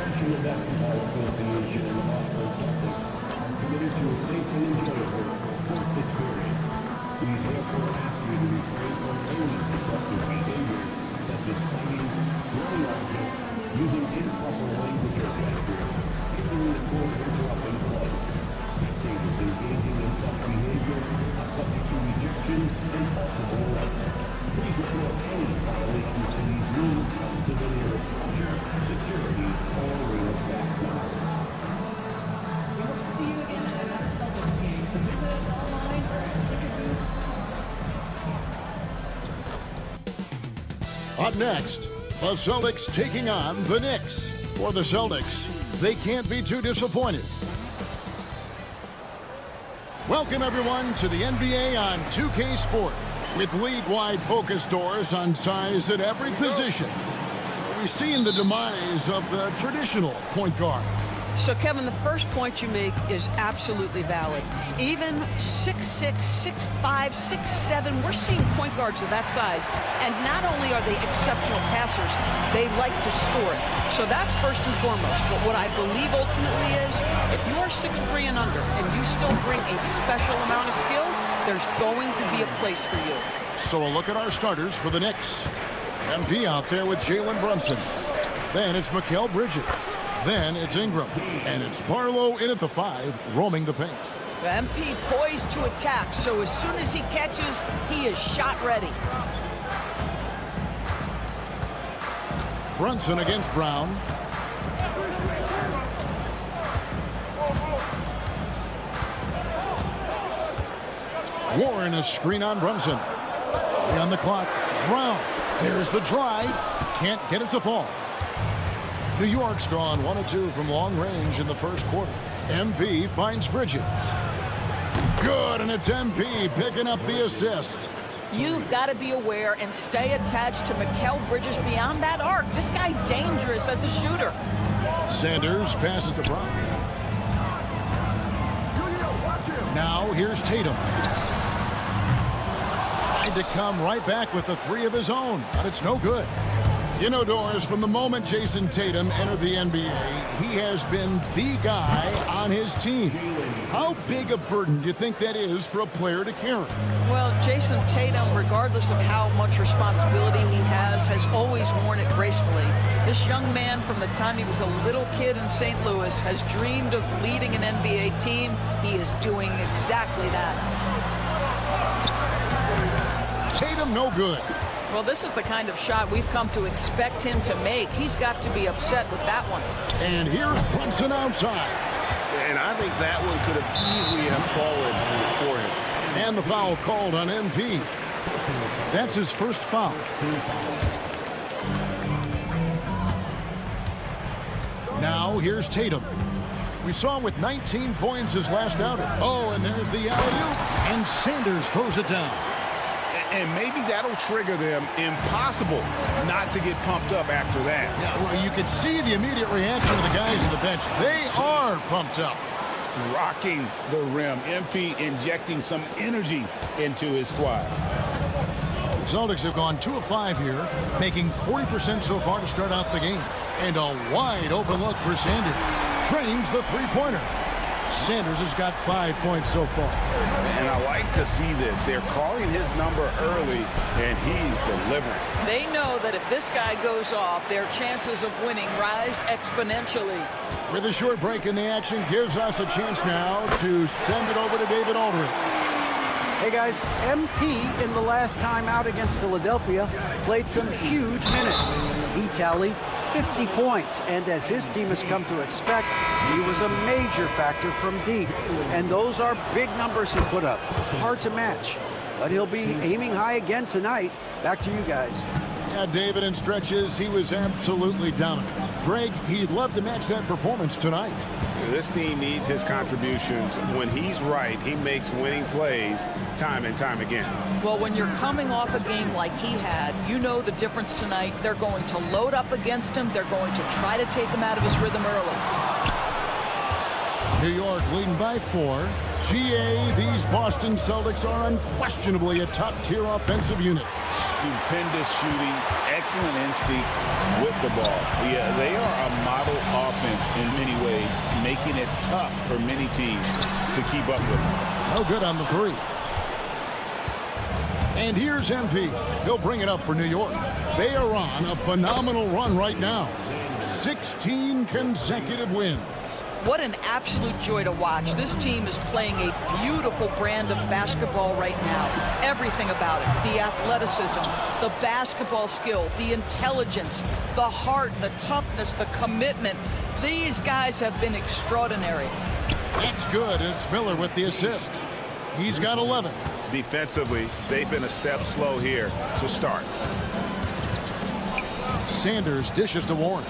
National Basketball Association and the Boston Celtics are committed to a safe and enjoyable sports experience. We therefore ask you to refrain from any disruptive behaviors such as fighting, throwing objects, using improper language or gestures, entering the court or interrupting play. Spectators engaging in such behavior are subject to rejection and possible arrest. Please report any violations to these rules to the nearest usher, security, or arena staff member. Up next, the Celtics taking on the Knicks. For the Celtics, they can't be too disappointed. Welcome, everyone, to the NBA on 2K Sport. With league-wide focus doors on size at every position, we've seen the demise of the traditional point guard. So, Kevin, the first point you make is absolutely valid. Even 6'6", 6'5", 6'7", we're seeing point guards of that size. And not only are they exceptional passers, they like to score it. So that's first and foremost. But what I believe ultimately is, if you're 6'3" and under, and you still bring a special amount of skill, there's going to be a place for you. So a look at our starters for the Knicks. MP out there with Jalen Brunson. Then it's Mikal Bridges. Then it's Ingram. And it's Barlow in at the 5, roaming the paint. MP poised to attack, so as soon as he catches, he is shot ready. Brunson against Brown. Warren a screen on Brunson. 3 on the clock. Brown. There's the drive. Can't get it to fall. New York's gone 1 of 2 from long range in the first quarter. MP finds Bridges. Good, and it's MP picking up the assist. You've got to be aware and stay attached to Mikal Bridges beyond that arc. This guy dangerous as a shooter. Sanders passes to Brown. Now here's Tatum. Tried to come right back with the 3 of his own, but it's no good. You know, Doris, from the moment Jason Tatum entered the NBA, he has been the guy on his team. How big a burden do you think that is for a player to carry? Well, Jason Tatum, regardless of how much responsibility he has always worn it gracefully. This young man, from the time he was a little kid in St. Louis, has dreamed of leading an NBA team. He is doing exactly that. Tatum, no good. Well, this is the kind of shot we've come to expect him to make. He's got to be upset with that one. And here's Brunson outside. And I think that one could have easily have fallen for him. And the foul called on MP. That's his first foul. Now here's Tatum. We saw him with 19 points his last outing. Oh, and there's the alley-oop. And Sanders throws it down. And maybe that'll trigger them. Impossible not to get pumped up after that. Yeah, well, you can see the immediate reaction of the guys on the bench. They are pumped up. Rocking the rim. MP injecting some energy into his squad. The Celtics have gone 2 of 5 here, making 40% so far to start out the game. And a wide open look for Sanders. Drains the three-pointer. Sanders has got 5 points so far. And I like to see this. They're calling his number early, and he's delivering. They know that if this guy goes off, their chances of winning rise exponentially. With a short break in the action, gives us a chance now to send it over to David Aldridge. Hey guys, MP in the last time out against Philadelphia played some huge minutes. He tallied 50 points, and as his team has come to expect, he was a major factor from deep. And those are big numbers he put up. It's hard to match, but he'll be aiming high again tonight. Back to you guys. Yeah, David, in stretches, he was absolutely dominant. Greg, he'd love to match that performance tonight. This team needs his contributions. When he's right, he makes winning plays time and time again. Well, when you're coming off a game like he had, you know the difference tonight. They're going to load up against him. They're going to try to take him out of his rhythm early. New York leading by 4. GA, these Boston Celtics are unquestionably a top-tier offensive unit. Stupendous shooting, excellent instincts with the ball. Yeah, they are a model offense in many ways, making it tough for many teams to keep up with them. No good on the 3. And here's MP. He'll bring it up for New York. They are on a phenomenal run right now. 16 consecutive wins. What an absolute joy to watch. This team is playing a beautiful brand of basketball right now. Everything about it, the athleticism, the basketball skill, the intelligence, the heart, the toughness, the commitment. These guys have been extraordinary. That's good. It's Miller with the assist. He's got 11. Defensively, they've been a step slow here to start. Sanders dishes to Warren.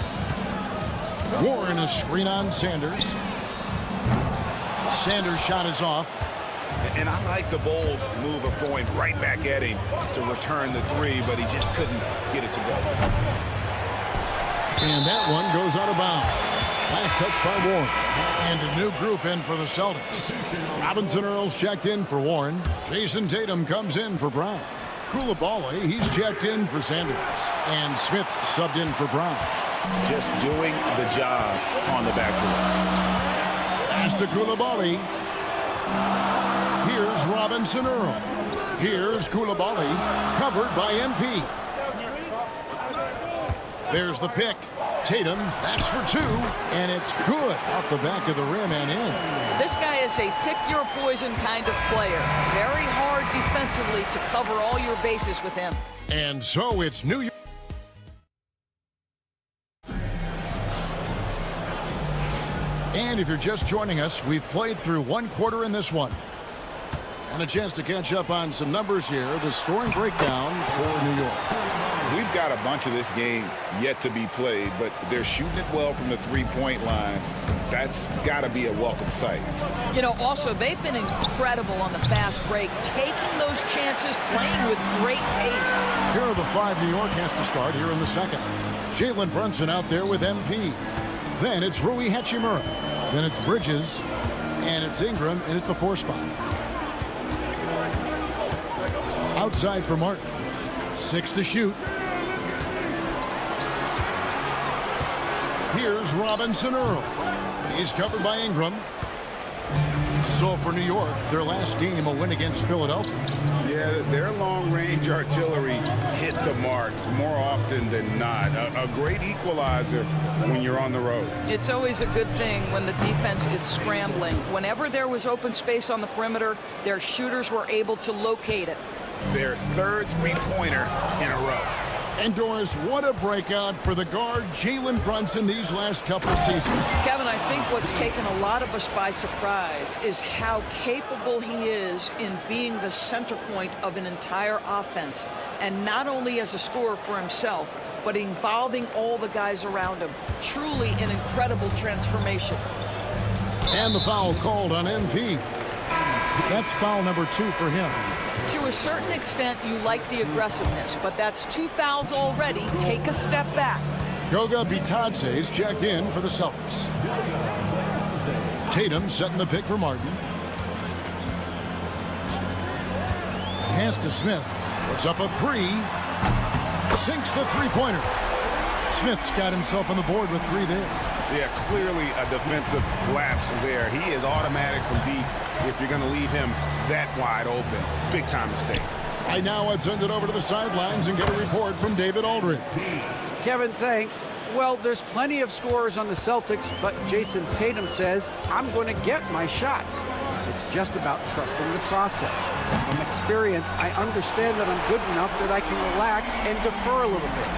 Warren is screen on Sanders. Sanders' shot is off. And I like the bold move of going right back at him to return the 3, but he just couldn't get it to go. And that one goes out of bounds. Nice touch by Warren. And a new group in for the Celtics. Robinson Earls checked in for Warren. Jason Tatum comes in for Brown. Koulibaly, he's checked in for Sanders. And Smith's subbed in for Brown. Just doing the job on the backboard. Pass to Koulibaly. Here's Robinson Earl. Here's Koulibaly, covered by MP. There's the pick. Tatum, that's for 2, and it's good off the back of the rim and in. This guy is a pick-your-poison kind of player. Very hard defensively to cover all your bases with him. And so it's New York. And if you're just joining us, we've played through 1 quarter in this one. And a chance to catch up on some numbers here. The scoring breakdown for New York. We've got a bunch of this game yet to be played, but they're shooting it well from the 3-point line. That's got to be a welcome sight. You know, also, they've been incredible on the fast break, taking those chances, playing with great pace. Here are the 5 New York has to start here in the second. Jalen Brunson out there with MP. Then it's Rui Hachimura. Then it's Bridges. And it's Ingram in at the 4 spot. Outside for Martin. 6 to shoot. Here's Robinson Earl. He's covered by Ingram. So for New York, their last game, a win against Philadelphia. Yeah, their long-range artillery hit the mark more often than not. A great equalizer when you're on the road. It's always a good thing when the defense is scrambling. Whenever there was open space on the perimeter, their shooters were able to locate it. Their 3rd 3-pointer in a row. And Doris, what a breakout for the guard Jalen Brunson these last couple of seasons. Kevin, I think what's taken a lot of us by surprise is how capable he is in being the center point of an entire offense. And not only as a scorer for himself, but involving all the guys around him. Truly an incredible transformation. And the foul called on MP. That's foul number 2 for him. To a certain extent, you like the aggressiveness, but that's 2 fouls already. Take a step back. Goga Bitadze's checked in for the Celtics. Tatum setting the pick for Martin. Pass to Smith. Puts up a 3. Sinks the 3-pointer. Smith's got himself on the board with 3 there. Yeah, clearly a defensive lapse there. He is automatic from deep if you're going to leave him that wide open. Big time mistake. Right now, I'd send it over to the sidelines and get a report from David Aldridge. Kevin, thanks. Well, there's plenty of scorers on the Celtics, but Jason Tatum says, I'm going to get my shots. It's just about trusting the process. From experience, I understand that I'm good enough that I can relax and defer a little bit.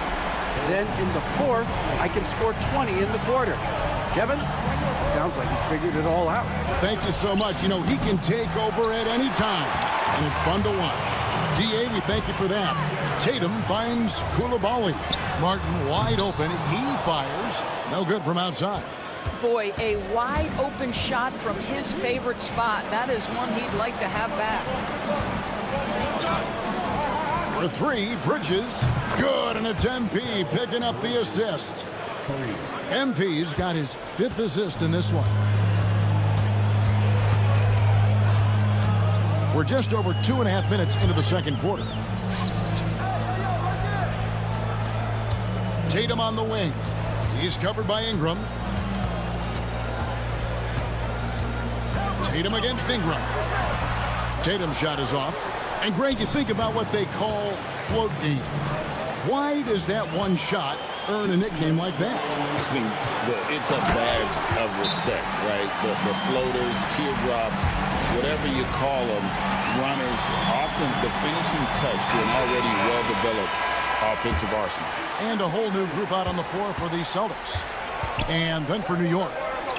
Then in the fourth, I can score 20 in the quarter. Kevin, sounds like he's figured it all out. Thank you so much. You know, he can take over at any time, and it's fun to watch. D.A., we thank you for that. Tatum finds Koulibaly. Martin wide open. He fires. No good from outside. Boy, a wide open shot from his favorite spot. That is one he'd like to have back. For three, Bridges. Good, and it's MP picking up the assist. MP's got his 5th assist in this one. We're just over 2.5 minutes into the second quarter. Tatum on the wing. He's covered by Ingram. Tatum against Ingram. Tatum's shot is off. And Greg, you think about what they call float game. Why does that one shot earn a nickname like that? I mean, it's a badge of respect, right? The floaters, teardrops, whatever you call them, runners, often the finishing touch to an already well-developed offensive arsenal. And a whole new group out on the floor for the Celtics. And then for New York,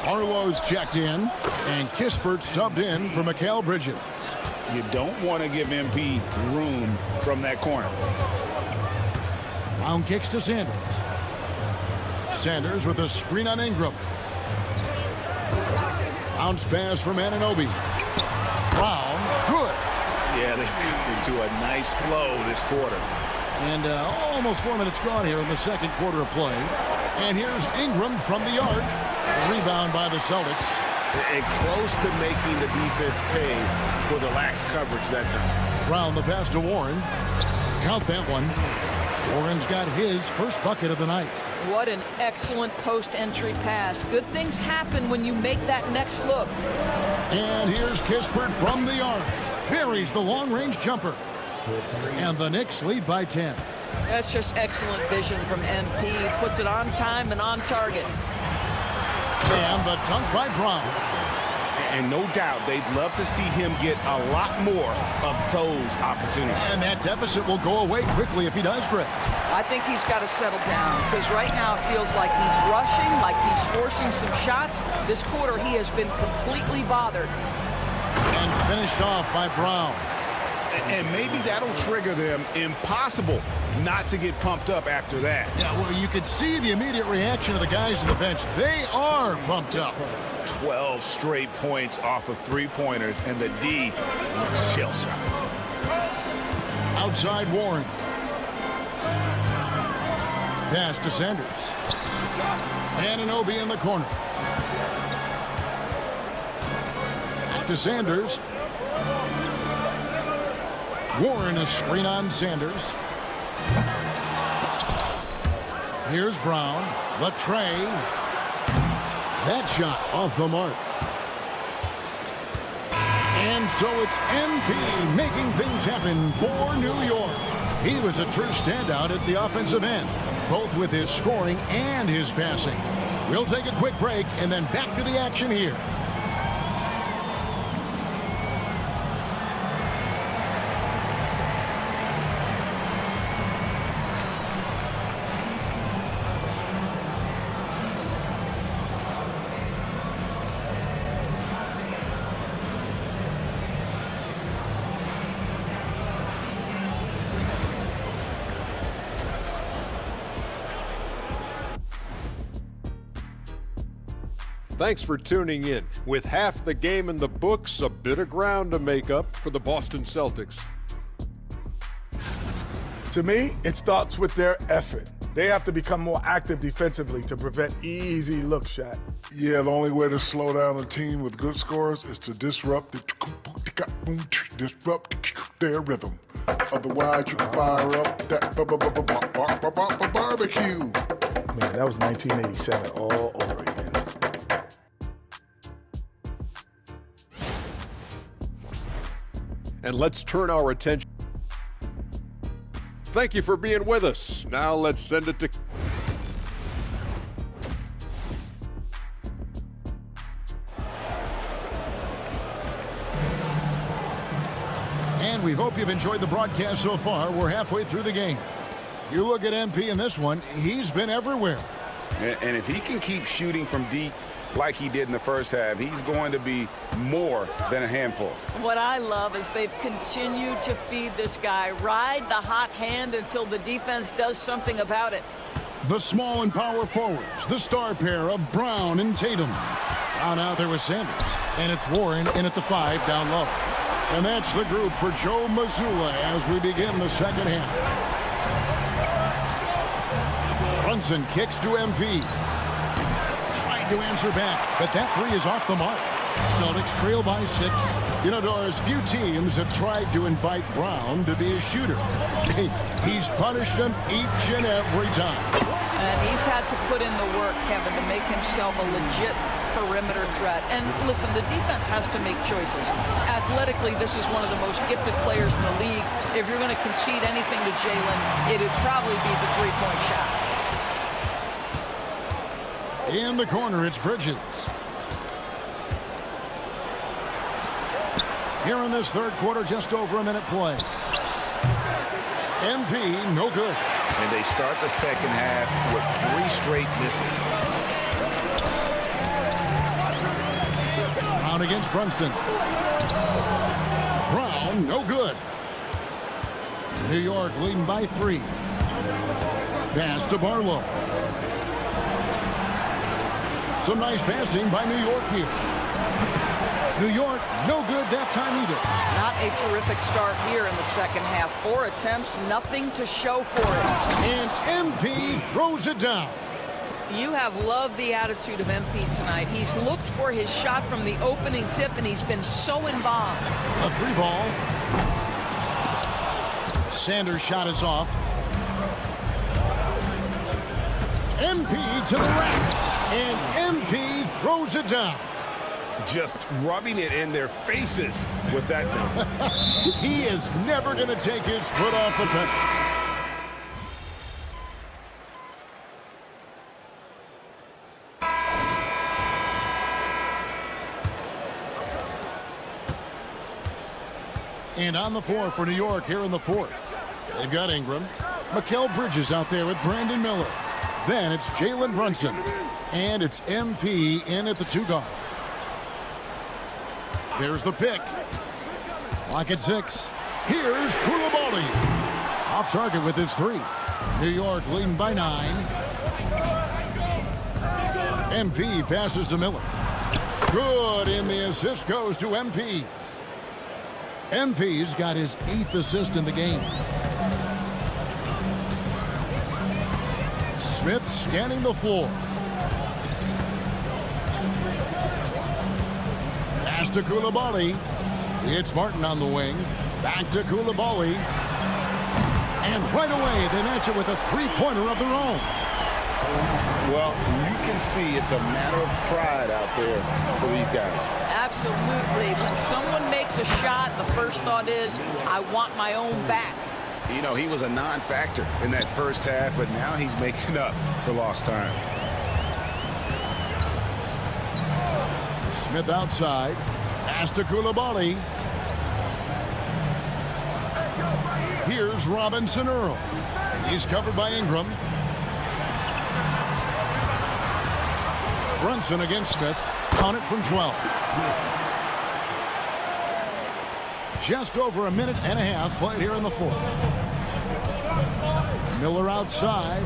Arlo's checked in, and Kispert subbed in for Mikal Bridges. You don't want to give MP room from that corner. Brown kicks to Sanders. Sanders with a screen on Ingram. Bounce pass from Anunoby. Brown, good. Yeah, they've gotten into a nice flow this quarter. And almost 4 minutes gone here in the second quarter of play. And here's Ingram from the arc. Rebound by the Celtics. And close to making the defense pay for the lax coverage that time. Brown the pass to Warren. Count that one. Warren's got his first bucket of the night. What an excellent post-entry pass. Good things happen when you make that next look. And here's Kispert from the arc. Buries the long-range jumper. And the Knicks lead by 10. That's just excellent vision from MP. Puts it on time and on target. And the dunk by Brown. And no doubt they'd love to see him get a lot more of those opportunities. And that deficit will go away quickly if he does, Greg. I think he's got to settle down because right now it feels like he's rushing, like he's forcing some shots. This quarter he has been completely bothered. And finished off by Brown. And maybe that'll trigger them. Impossible not to get pumped up after that. Yeah, well, you could see the immediate reaction of the guys on the bench. They are pumped up. 12 straight points off of three-pointers, and the D looks shell-shocked. Outside Warren. Pass to Sanders. Anunoby in the corner. To Sanders. Warren a screen on Sanders. Here's Brown. The tray. That shot off the mark. And so it's MP making things happen for New York. He was a true standout at the offensive end, both with his scoring and his passing. We'll take a quick break and then back to the action here. Thanks for tuning in. With half the game in the books, a bit of ground to make up for the Boston Celtics. To me, it starts with their effort. They have to become more active defensively to prevent easy look shot. Yeah, the only way to slow down a team with good scores is to disrupt their rhythm. Otherwise, you can fire up that barbecue. Man, that was 1987 all over again. And let's turn our attention. Thank you for being with us. Now let's send it to... And we hope you've enjoyed the broadcast so far. We're halfway through the game. You look at MP in this one, he's been everywhere. And if he can keep shooting from deep like he did in the first half, he's going to be more than a handful. What I love is they've continued to feed this guy, ride the hot hand until the defense does something about it. The small and power forwards, the star pair of Brown and Tatum. Brown out there with Sanders, and it's Warren in at the 5 down low. And that's the group for Joe Mazzulla as we begin the second half. Brunson kicks to MP. Tried to answer back, but that 3 is off the mark. Celtics trail by 6. You know, Doris, few teams have tried to invite Brown to be a shooter. He's punished them each and every time. And he's had to put in the work, Kevin, to make himself a legit perimeter threat. And listen, the defense has to make choices. Athletically, this is one of the most gifted players in the league. If you're going to concede anything to Jalen, it'd probably be the three-point shot. In the corner, it's Bridges. Here in this third quarter, just over a minute play. MP, no good. And they start the second half with 3 straight misses. Brown against Brunson. Brown, no good. New York leading by 3. Pass to Barlow. Some nice passing by New York here. New York, no good that time either. Not a terrific start here in the second half. 4 attempts, nothing to show for it. And MP throws it down. You have loved the attitude of MP tonight. He's looked for his shot from the opening tip, and he's been so involved. A 3 ball. Sanders' shot is off. MP to the rack. And MP throws it down. Just rubbing it in their faces with that note. He is never going to take his foot off the pedal. And on the floor for New York here in the fourth. They've got Ingram. Mikal Bridges out there with Brandon Miller. Then it's Jalen Brunson. And it's MP in at the 2 guard. There's the pick. Clock at 6. Here's Koulibaly. Off target with his 3. New York leading by 9. MP passes to Miller. Good, and the assist goes to MP. MP's got his 8th assist in the game. Smith scanning the floor. Pass to Koulibaly. It's Martin on the wing. Back to Koulibaly. And right away, they match it with a 3-pointer of their own. Well, you can see it's a matter of pride out there for these guys. Absolutely. When someone makes a shot, the first thought is, I want my own back. You know, he was a non-factor in that first half, but now he's making up for lost time. Smith outside. Pass to Koulibaly. Here's Robinson Earl. He's covered by Ingram. Brunson against Smith. On it from 12. Just over a minute and a half played here in the fourth. Miller outside.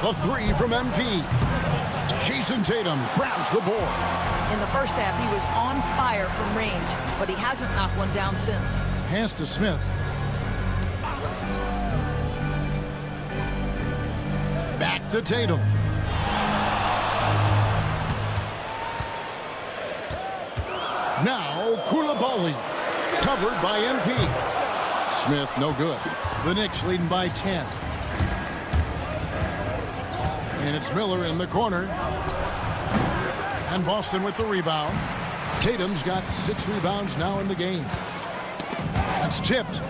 The 3 from MP. Jason Tatum grabs the board. In the first half, he was on fire from range, but he hasn't knocked one down since. Pass to Smith. Back to Tatum. Now Koulibaly. Covered by MP. Smith, no good. The Knicks leading by 10. And it's Miller in the corner. And Boston with the rebound. Tatum's got 6 rebounds now in the game. That's tipped.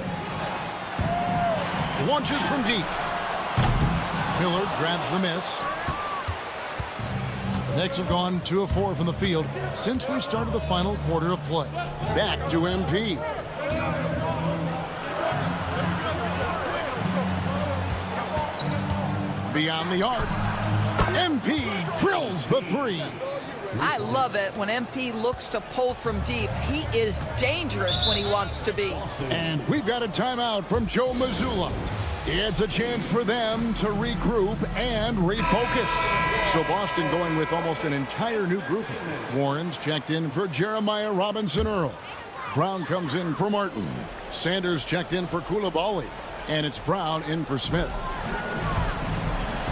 Launches from deep. Miller grabs the miss. The Knicks have gone 2 of 4 from the field since we started the final quarter of play. Back to MP. Beyond the arc. MP drills the three. I love it when MP looks to pull from deep. He is dangerous when he wants to be. And we've got a timeout from Joe Mazzulla. It's a chance for them to regroup and refocus. So Boston going with almost an entire new grouping. Warren's checked in for Jeremiah Robinson-Earl. Brown comes in for Martin. Sanders checked in for Koulibaly. And it's Brown in for Smith.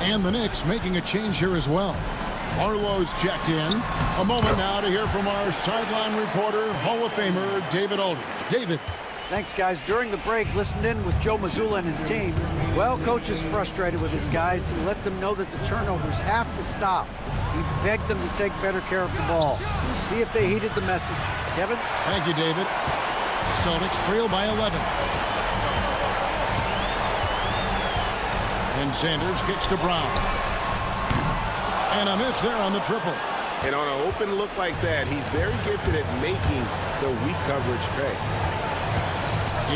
And the Knicks making a change here as well. Barlow's checked in. A moment now to hear from our sideline reporter, Hall of Famer David Aldridge. David. Thanks, guys. During the break, listened in with Joe Mazzulla and his team. Well, coach is frustrated with his guys. He let them know that the turnovers have to stop. He begged them to take better care of the ball. We'll see if they heeded the message. Kevin? Thank you, David. Celtics trail by 11. And Sanders kicks to Brown. And a miss there on the triple. And on an open look like that, he's very gifted at making the weak coverage pay.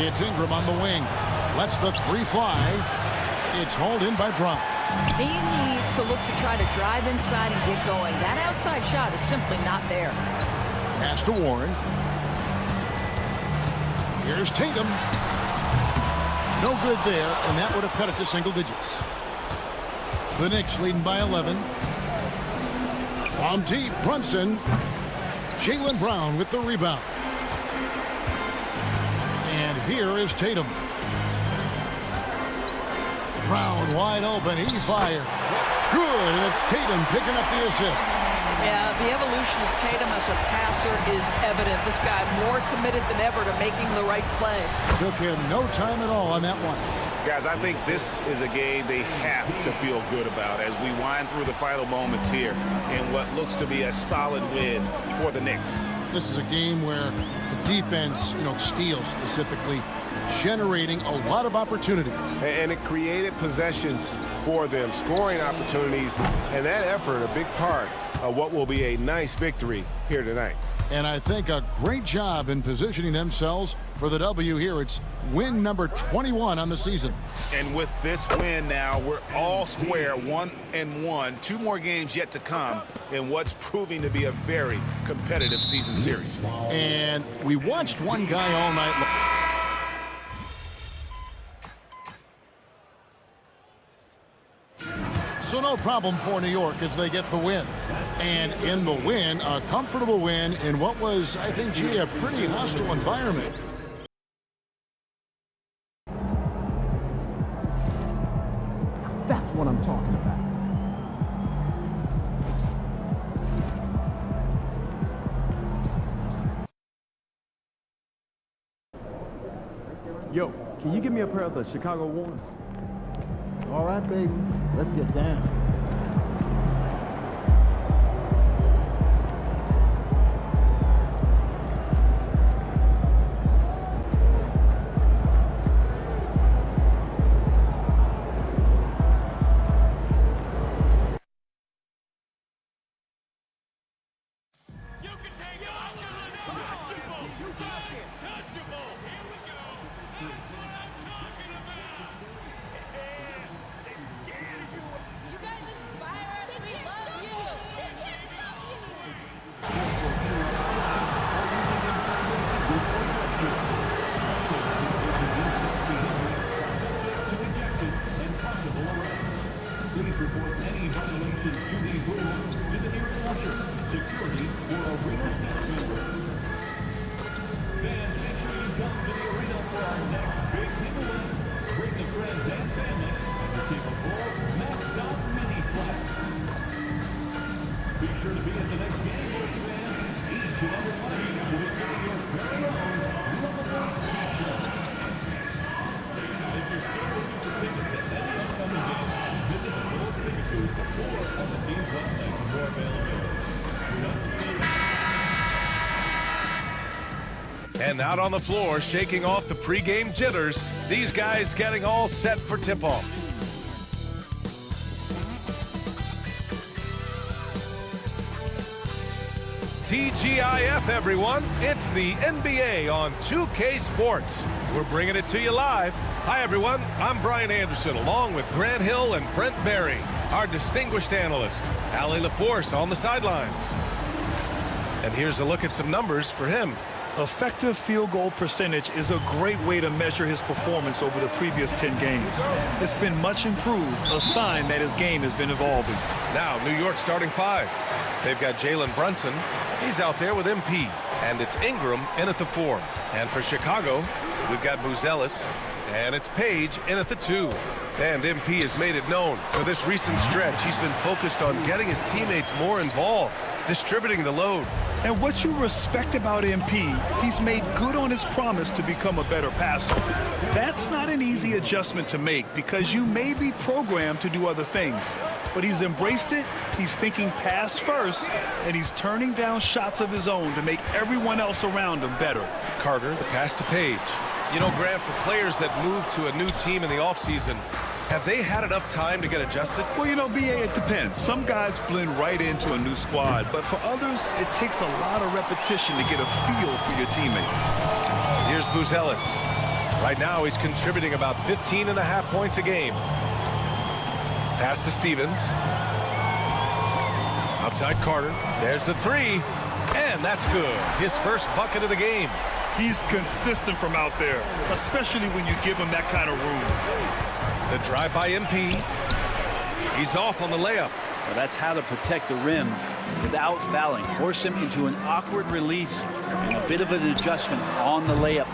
It's Ingram on the wing. Lets the three fly. It's hauled in by Brown. He needs to look to try to drive inside and get going. That outside shot is simply not there. Pass to Warren. Here's Tatum. No good there, and that would have cut it to single digits. The Knicks leading by 11. On deep, Brunson. Jaylen Brown with the rebound. And here is Tatum. Brown wide open. He fires. Good, and it's Tatum picking up the assist. Yeah, the evolution of Tatum as a passer is evident. This guy more committed than ever to making the right play. Took him no time at all on that one. Guys, I think this is a game they have to feel good about as we wind through the final moments here in what looks to be a solid win for the Knicks. This is a game where the defense, steals specifically, generating a lot of opportunities. And it created possessions for them, scoring opportunities, and that effort a big part of what will be a nice victory here tonight. And I think a great job in positioning themselves for the W here. It's win number 21 on the season. And with this win now, we're all square, 1-1. 2 more games yet to come in what's proving to be a very competitive season series. And we watched one guy all night long. So no problem for New York as they get the win. And in the win, a comfortable win in what was, I think, a pretty hostile environment. That's what I'm talking about. Yo, can you give me a pair of the Chicago ones? All right, baby. Let's get down. Please report any violations to these rules to the nearest usher, security, or arena staff member. Fans, make sure you come to the arena for our next big giveaway. Bring the friends and family and receive a Bulls Maxed Out Mini Flag. Be sure to be at the next game, Bulls fans. Each and every one of you will be getting your very own Love Bulls t-shirt. If you're still looking for tickets at any upcoming game, visit the Bulls Ticket Booth or on the team's website for more availability. And out on the floor, shaking off the pregame jitters, these guys getting all set for tip-off. TGIF, everyone. It's the NBA on 2K Sports. We're bringing it to you live. Hi, everyone. I'm Brian Anderson, along with Grant Hill and Brent Barry, our distinguished analyst. Allie LaForce on the sidelines. And here's a look at some numbers for him. Effective field goal percentage is a great way to measure his performance over the previous 10 games. It's been much improved, a sign that his game has been evolving. Now, New York starting 5. They've got Jalen Brunson. He's out there with MP. And it's Ingram in at the 4. And for Chicago, we've got Buzelis. And it's Page in at the 2. And MP has made it known for this recent stretch. He's been focused on getting his teammates more involved, distributing the load. And what you respect about MP, he's made good on his promise to become a better passer. That's not an easy adjustment to make because you may be programmed to do other things. But he's embraced it, he's thinking pass first, and he's turning down shots of his own to make everyone else around him better. Carter, the pass to Page. You know, Grant, for players that move to a new team in the offseason, have they had enough time to get adjusted? Well, you know, BA, it depends. Some guys blend right into a new squad, but for others, it takes a lot of repetition to get a feel for your teammates. Here's Buzelis. Right now, he's contributing about 15.5 points a game. Pass to Stevens. Outside Carter. There's the 3. And that's good. His first bucket of the game. He's consistent from out there, especially when you give him that kind of room. The drive by MP. He's off on the layup. Well, that's how to protect the rim without fouling. Force him into an awkward release and a bit of an adjustment on the layup.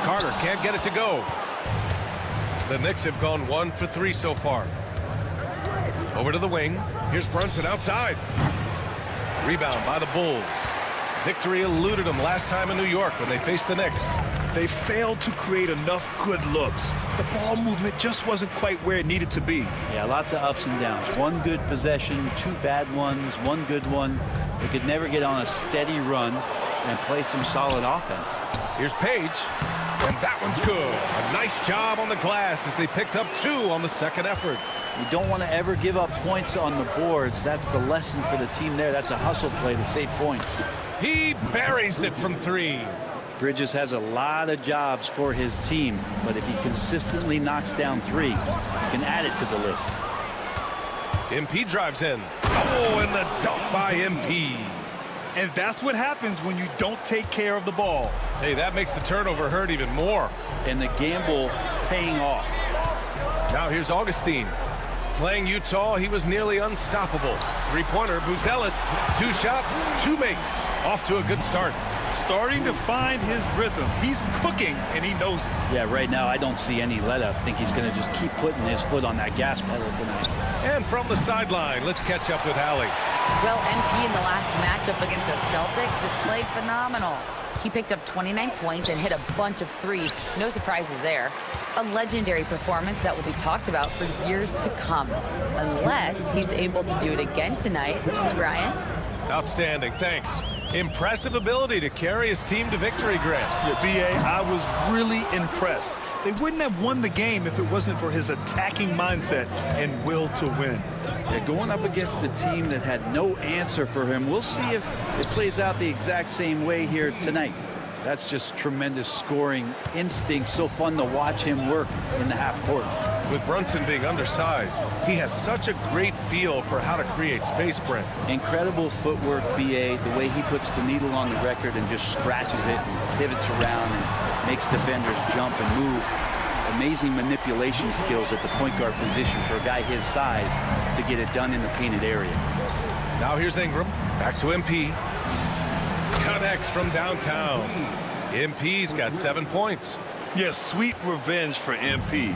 Carter can't get it to go. The Knicks have gone 1 for 3 so far. Over to the wing. Here's Brunson outside. Rebound by the Bulls. Victory eluded them last time in New York when they faced the Knicks. They failed to create enough good looks. The ball movement just wasn't quite where it needed to be. Yeah, lots of ups and downs. One good possession, 2 bad ones, 1 good one. They could never get on a steady run and play some solid offense. Here's Page, and that one's good. A nice job on the glass as they picked up 2 on the second effort. You don't want to ever give up points on the boards. That's the lesson for the team there. That's a hustle play to save points. He buries it from 3. Bridges has a lot of jobs for his team, but if he consistently knocks down 3, you can add it to the list. MP drives in. Oh, and the dunk by MP. And that's what happens when you don't take care of the ball. Hey, that makes the turnover hurt even more. And the gamble paying off. Now here's Augustine. Playing Utah, he was nearly unstoppable. 3-pointer, Buzelis. 2 shots, 2 makes. Off to a good start. Starting to find his rhythm. He's cooking, and he knows it. Yeah, right now I don't see any let-up. I think he's going to just keep putting his foot on that gas pedal tonight. And from the sideline, let's catch up with Allie. Well, MP in the last matchup against the Celtics just played phenomenal. He picked up 29 points and hit a bunch of threes. No surprises there. A legendary performance that will be talked about for years to come. Unless he's able to do it again tonight. Brian? Outstanding, thanks. Impressive ability to carry his team to victory, Grant. Yeah, B.A., I was really impressed. They wouldn't have won the game if it wasn't for his attacking mindset and will to win. They're going up against a team that had no answer for him. We'll see if it plays out the exact same way here tonight. That's just tremendous scoring instinct. So fun to watch him work in the half court. With Brunson being undersized, he has such a great feel for how to create space, Brent. Incredible footwork, B.A. The way he puts the needle on the record and just scratches it and pivots around and makes defenders jump and move. Amazing manipulation skills at the point guard position for a guy his size to get it done in the painted area. Now here's Ingram. Back to MP. Connects from downtown. MP's got 7 points. Yes, sweet revenge for MP.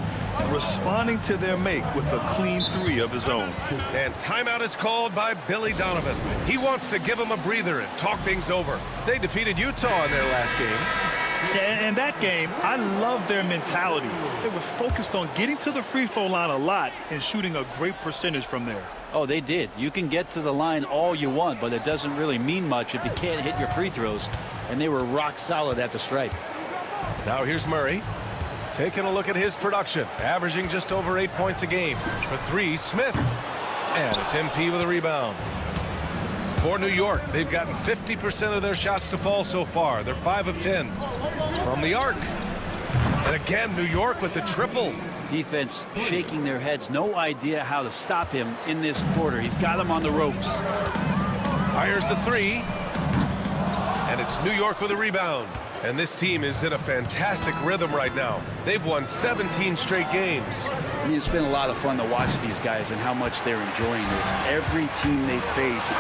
Responding to their make with a clean 3 of his own. And timeout is called by Billy Donovan. He wants to give them a breather and talk things over. They defeated Utah in their last game. And that game, I love their mentality. They were focused on getting to the free throw line a lot and shooting a great percentage from there. Oh, they did. You can get to the line all you want, but it doesn't really mean much if you can't hit your free throws. And they were rock solid at the stripe. Now here's Murray. Taking a look at his production. Averaging just over 8 points a game. For 3, Smith. And it's MP with a rebound. For New York, they've gotten 50% of their shots to fall so far. They're 5 of 10. From the arc. And again, New York with the triple. Defense shaking their heads. No idea how to stop him in this quarter. He's got him on the ropes. Fires the three. And it's New York with a rebound. And this team is in a fantastic rhythm right now. They've won 17 straight games. I mean, it's been a lot of fun to watch these guys and how much they're enjoying this. Every team they face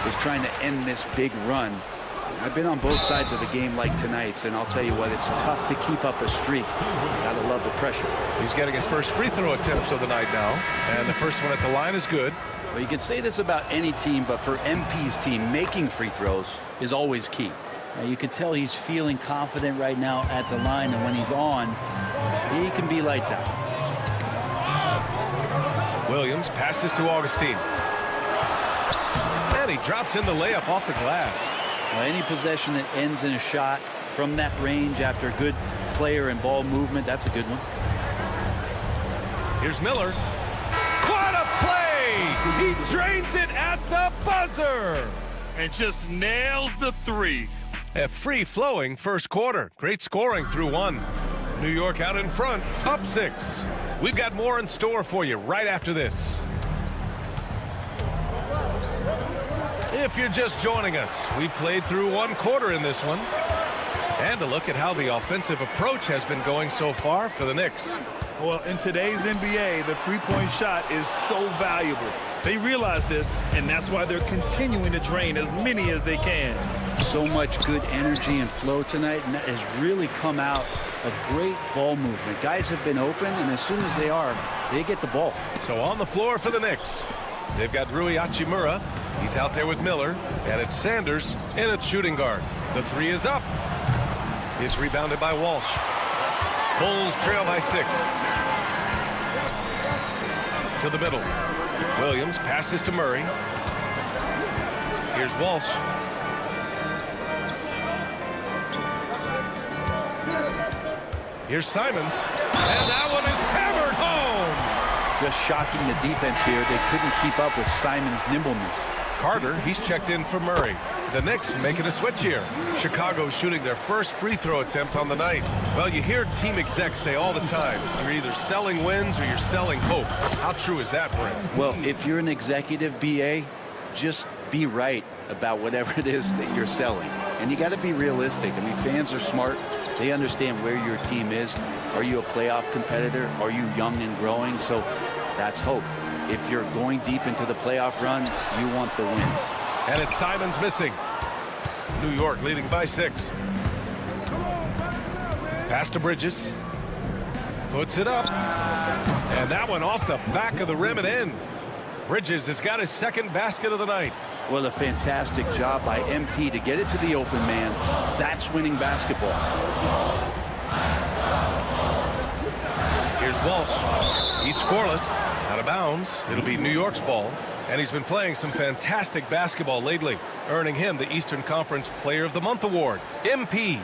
is trying to end this big run. I've been on both sides of a game like tonight's, and I'll tell you what, it's tough to keep up a streak. Gotta love the pressure. He's getting his first free throw attempts of the night now, and the first one at the line is good. Well, you can say this about any team, but for MP's team, making free throws is always key. Now, you can tell he's feeling confident right now at the line, and when he's on, he can be lights out. Williams passes to Augustine. And he drops in the layup off the glass. Well, any possession that ends in a shot from that range after good player and ball movement, that's a good one. Here's Miller. What a play! He drains it at the buzzer! And just nails the three. A free-flowing first quarter. Great scoring through one. New York out in front, up 6. We've got more in store for you right after this. If you're just joining us, we've played through one quarter in this one. And a look at how the offensive approach has been going so far for the Knicks. Well, in today's NBA, the three-point shot is so valuable. They realize this, and that's why they're continuing to drain as many as they can. So much good energy and flow tonight, and that has really come out of great ball movement. Guys have been open, and as soon as they are, they get the ball. So on the floor for the Knicks, they've got Rui Hachimura. He's out there with Miller, and it's Sanders in at shooting guard. The three is up. It's rebounded by Walsh. Bulls trail by 6. To the middle. Williams passes to Murray. Here's Walsh. Here's Simons. And that one is hammered home. Just shocking the defense here. They couldn't keep up with Simons' nimbleness. Carter, he's checked in for Murray. The Knicks making a switch here. Chicago shooting their first free throw attempt on the night. Well, you hear team execs say all the time, you're either selling wins or you're selling hope. How true is that, Brent? Well, if you're an executive BA, just be right about whatever it is that you're selling. And you got to be realistic. I mean, fans are smart. They understand where your team is. Are you a playoff competitor? Are you young and growing? So that's hope. If you're going deep into the playoff run, you want the wins. And it's Simons missing. New York leading by 6. Pass to Bridges. Puts it up. And that one off the back of the rim and in. Bridges has got his second basket of the night. Well, a fantastic job by MP to get it to the open man. That's winning basketball. Here's Walsh. He's scoreless. Out of bounds. It'll be New York's ball. And he's been playing some fantastic basketball lately, earning him the Eastern Conference Player of the Month award. MP.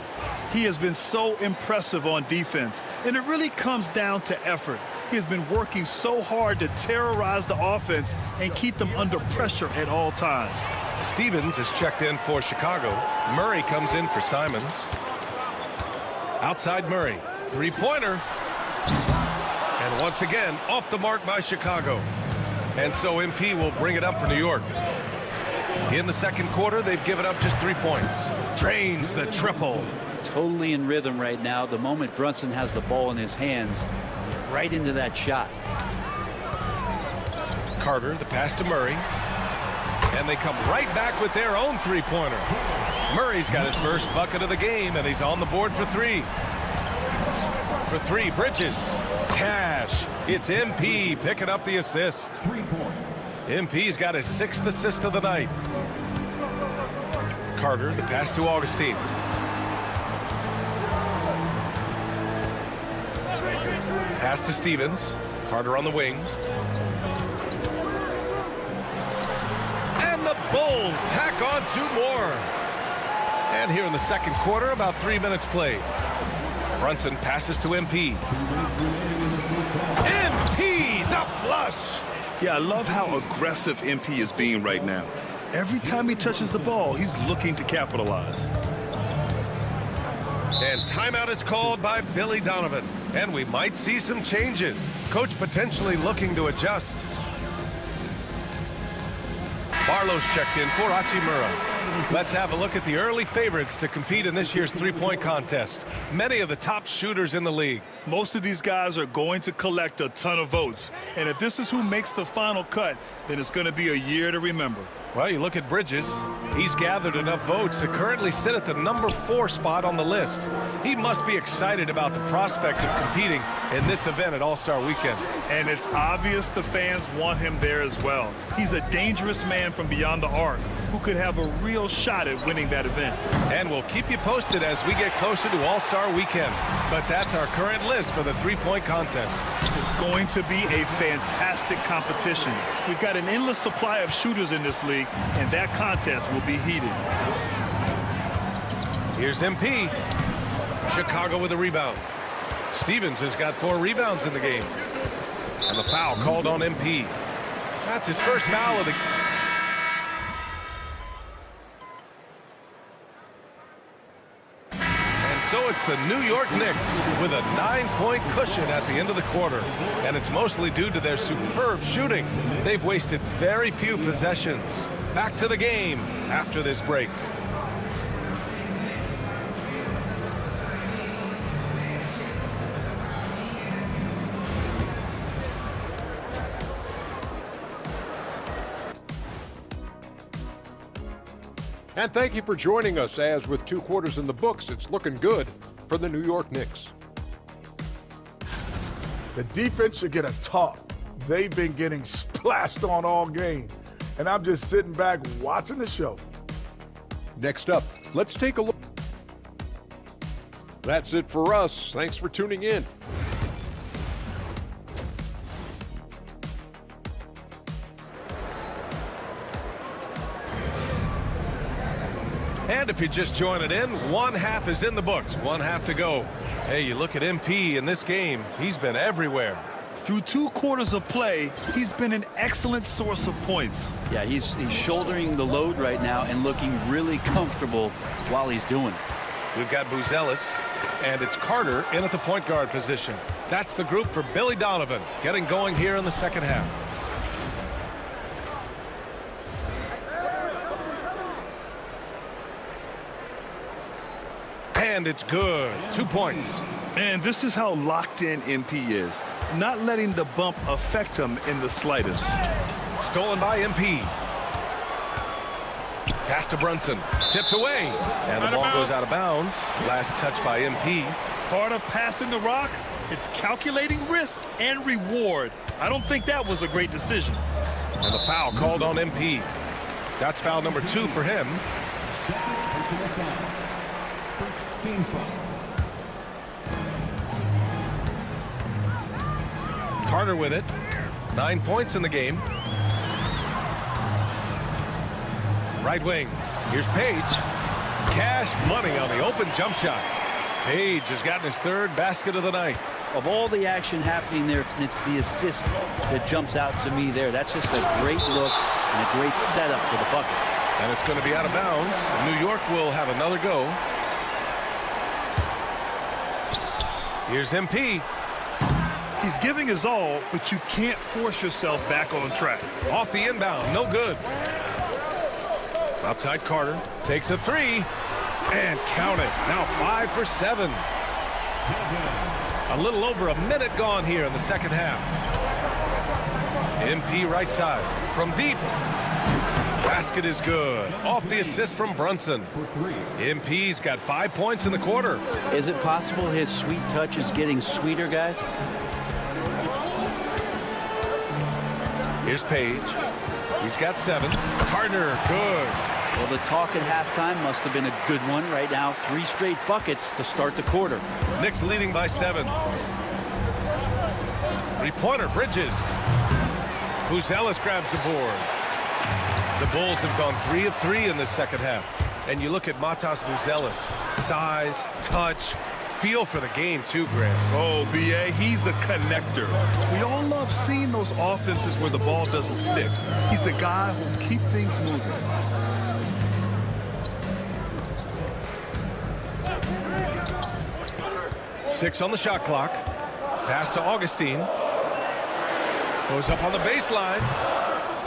He has been so impressive on defense, and it really comes down to effort. He has been working so hard to terrorize the offense and keep them under pressure at all times. Stevens is checked in for Chicago. Murray comes in for Simons. Outside Murray. Three-pointer. And once again, off the mark by Chicago. And so MP will bring it up for New York. In the second quarter, they've given up just 3 points. Drains the triple. Totally in rhythm right now. The moment Brunson has the ball in his hands, right into that shot. Carter, the pass to Murray. And they come right back with their own three-pointer. Murray's got his first bucket of the game, and he's on the board for 3. For 3, Bridges. Cash. It's MP picking up the assist. 3 points. MP's got his 6th assist of the night. Carter, the pass to Augustine. Pass to Stevens. Carter on the wing. And the Bulls tack on 2 more. And here in the second quarter, about 3 minutes played. Brunson passes to MP. MP, the flush. Yeah, I love how aggressive MP is being right now. Every time he touches the ball, he's looking to capitalize. And timeout is called by Billy Donovan. And we might see some changes. Coach potentially looking to adjust. Barlow's checked in for Hachimura. Let's have a look at the early favorites to compete in this year's three-point contest. Many of the top shooters in the league. Most of these guys are going to collect a ton of votes. And if this is who makes the final cut, then it's going to be a year to remember. Well, you look at Bridges. He's gathered enough votes to currently sit at the number 4 spot on the list. He must be excited about the prospect of competing in this event at All-Star Weekend. And it's obvious the fans want him there as well. He's a dangerous man from beyond the arc who could have a real shot at winning that event. And we'll keep you posted as we get closer to All-Star Weekend. But that's our current list for the three-point contest. It's going to be a fantastic competition. We've got an endless supply of shooters in this league, and that contest will be heated. Here's MP. Chicago with a rebound. Stevens has got 4 rebounds in the game. And the foul called on MP. That's his first foul of the game. So it's the New York Knicks with a 9-point cushion at the end of the quarter. And it's mostly due to their superb shooting. They've wasted very few possessions. Back to the game after this break. And thank you for joining us, as with 2 quarters in the books, it's looking good for the New York Knicks. The defense should get a talk. They've been getting splashed on all game, and I'm just sitting back watching the show. Next up, let's take a look. That's it for us. Thanks for tuning in. And if you're just joining in, 1 half is in the books, 1 half to go. Hey, you look at MP in this game, he's been everywhere. Through 2 quarters of play, he's been an excellent source of points. Yeah, he's shouldering the load right now and looking really comfortable while he's doing it. We've got Buzelis, and it's Carter in at the point guard position. That's the group for Billy Donovan, getting going here in the second half. And it's good. 2 points. And this is how locked in MP is. Not letting the bump affect him in the slightest. Stolen by MP. Pass to Brunson. Tipped away. And the ball goes out of bounds. Last touch by MP. Part of passing the rock, it's calculating risk and reward. I don't think that was a great decision. And the foul called on MP. That's foul number 2 for him. Team foul. Carter with it. 9 points in the game. Right wing. Here's Page. Cash money on the open jump shot. Page has gotten his 3rd basket of the night. Of all the action happening there, it's the assist that jumps out to me there. That's just a great look and a great setup for the bucket. And it's going to be out of bounds. New York will have another go. Here's MP. He's giving his all, but you can't force yourself back on track. Off the inbound, no good. Outside Carter, takes a 3, and count it. Now 5 for 7. A little over a minute gone here in the second half. MP right side, from deep. Basket is good. Off the assist from Brunson. MP's got 5 points in the quarter. Is it possible his sweet touch is getting sweeter, guys? Here's Page. He's got 7. Carter, good. Well, the talk at halftime must have been a good one. Right now, 3 straight buckets to start the quarter. Knicks leading by 7. 3-pointer, Bridges. Buzelis grabs the board. The Bulls have gone 3 of 3 in this second half. And you look at Matas Buzelis. Size, touch, feel for the game too, Grant. Oh, B.A., he's a connector. We all love seeing those offenses where the ball doesn't stick. He's a guy who'll keep things moving. 6 on the shot clock. Pass to Augustine. Goes up on the baseline.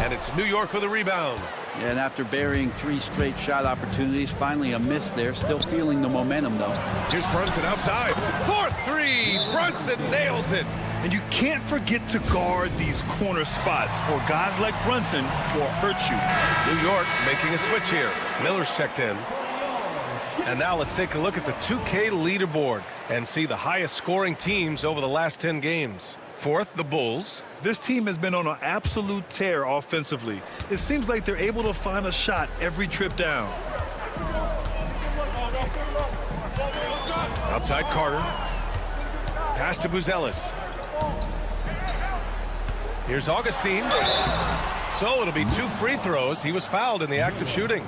And it's New York with a rebound. And after burying 3 straight shot opportunities, finally a miss there. Still feeling the momentum, though. Here's Brunson outside. 4-3. Brunson nails it. And you can't forget to guard these corner spots, or guys like Brunson will hurt you. New York making a switch here. Miller's checked in. And now let's take a look at the 2K leaderboard and see the highest scoring teams over the last 10 games. 4th, the Bulls. This team has been on an absolute tear offensively. It seems like they're able to find a shot every trip down. Outside Carter. Pass to Buzelis. Here's Augustine. So it'll be 2 free throws. He was fouled in the act of shooting.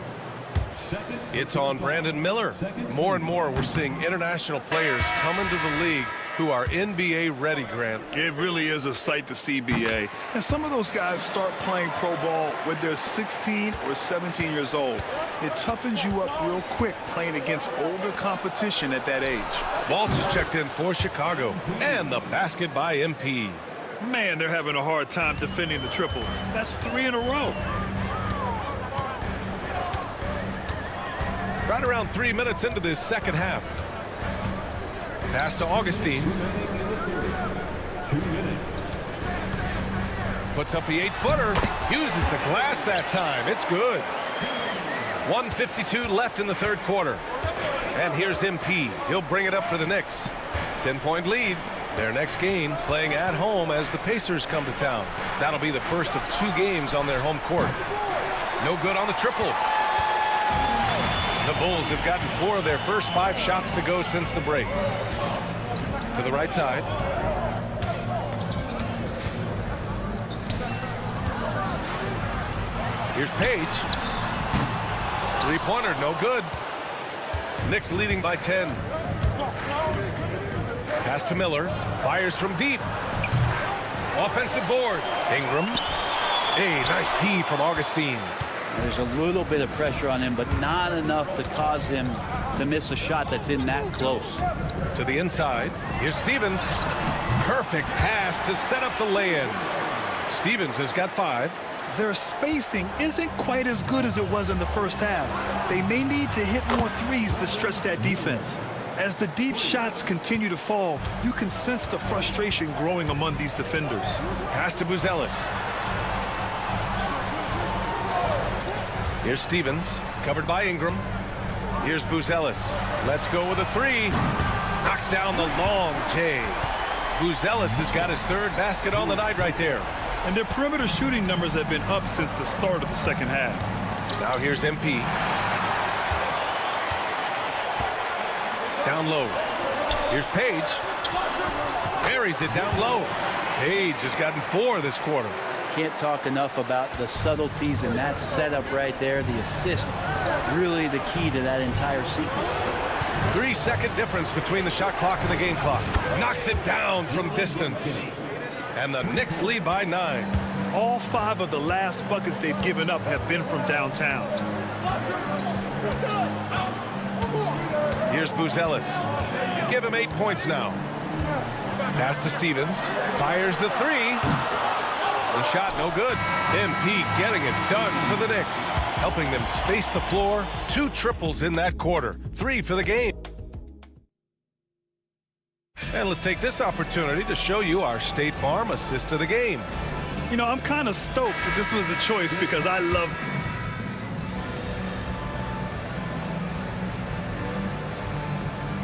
It's on Brandon Miller. More and more we're seeing international players come into the league who are NBA ready, Grant. It really is a sight to see, BA. And some of those guys start playing pro ball when they're 16 or 17 years old. It toughens you up real quick playing against older competition at that age. Voss is checked in for Chicago. And the basket by MP. Man, they're having a hard time defending the triple. That's 3 in a row. Right around 3 minutes into this second half. Pass to Augustine. Puts up the 8-footer. Uses the glass that time. It's good. 1:52 left in the third quarter. And here's MP. He'll bring it up for the Knicks. 10-point lead. Their next game playing at home as the Pacers come to town. That'll be the first of 2 games on their home court. No good on the triple. The Bulls have gotten 4 of their first 5 shots to go since the break. To the right side. Here's Page. 3-pointer, no good. Knicks leading by 10. Pass to Miller. Fires from deep. Offensive board. Ingram. A nice D from Augustine. There's a little bit of pressure on him, but not enough to cause him to miss a shot that's in that close. To the inside. Here's Stevens. Perfect pass to set up the lay-in. Stevens has got 5. Their spacing isn't quite as good as it was in the first half. They may need to hit more threes to stretch that defense. As the deep shots continue to fall, you can sense the frustration growing among these defenders. Pass to Buzelis. Here's Stevens, covered by Ingram. Here's Buzelis. Let's go with a 3. Knocks down the long J. Buzelis has got his 3rd basket on the night right there. And their perimeter shooting numbers have been up since the start of the second half. Now here's MP. Down low. Here's Page. Buries it down low. Page has gotten 4 this quarter. Can't talk enough about the subtleties in that setup right there. The assist, really the key to that entire sequence. 3-second difference between the shot clock and the game clock. Knocks it down from distance. And the Knicks lead by 9. All 5 of the last buckets they've given up have been from downtown. Here's Buzelis. Give him 8 points now. Pass to Stevens. Fires the 3. The shot no good. MP getting it done for the Knicks, helping them space the floor. 2 triples in that quarter. 3 for the game. And let's take this opportunity to show you our State Farm assist of the game. You know, I'm kind of stoked that this was a choice because I love...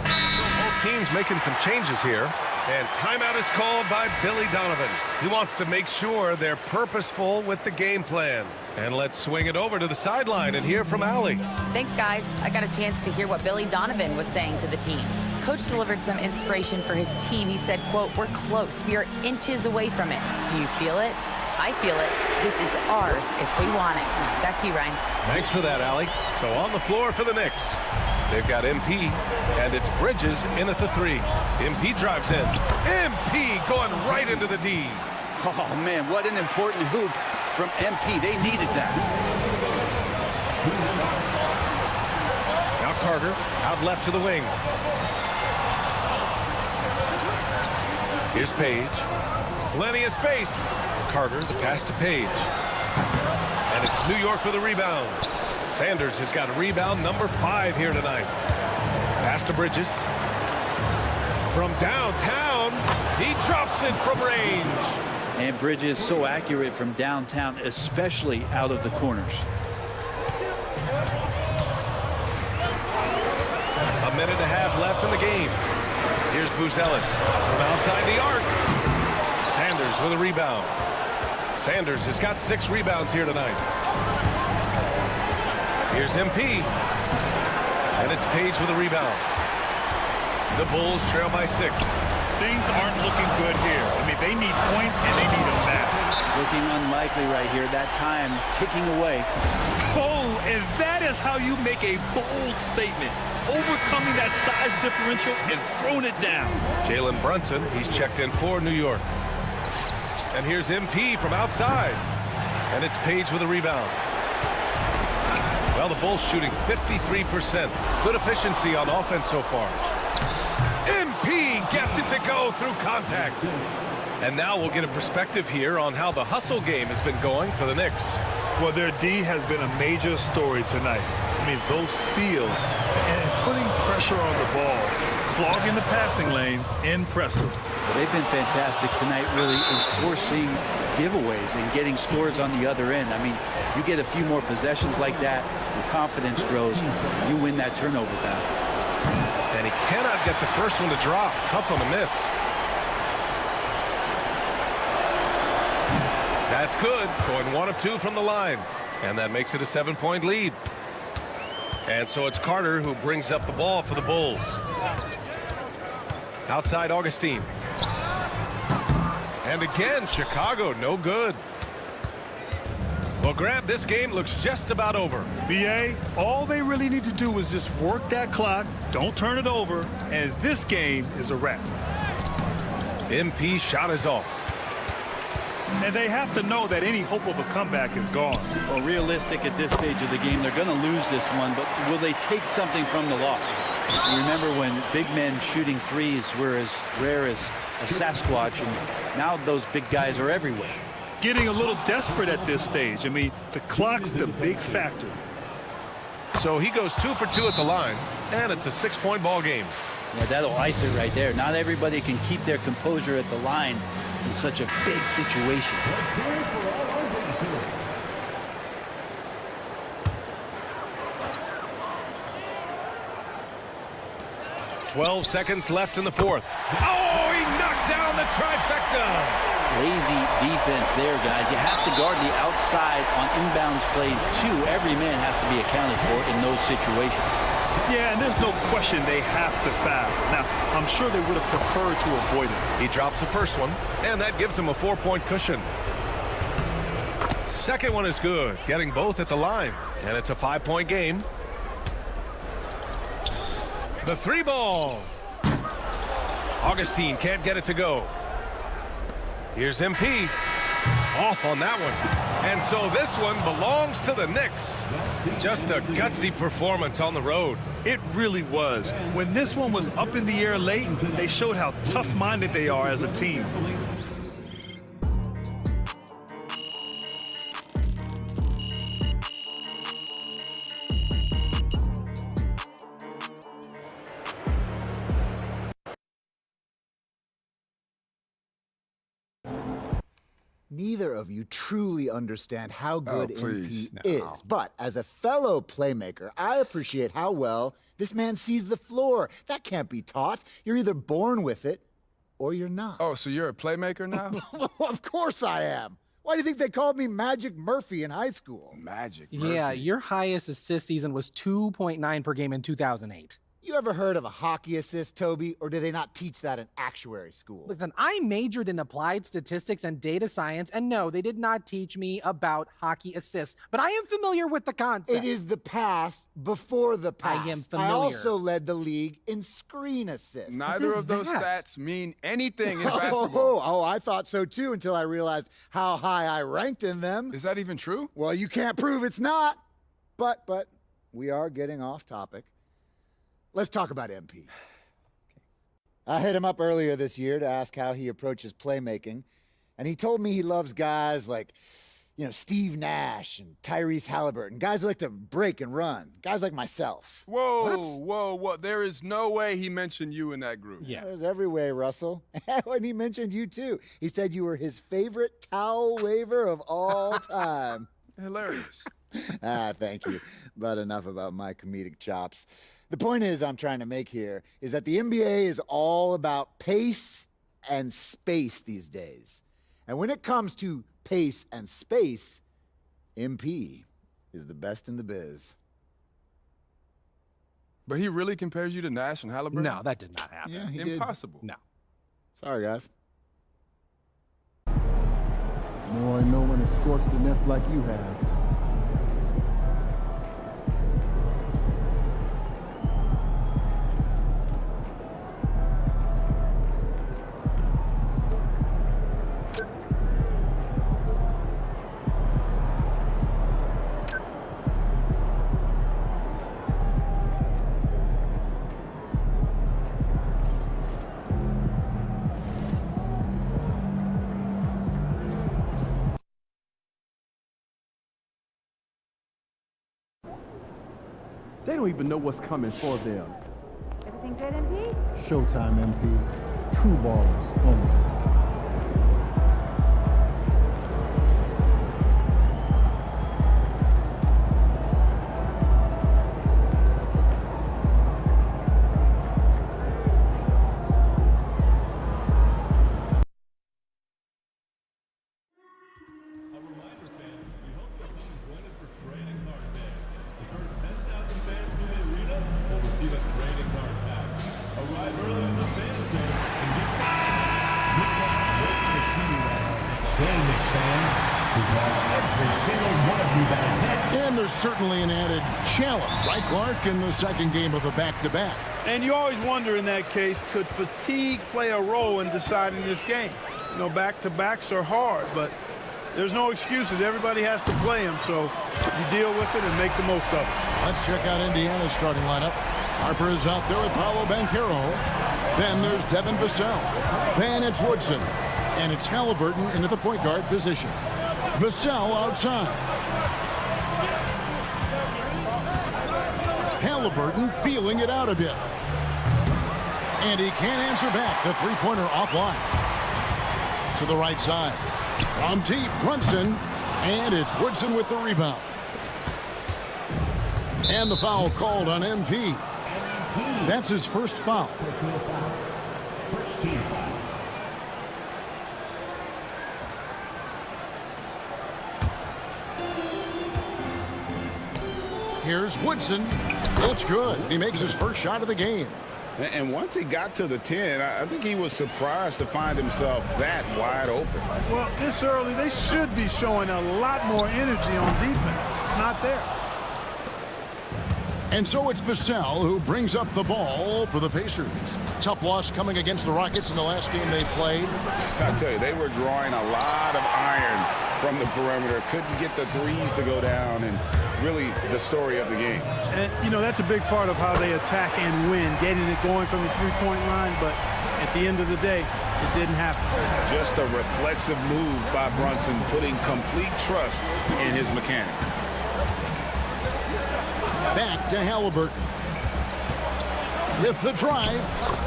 Both teams making some changes here. And timeout is called by Billy Donovan. He wants to make sure they're purposeful with the game plan. And let's swing it over to the sideline and hear from Allie. Thanks, guys. I got a chance to hear what Billy Donovan was saying to the team. Coach delivered some inspiration for his team. He said, quote, "We're close. We are inches away from it. Do you feel it? I feel it. This is ours if we want it." Back to you, Ryan. Thanks for that, Allie. So on the floor for the Knicks. They've got MP, and it's Bridges in at the 3. MP drives in. MP going right into the D. Oh, man, what an important hoop from MP. They needed that. Now Carter out left to the wing. Here's Page. Plenty of space. Carter, the pass to Page. And it's New York with a rebound. Sanders has got a rebound number 5 here tonight. Pass to Bridges. From downtown, he drops it from range. And Bridges so accurate from downtown, especially out of the corners. A minute and a half left in the game. Here's Buzelis from outside the arc. Sanders with a rebound. Sanders has got 6 rebounds here tonight. Here's MP. And it's Page with a rebound. The Bulls trail by 6. Things aren't looking good here. I mean, they need points and they need them back. Looking unlikely right here. That time ticking away. Oh, and that is how you make a bold statement. Overcoming that size differential and throwing it down. Jalen Brunson, he's checked in for New York. And here's MP from outside. And it's Page with a rebound. Well, the Bulls shooting 53%. Good efficiency on offense so far. MP gets it to go through contact. And now we'll get a perspective here on how the hustle game has been going for the Knicks. Well, their D has been a major story tonight. I mean, those steals and putting pressure on the ball, clogging the passing lanes, impressive. Well, they've been fantastic tonight, really enforcing giveaways and getting scores on the other end. I mean, you get a few more possessions like that, your confidence grows, you win that turnover battle. And he cannot get the first one to drop. Tough one to miss. That's good. Going 1 of 2 from the line. And that makes it a 7-point lead. And so it's Carter who brings up the ball for the Bulls. Outside Augustine. And again, Chicago, no good. Well, Grant, this game looks just about over. BA, all they really need to do is just work that clock, don't turn it over, and this game is a wrap. MP shot is off. And they have to know that any hope of a comeback is gone. Well, realistic at this stage of the game, they're going to lose this one, but will they take something from the loss? You remember when big men shooting threes were as rare as a Sasquatch, and now those big guys are everywhere. Getting a little desperate at this stage. I mean, the clock's the big factor. So he goes 2 for 2 at the line, and it's a 6-point ball game. Yeah, that'll ice it right there. Not everybody can keep their composure at the line in such a big situation. 12 seconds left in the 4th. Oh, he knocked down the trifecta. Lazy defense there, guys. You have to guard the outside on inbounds plays, too. Every man has to be accounted for in those situations. Yeah, and there's no question they have to foul. Now, I'm sure they would have preferred to avoid it. He drops the first one, and that gives him a 4-point cushion. Second one is good, getting both at the line, and it's a 5-point game. The 3 ball. Augustine can't get it to go. Here's MP. Off on that one. And so this one belongs to the Knicks. Just a gutsy performance on the road. It really was. When this one was up in the air late, they showed how tough-minded they are as a team. Neither of you truly understand how good MP is. But as a fellow playmaker, I appreciate how well this man sees the floor. That can't be taught. You're either born with it or you're not. Oh, so you're a playmaker now? Of course I am. Why do you think they called me Magic Murphy in high school? Magic Murphy? Yeah, your highest assist season was 2.9 per game in 2008. You ever heard of a hockey assist, Toby? Or do they not teach that in actuary school? Listen, I majored in applied statistics and data science, and no, they did not teach me about hockey assists, but I am familiar with the concept. It is the pass before the pass. I am familiar. I also led the league in screen assists. Neither of those stats mean anything in basketball. Oh, I thought so too until I realized how high I ranked in them. Is that even true? Well, you can't prove it's not. But we are getting off topic. Let's talk about MP. I hit him up earlier this year to ask how he approaches playmaking, and he told me he loves guys like, Steve Nash and Tyrese Halliburton, guys who like to break and run, guys like myself. Whoa. There is no way he mentioned you in that group. Yeah. There's every way, Russell. And he mentioned you, too. He said you were his favorite towel waver of all time. Hilarious. Thank you. But enough about my comedic chops. The point I'm trying to make here is that the NBA is all about pace and space these days. And when it comes to pace and space, MP is the best in the biz. But he really compares you to Nash and Halliburton? No, that did not happen. Yeah, he Impossible. Did. No. Sorry, guys. Boy, no one has scorched the nest like you have. They don't even know what's coming for them. Everything good, MP? Showtime, MP. True ballers only. And there's certainly an added challenge, right, Clark, in the second game of a back-to-back. And you always wonder in that case, could fatigue play a role in deciding this game? Back-to-backs are hard, but there's no excuses. Everybody has to play them, so you deal with it and make the most of it. Let's check out Indiana's starting lineup. Harper is out there with Paolo Banchero. Then there's Devin Vassell. Then it's Woodson. And it's Halliburton into the point guard position. Vassell outside. Halliburton feeling it out a bit. And he can't answer back. The three-pointer offline. To the right side. From deep, Brunson. And it's Woodson with the rebound. And the foul called on MP. That's his first foul. First team foul. Here's Woodson. It's good. He makes his first shot of the game. And once he got to the 10, I think he was surprised to find himself that wide open. Well, this early, they should be showing a lot more energy on defense. It's not there. And so it's Vassell who brings up the ball for the Pacers. Tough loss coming against the Rockets in the last game they played. I tell you, they were drawing a lot of iron from the perimeter. Couldn't get the threes to go down, and really the story of the game. And, that's a big part of how they attack and win, getting it going from the three-point line, but at the end of the day, it didn't happen. Just a reflexive move by Brunson, putting complete trust in his mechanics. Back to Halliburton. With the drive,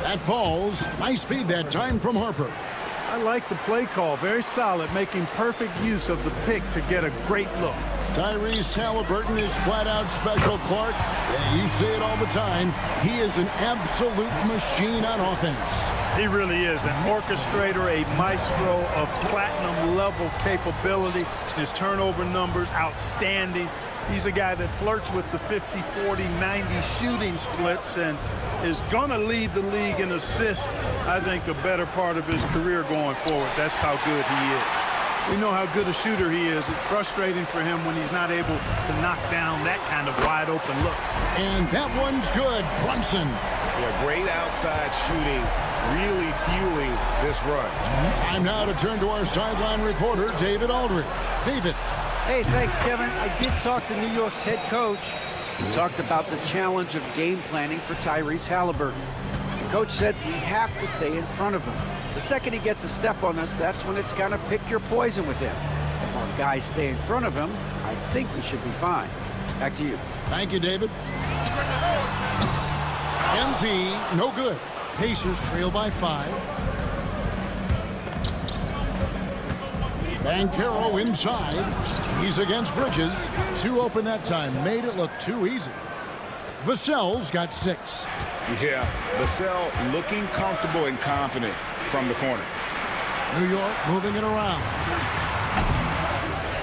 that falls. Nice feed that time from Harper. I like the play call. Very solid, making perfect use of the pick to get a great look. Tyrese Halliburton is flat out special, Clark. You say it all the time. He is an absolute machine on offense. He really is an orchestrator, a maestro of platinum-level capability. His turnover numbers, outstanding. He's a guy that flirts with the 50, 40, 90 shooting splits and is going to lead the league in assists, I think, a better part of his career going forward. That's how good he is. We know how good a shooter he is. It's frustrating for him when he's not able to knock down that kind of wide-open look. And that one's good. Brunson. Yeah, great outside shooting, really fueling this run. Time now to turn to our sideline reporter, David Aldridge. David. Hey, thanks, Kevin. I did talk to New York's head coach. He talked about the challenge of game planning for Tyrese Halliburton. Coach said we have to stay in front of him. The second he gets a step on us, that's when it's kind of pick your poison with him. If our guys stay in front of him, I think we should be fine. Back to you. Thank you, David. MP, no good. Pacers trail by 5. Banchero inside. He's against Bridges. 2 open that time. Made it look too easy. Vassell's got 6. Yeah, Vassell looking comfortable and confident from the corner. New York moving it around.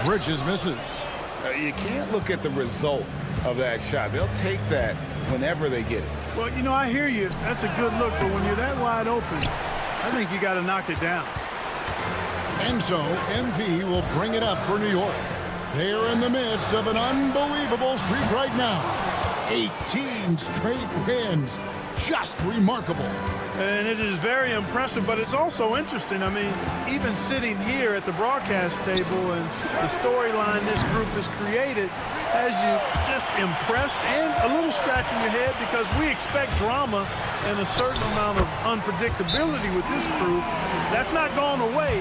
Bridges misses. You can't look at the result of that shot. They'll take that whenever they get it. Well, you know, I hear you. That's a good look, but when you're that wide open, I think you got to knock it down. And so, MP will bring it up for New York. They're in the midst of an unbelievable streak right now. 18 straight wins. Just remarkable. And it is very impressive, but it's also interesting. I mean, even sitting here at the broadcast table and the storyline this group has created has you just impressed and a little scratch in your head, because we expect drama and a certain amount of unpredictability with this crew. That's not gone away,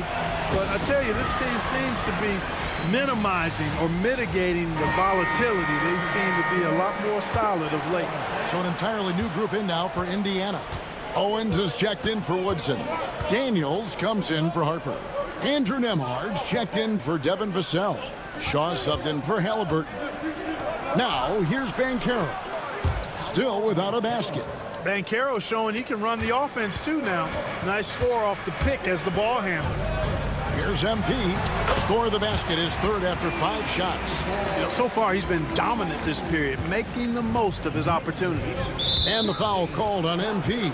but I tell you, this team seems to be minimizing or mitigating the volatility. They seem to be a lot more solid of late. So an entirely new group in now for Indiana. Owens is checked in for Woodson. Daniels comes in for Harper. Andrew Nembhard's checked in for Devin Vassell. Shaw subbed in for Halliburton. Now here's Banchero. Still without a basket. Banchero showing he can run the offense too now. Nice score off the pick as the ball handler. Here's MP. Score of the basket is 3rd after 5 shots. You know, so far he's been dominant this period, making the most of his opportunities. And the foul called on MP.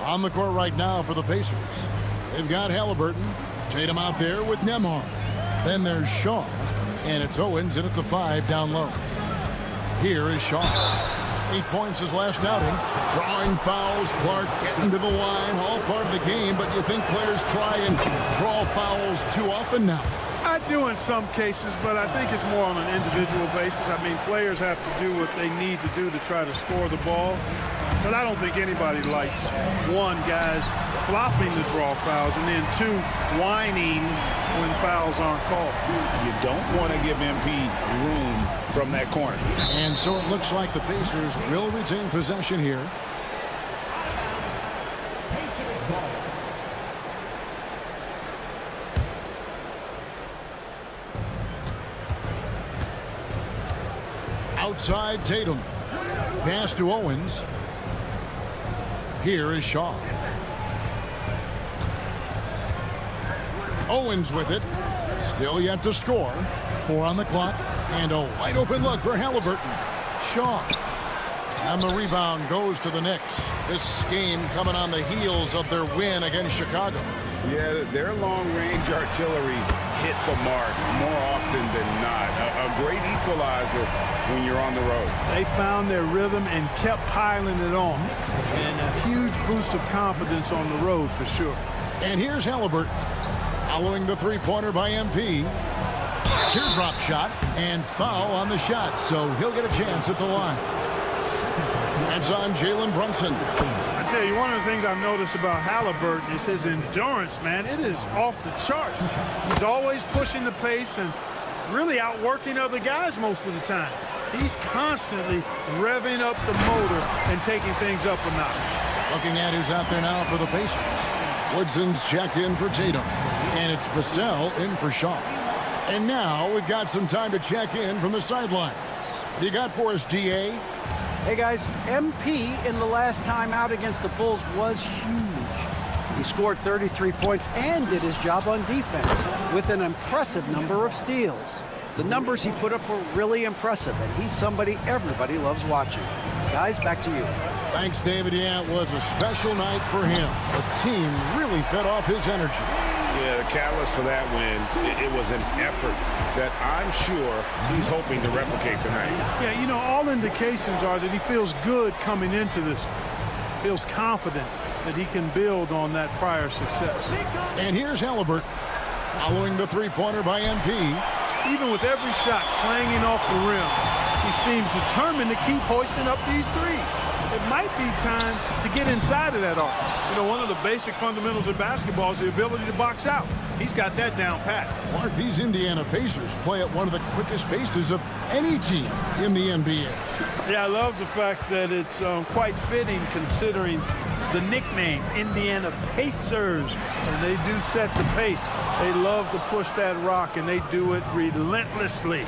On the court right now for the Pacers. They've got Halliburton. Tatum out there with Nembhard. Then there's Shaw. And it's Owens in at the 5 down low. Here is Shaw. 8 points his last outing. Drawing fouls. Clark getting to the line. All part of the game, but you think players try and draw fouls too often now? I do in some cases, but I think it's more on an individual basis. I mean, players have to do what they need to do to try to score the ball. But I don't think anybody likes, 1, guys flopping to draw fouls, and then 2, whining when fouls aren't called. You don't want to give MP room from that corner. And so it looks like the Pacers will retain possession here. Outside Tatum. Pass to Owens. Here is Shaw. Owens with it. Still yet to score. 4 on the clock. And a wide open look for Halliburton. Shaw. And the rebound goes to the Knicks. This game coming on the heels of their win against Chicago. Yeah, their long-range artillery hit the mark more often than not. A great equalizer when you're on the road. They found their rhythm and kept piling it on. And a huge boost of confidence on the road for sure. And here's Halliburton. Following the three-pointer by MP. Teardrop shot and foul on the shot, so he'll get a chance at the line. That's on Jalen Brunson. I tell you, one of the things I've noticed about Halliburton is his endurance, man. It is off the charts. He's always pushing the pace and really outworking other guys most of the time. He's constantly revving up the motor and taking things up a notch. Looking at who's out there now for the Pacers. Woodson's checked in for Tatum. And it's Vassell in for Shaw. And now we've got some time to check in from the sidelines. You got for us, DA? Hey guys, MP in the last time out against the Bulls was huge. He scored 33 points and did his job on defense with an impressive number of steals. The numbers he put up were really impressive, and he's somebody everybody loves watching. Guys, back to you. Thanks, David. Yeah, it was a special night for him. The team really fed off his energy. Yeah, the catalyst for that win, it was an effort that I'm sure he's hoping to replicate tonight. Yeah, you know, all indications are that he feels good coming into this. Feels confident that he can build on that prior success. And here's Halliburton following the three-pointer by MP. Even with every shot clanging off the rim, he seems determined to keep hoisting up these threes. It might be time to get inside of that arc. You know, one of the basic fundamentals of basketball is the ability to box out. He's got that down pat. Mark, these Indiana Pacers play at one of the quickest paces of any team in the NBA. Yeah, I love the fact that it's quite fitting considering the nickname, Indiana Pacers. And they do set the pace. They love to push that rock, and they do it relentlessly.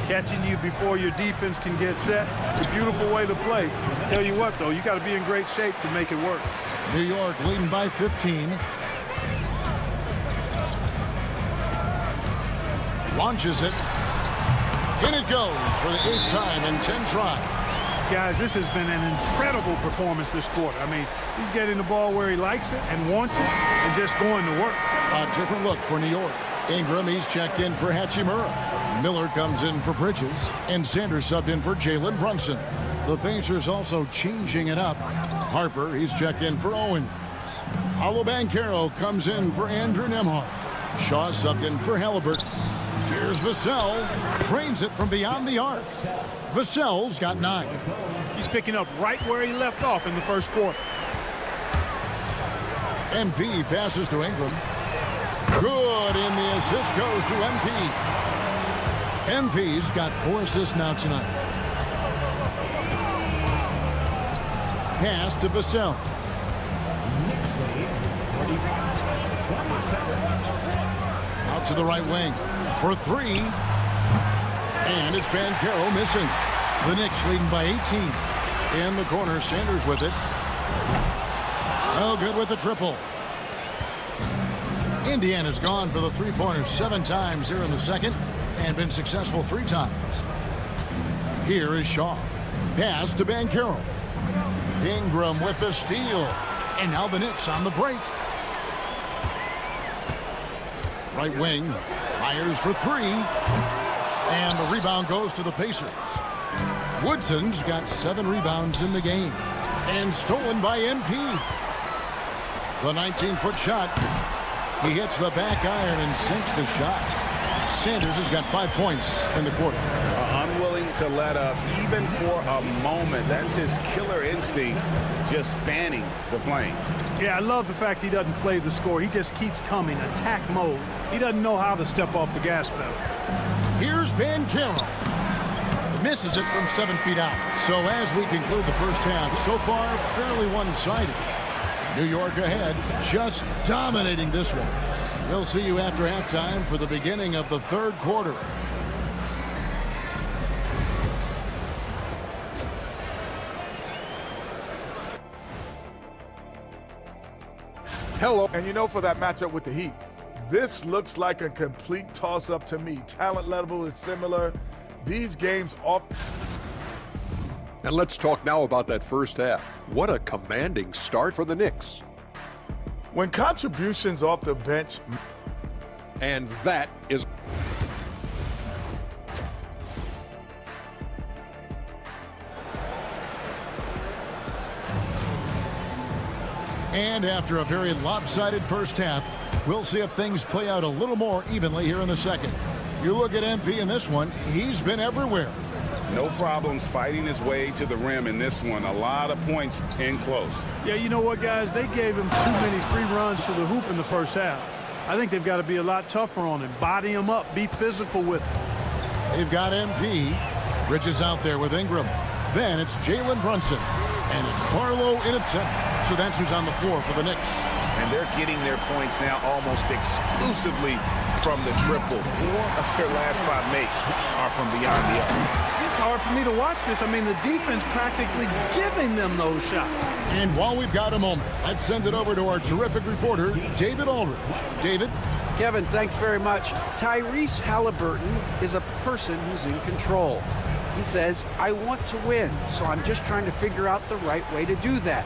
Catching you before your defense can get set. It's a beautiful way to play. Tell you what, though, you got to be in great shape to make it work. New York leading by 15. Launches it. In it goes for the 8th time in 10 tries. Guys, this has been an incredible performance this quarter. I mean, he's getting the ball where he likes it and wants it and just going to work. A different look for New York. Ingram, he's checked in for Hachimura. Miller comes in for Bridges. And Sanders subbed in for Jalen Brunson. The Pacers also changing it up. Harper, he's checked in for Owens. Paolo Banchero comes in for Andrew Nembhard. Shaw subbed in for Halliburton. Here's Vassell. Drains it from beyond the arc. Vassell's got 9. He's picking up right where he left off in the first quarter. MP passes to Ingram. Good, and the assist goes to MP. MP's got 4 assists now tonight. Pass to Vassell. Out to the right wing for 3. And it's Banchero missing. The Knicks leading by 18. In the corner, Sanders with it. Oh, good with the triple. Indiana's gone for the three-pointers 7 times here in the second and been successful 3 times. Here is Shaw. Pass to Banchero. Ingram with the steal. And now the Knicks on the break. Right wing. Fires for 3. And the rebound goes to the Pacers. Woodson's got 7 rebounds in the game. And stolen by MP. The 19-foot shot. He hits the back iron and sinks the shot. Sanders has got 5 points in the quarter. Unwilling to let up even for a moment. That's his killer instinct, just fanning the flames. Yeah, I love the fact he doesn't play the score. He just keeps coming, attack mode. He doesn't know how to step off the gas pedal. Here's Banchero. Misses it from 7 feet out. So as we conclude the first half, so far fairly one-sided. New York ahead, just dominating this one. We'll see you after halftime for the beginning of the third quarter. Hello. And you know, for that matchup with the Heat, this looks like a complete toss-up to me. Talent level is similar. These games off. And let's talk now about that first half. What a commanding start for the Knicks. When contributions off the bench. And that is. And after a very lopsided first half, we'll see if things play out a little more evenly here in the second. You look at MP in this one, he's been everywhere. No problems fighting his way to the rim in this one. A lot of points in close. Yeah, you know what, guys? They gave him too many free runs to the hoop in the first half. I think they've got to be a lot tougher on him. Body him up. Be physical with him. They've got MP. Bridges out there with Ingram. Then it's Jalen Brunson. And it's Barlow in at center. So that's who's on the floor for the Knicks. And they're getting their points now almost exclusively from the triple. 4 of their last 5 makes are from beyond the arc. It's hard for me to watch this. I mean, the defense practically giving them those shots. And while we've got a moment, let's send it over to our terrific reporter, David Aldridge. David? Kevin, thanks very much. Tyrese Halliburton is a person who's in control. He says, I want to win, so I'm just trying to figure out the right way to do that.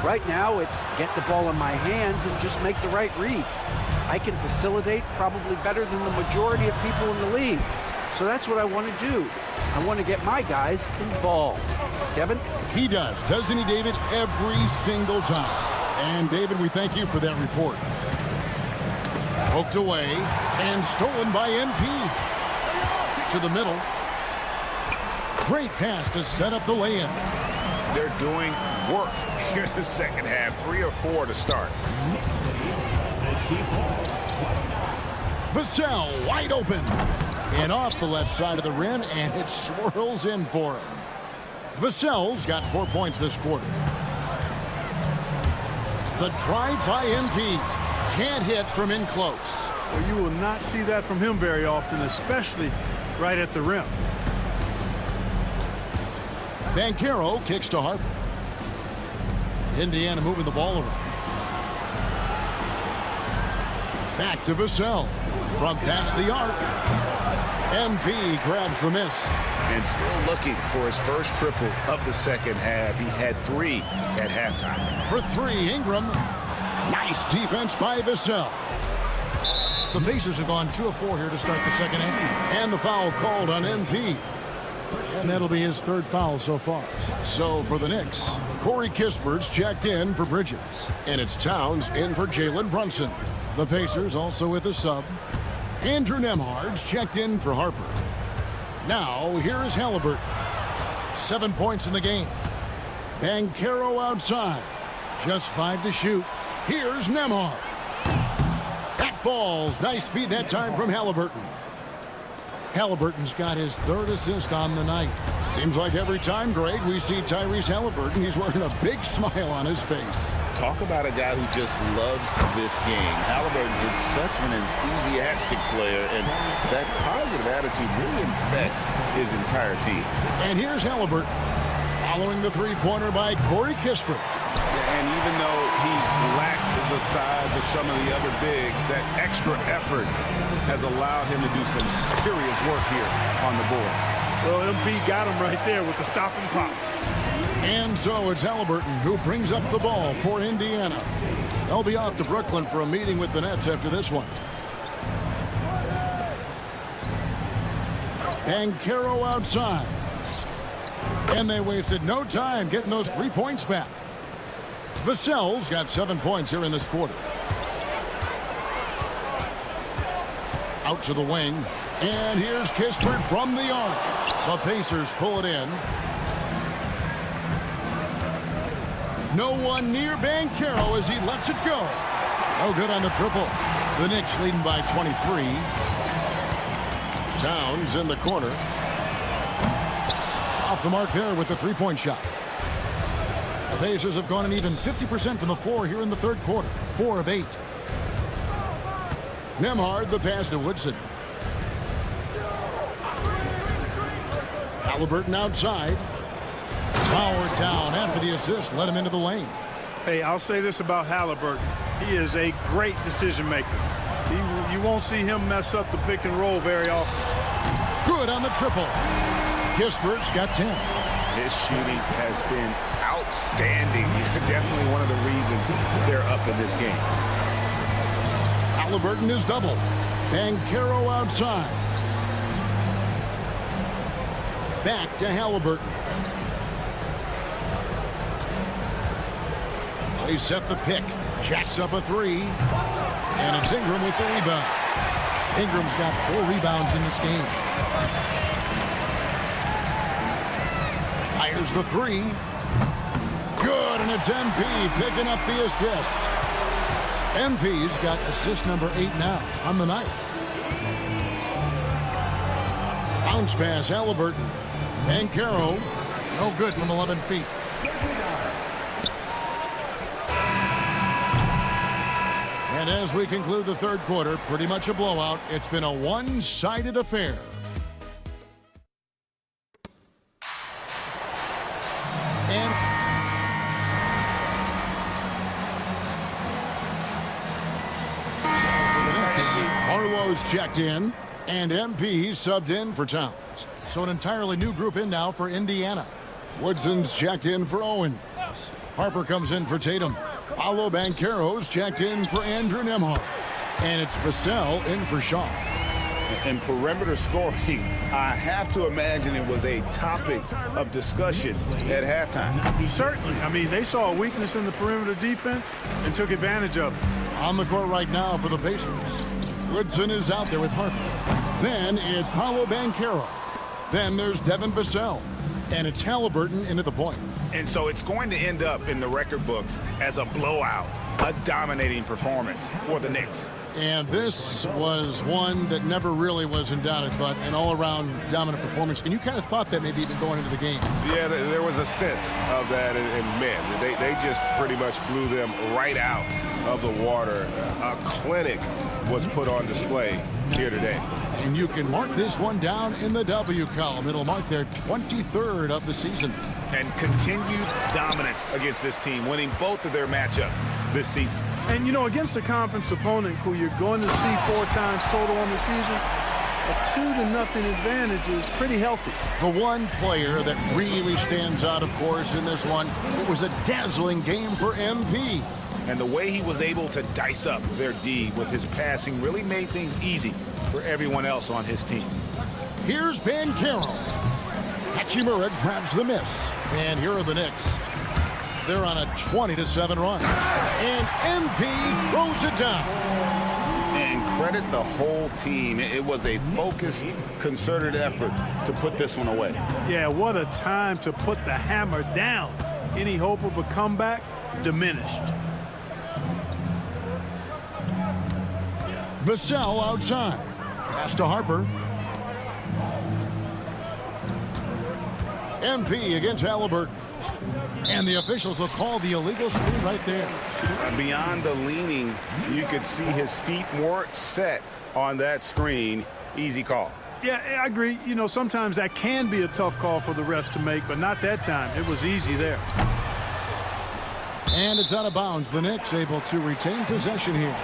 Right now, it's get the ball in my hands and just make the right reads. I can facilitate probably better than the majority of people in the league. So that's what I want to do. I want to get my guys involved. Kevin? He does, doesn't he, David? Every single time. And, David, we thank you for that report. Poked away and stolen by MP. To the middle. Great pass to set up the lay-in. They're doing work here in the second half. 3 or 4 to start. Vassell wide open. And off the left side of the rim, and it swirls in for him. Vassell's got 4 points this quarter. The drive by MP. Can't hit from in close. Well, you will not see that from him very often, especially right at the rim. Banchero kicks to Harper. Indiana moving the ball around. Back to Vassell. From past the arc. MP grabs the miss. And still looking for his first triple of the second half. He had 3 at halftime. For 3, Ingram. Nice defense by Vassell. The Pacers have gone 2 of 4 here to start the second half. And the foul called on MP. And that'll be his 3rd foul so far. So for the Knicks, Corey Kispert's checked in for Bridges. And it's Towns in for Jalen Brunson. The Pacers also with a sub. Andrew Nembhard's checked in for Harper. Now, here is Halliburton. 7 points in the game. Banchero outside. Just 5 to shoot. Here's Nembhard. That falls. Nice feed that time from Halliburton. Halliburton's got his 3rd assist on the night. Seems like every time, Greg, we see Tyrese Halliburton, he's wearing a big smile on his face. Talk about a guy who just loves this game. Halliburton is such an enthusiastic player, and that positive attitude really infects his entire team. And here's Halliburton, following the three-pointer by Corey Kispert. And even though he lacks the size of some of the other bigs, that extra effort has allowed him to do some serious work here on the board. Well, MP got him right there with the stop and pop. And so it's Halliburton who brings up the ball for Indiana. They'll be off to Brooklyn for a meeting with the Nets after this one. Banchero outside. And they wasted no time getting those 3 points back. Vassell's got 7 points here in this quarter. Out to the wing. And here's Kispert from the arc. The Pacers pull it in. No one near Banchero as he lets it go. No good on the triple. The Knicks leading by 23. Towns in the corner. Off the mark there with the three-point shot. The Pacers have gone an even 50% from the floor here in the 3rd quarter. 4 of 8. Nembhard the pass to Woodson. Halliburton outside. Powered down after the assist. Let him into the lane. Hey, I'll say this about Halliburton. He is a great decision maker. You won't see him mess up the pick and roll very often. Good on the triple. Kispert's got 10. His shooting has been outstanding. Definitely one of the reasons they're up in this game. Halliburton is doubled. Banchero outside. Back to Halliburton. They set the pick. Jacks up a 3. And it's Ingram with the rebound. Ingram's got 4 rebounds in this game. Fires the 3. Good, and it's MP picking up the assist. MP's got assist number 8 now on the night. Bounce pass, Halliburton. Banchero, no good from 11 feet. And as we conclude the 3rd quarter, pretty much a blowout. It's been a one-sided affair. And Arlo's checked in, and MP subbed in for Towns. So an entirely new group in now for Indiana. Woodson's checked in for Owen. Harper comes in for Tatum. Paolo Banchero's checked in for Andrew Nembhard. And it's Vassell in for Shaw. And perimeter scoring, I have to imagine it was a topic of discussion at halftime. Certainly. I mean, they saw a weakness in the perimeter defense and took advantage of it. On the court right now for the Pacers. Woodson is out there with Harper. Then it's Paolo Banchero. Then there's Devin Vassell. And it's Halliburton in at the point. And so it's going to end up in the record books as a blowout, a dominating performance for the Knicks. And this was one that never really was in doubt, I thought, an all-around dominant performance. And you kind of thought that maybe even going into the game. Yeah, there was a sense of that, and man, they just pretty much blew them right out of the water. A clinic was put on display here today. And you can mark this one down in the W column. It'll mark their 23rd of the season. And continued dominance against this team, winning both of their matchups this season. And, you know, against a conference opponent who you're going to see 4 times total on the season, a 2-0 advantage is pretty healthy. The one player that really stands out, of course, in this one, it was a dazzling game for MP. And the way he was able to dice up their D with his passing really made things easy for everyone else on his team. Here's Banchero. Hachimura grabs the miss. And here are the Knicks. They're on a 20-7 run. And MP throws it down. And credit the whole team. It was a focused, concerted effort to put this one away. Yeah, what a time to put the hammer down. Any hope of a comeback diminished. Vassell outside. Pass to Harper. MP against Halliburton. And the officials will call the illegal screen right there. Beyond the leaning, you could see his feet more set on that screen. Easy call. Yeah, I agree. You know, sometimes that can be a tough call for the refs to make, but not that time. It was easy there. And it's out of bounds. The Knicks able to retain possession here.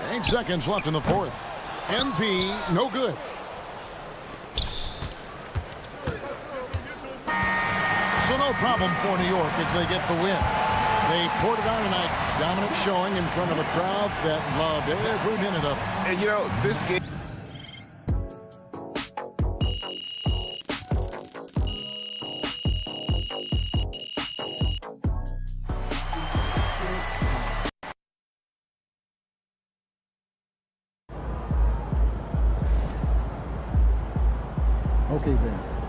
8 seconds left in the fourth. MP, no good. So no problem for New York as they get the win. They poured it on tonight. Dominant showing in front of a crowd that loved every minute of it. And you know, this game... Okay, Ben.